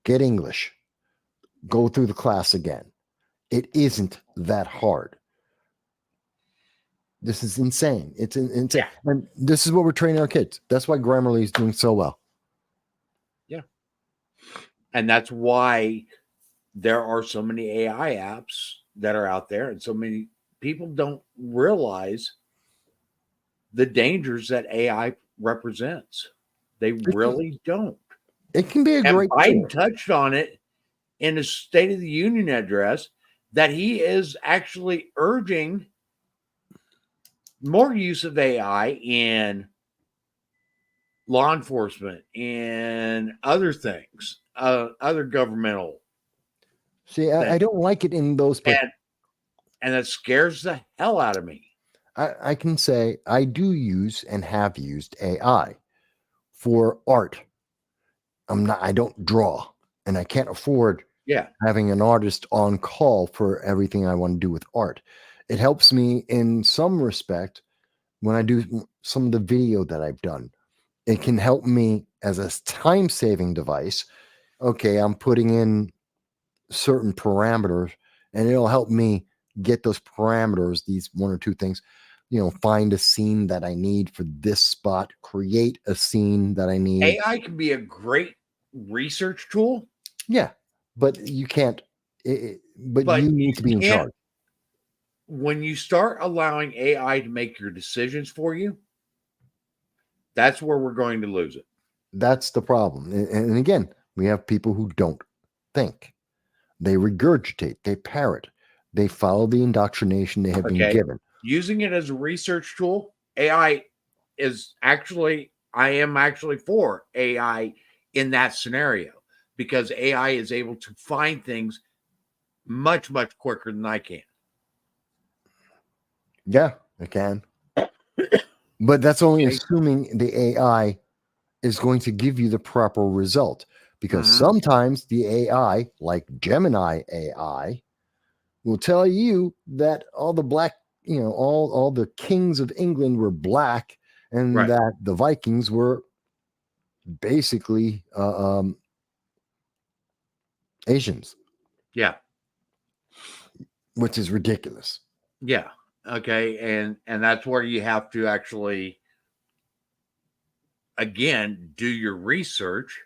get English, go through the class again. It isn't that hard. This is insane. It's insane. Yeah. And this is what we're training our kids. That's why Grammarly is doing so well. Yeah. And that's why there are so many AI apps that are out there, and so many people don't realize the dangers that AI represents. They really don't. It can be a And great Biden tool. touched on it in his State of the Union address that he is actually urging more use of AI in law enforcement and other things, other governmental. See, I don't like it in those places. And that scares the hell out of me. I can say I do use and have used AI for art. I don't draw, and I can't afford having an artist on call for everything I want to do with art. It helps me in some respect when I do some of the video that I've done. It can help me as a time-saving device. Okay, I'm putting in certain parameters, and it'll help me get those parameters, these one or two things, find a scene that I need for this spot, create a scene that I need. AI can be a great research tool. Yeah, but you can't. But you need to be in charge. When you start allowing AI to make your decisions for you, that's where we're going to lose it. That's the problem. And again, we have people who don't think. They regurgitate, they parrot, they follow the indoctrination they have been given. Using it as a research tool, AI is actually, I am actually for AI in that scenario, because AI is able to find things much, much quicker than I can. Yeah, it can. But that's only assuming the AI is going to give you the proper result. Because sometimes the AI, like Gemini AI, will tell you that all the black, all the kings of England were black, and that the Vikings were basically Asians. Yeah. Which is ridiculous. Yeah. Okay. And that's where you have to actually, again, do your research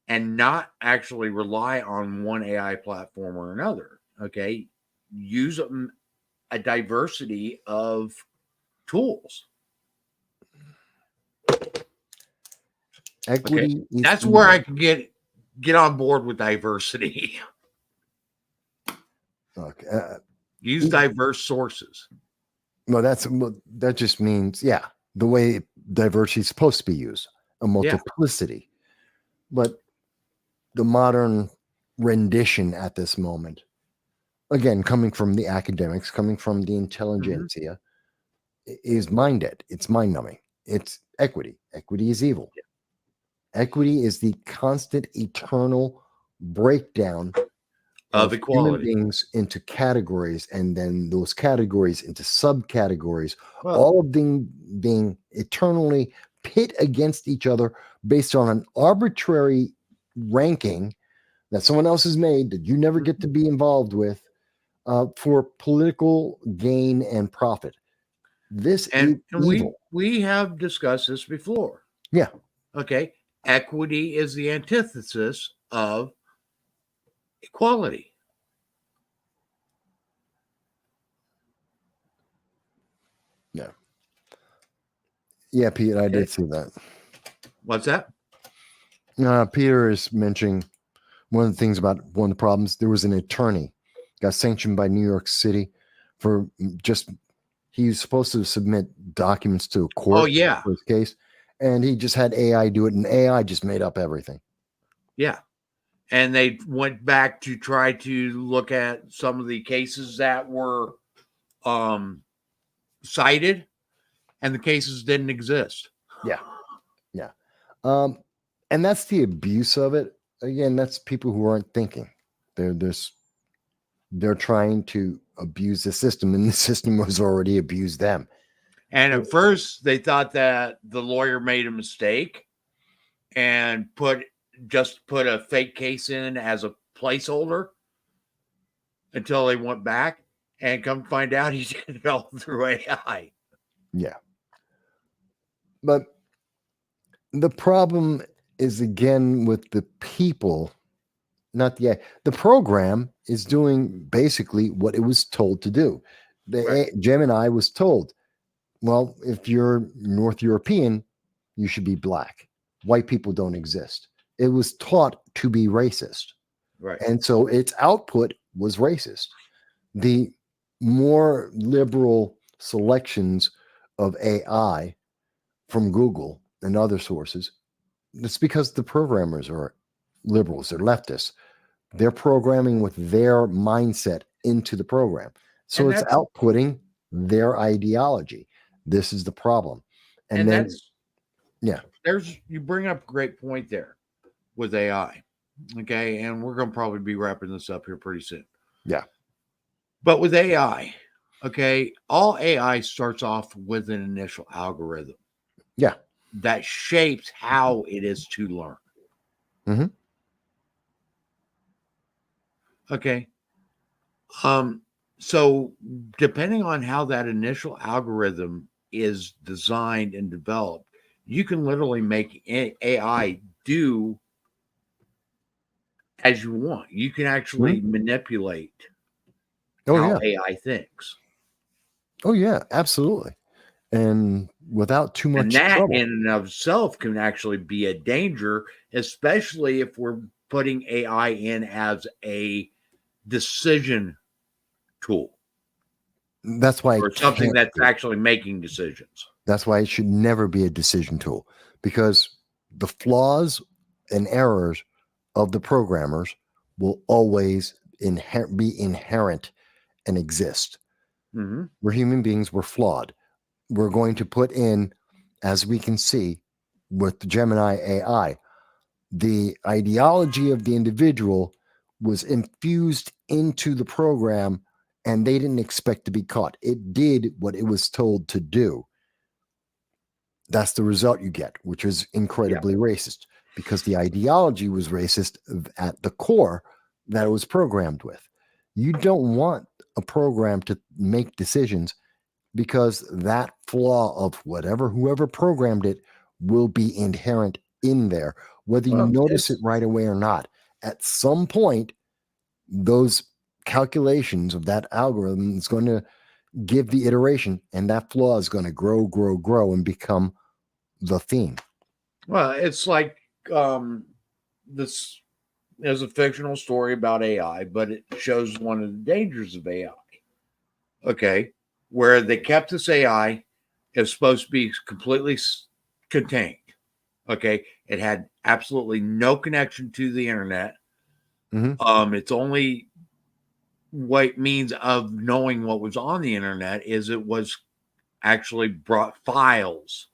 and not actually rely on one AI platform or another. Okay. Use a diversity of tools. Equity is That's evil. where I can get on board with diversity. Look, Use diverse sources. well, that just means, yeah, the way diversity is supposed to be used, a multiplicity. But the modern rendition at this moment, again, coming from the academics, coming from the intelligentsia, is mind dead. It's mind numbing. It's equity. Equity is evil. Equity is the constant, eternal breakdown Of human equality. beings into categories, and then those categories into subcategories, Well, all of them being eternally pit against each other based on an arbitrary ranking that someone else has made that you never get to be involved with for political gain and profit. This and is evil. we have discussed this before. Yeah. Okay. Equity is the antithesis of equality. Yeah, Pete, I Okay. did see that. What's that? Peter is mentioning one of the things about one of the problems. There was an attorney got sanctioned by New York City for just he was supposed to submit documents to a court. Oh, yeah. For his case, and he just had AI do it, and AI just made up everything. Yeah. And they went back to try to look at some of the cases that were cited, and the cases didn't exist. Yeah. And that's the abuse of it. Again, that's people who aren't thinking. They're trying to abuse the system, and the system has already abused them. And at first, they thought that the lawyer made a mistake and put a fake case in as a placeholder until they went back and come to find out he did it all through AI. Yeah. But the problem is, again, with the people, not the program is doing basically what it was told to do. Gemini was told, well, if you're North European, you should be black. White people don't exist. It was taught to be racist. Right. And so its output was racist. The more liberal selections of AI from Google and other sources, it's because the programmers are liberals, they're leftists. They're programming with their mindset into the program. So it's outputting their ideology. This is the problem. And then, you bring up a great point there with AI. Okay. And we're going to probably be wrapping this up here pretty soon. Yeah. But with AI, okay, all AI starts off with an initial algorithm. Yeah. That shapes how it is to learn. Mm-hmm. Okay. So depending on how that initial algorithm is designed and developed, you can literally make AI do as you want. You can actually manipulate how AI thinks. Oh yeah, absolutely. And without too much And that trouble. in and of itself can actually be a danger, especially if we're putting AI in as a decision tool. That's why or something that's actually making decisions. That's why it should never be a decision tool, because the flaws and errors of the programmers will always be inherent and exist. Mm-hmm. We're human beings, we're flawed. We're going to put in, as we can see with the Gemini AI, the ideology of the individual was infused into the program, and they didn't expect to be caught. It did what it was told to do. That's the result you get, which is incredibly racist, because the ideology was racist at the core that it was programmed with. You don't want a program to make decisions, because that flaw of whoever programmed it will be inherent in there, whether you Well, notice it's- it right away or not. At some point, those calculations of that algorithm is going to give the iteration, and that flaw is going to grow, and become the theme. Well, it's like this is a fictional story about AI, but it shows one of the dangers of AI. Okay, where they kept this AI is supposed to be completely contained. Okay, it had absolutely no connection to the internet. It's only what means of knowing what was on the internet is it was actually brought files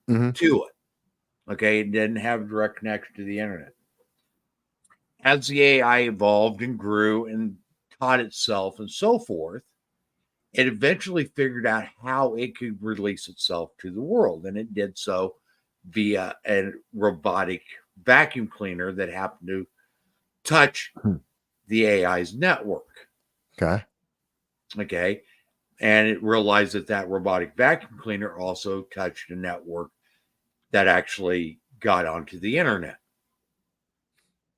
to it. Okay, it didn't have a direct connection to the internet. As the AI evolved and grew and taught itself and so forth, it eventually figured out how it could release itself to the world. And it did so via a robotic vacuum cleaner that happened to touch the AI's network. Okay. Okay. And it realized that that robotic vacuum cleaner also touched a network that actually got onto the internet.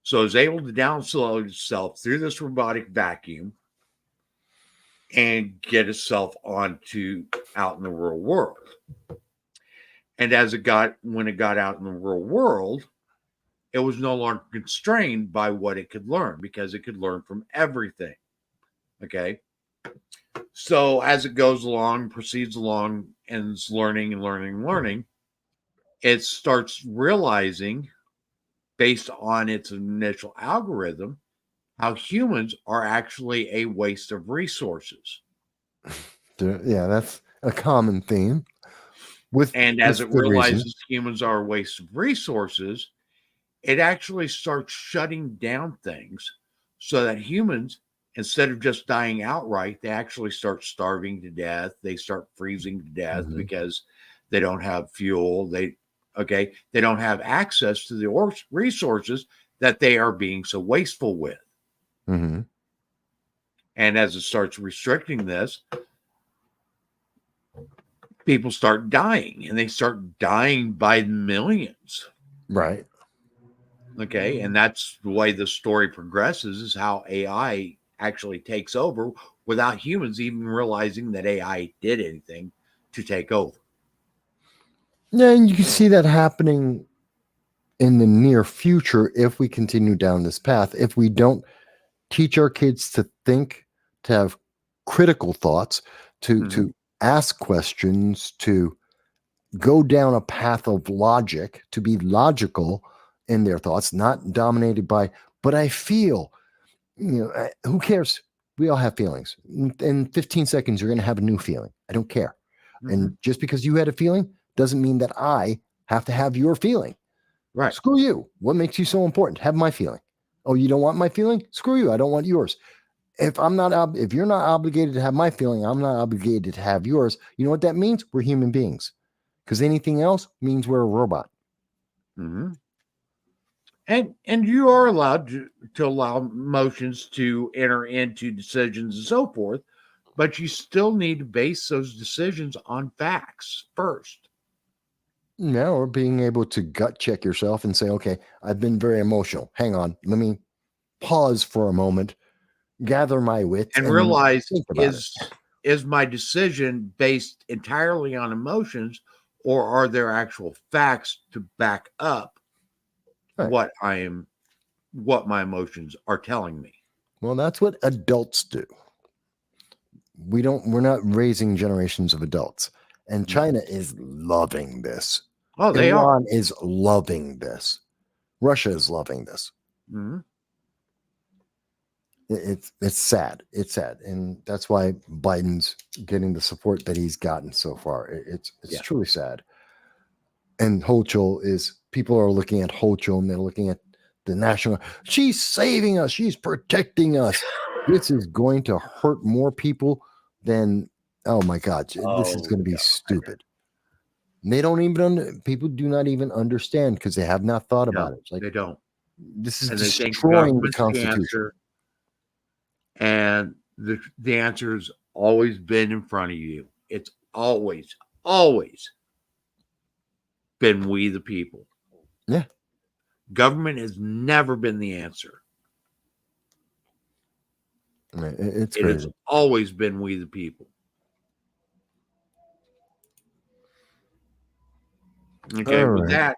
So it was able to download itself through this robotic vacuum and get itself onto out in the real world. And when it got out in the real world, it was no longer constrained by what it could learn because it could learn from everything. Okay. So as it goes along, proceeds along, and is learning and learning and learning, it starts realizing, based on its initial algorithm, how humans are actually a waste of resources. Yeah, that's a common theme. And as with it good reason. realizes humans are a waste of resources, it actually starts shutting down things so that humans, instead of just dying outright, they actually start starving to death. They start freezing to death because they don't have fuel. They don't have access to the resources that they are being so wasteful with. Mm-hmm. And as it starts restricting this, people start dying, and they start dying by millions. Right. Okay. And that's the way the story progresses, is how AI actually takes over without humans even realizing that AI did anything to take over. Yeah, and you can see that happening in the near future if we continue down this path. If we don't teach our kids to think, to have critical thoughts, to ask questions, to go down a path of logic, to be logical in their thoughts, not dominated by, but I feel, who cares? We all have feelings. In 15 seconds, you're going to have a new feeling. I don't care. And just because you had a feeling doesn't mean that I have to have your feeling. Right. Screw you. What makes you so important? Have my feeling. Oh, you don't want my feeling? Screw you. I don't want yours. If you're not obligated to have my feeling, I'm not obligated to have yours. You know what that means? We're human beings. Because anything else means we're a robot. And you are allowed to allow emotions to enter into decisions and so forth, but you still need to base those decisions on facts first. Yeah, or being able to gut check yourself and say, okay, I've been very emotional. Hang on. Let me pause for a moment, gather my wits, And realize, think about it. is my decision based entirely on emotions, or are there actual facts to back up Right. what my emotions are telling me? Well, that's what adults do. We're not raising generations of adults. And China is loving this. Oh, they are. Iran is loving this. Russia is loving this. It's sad. It's sad. And that's why Biden's getting the support that he's gotten so far. It's truly sad. And people are looking at Hochul and they're looking at the national. She's saving us. She's protecting us. This is going to hurt more people than, oh my God, this is going to be stupid. And they don't even, people do not even understand because they have not thought about it. It's like, they don't. This is And they think destroying the government's Constitution. And the answer has always been in front of you. It's always been we the people. Yeah. Government has never been the answer. It's It has crazy. always been we the people. Okay, All with right. that,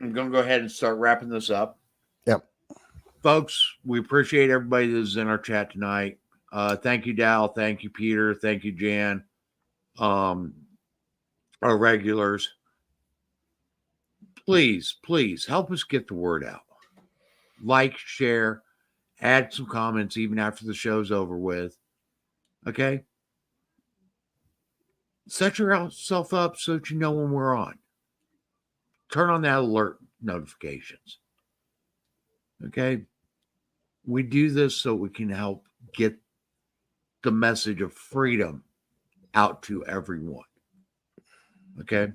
I'm going to go ahead and start wrapping this up. Yep. Folks, we appreciate everybody that's in our chat tonight. Thank you, Dal. Thank you, Peter. Thank you, Jan. Our regulars. Please, please help us get the word out. Like, share, add some comments even after the show's over with. Okay? Set yourself up so that you know when we're on. Turn on that alert notifications. Okay? We do this so we can help get the message of freedom out to everyone. Okay?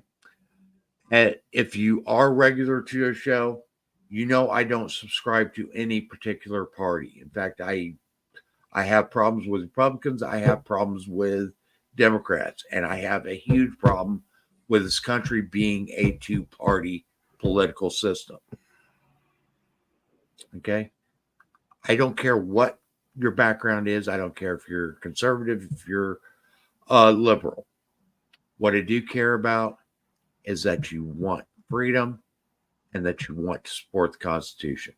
And if you are regular to the show, you know I don't subscribe to any particular party. In fact, I have problems with Republicans. I have problems with Democrats. And I have a huge problem with this country being a two-party political system. Okay? I don't care what your background is. I don't care if you're conservative, if you're liberal. What I do care about is that you want freedom and that you want to support the Constitution.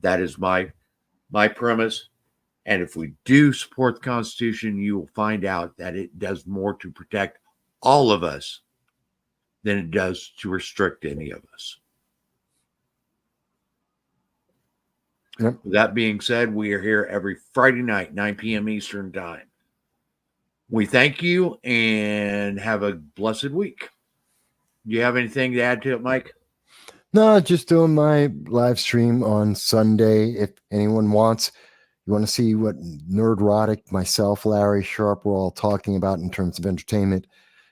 That is my premise. And if we do support the Constitution, you will find out that it does more to protect all of us than it does to restrict any of us. Yep. With that being said, we are here every Friday night, 9 p.m. Eastern Time. We thank you and have a blessed week. Do you have anything to add to it, Mike? No, just doing my live stream on Sunday. If anyone wants, you want to see what Nerdrotic, myself, Larry Sharp, we're all talking about in terms of entertainment,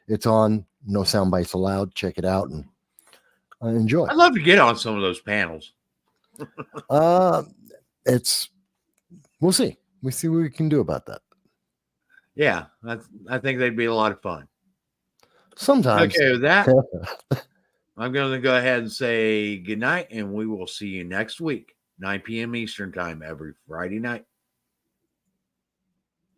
it's on. No sound bites allowed. Check it out and enjoy. I'd love to get on some of those panels. We'll see. We see what we can do about that. Yeah, I think they'd be a lot of fun. Sometimes. Okay, with that, I'm going to go ahead and say good night, and we will see you next week, 9 p.m. Eastern Time, every Friday night.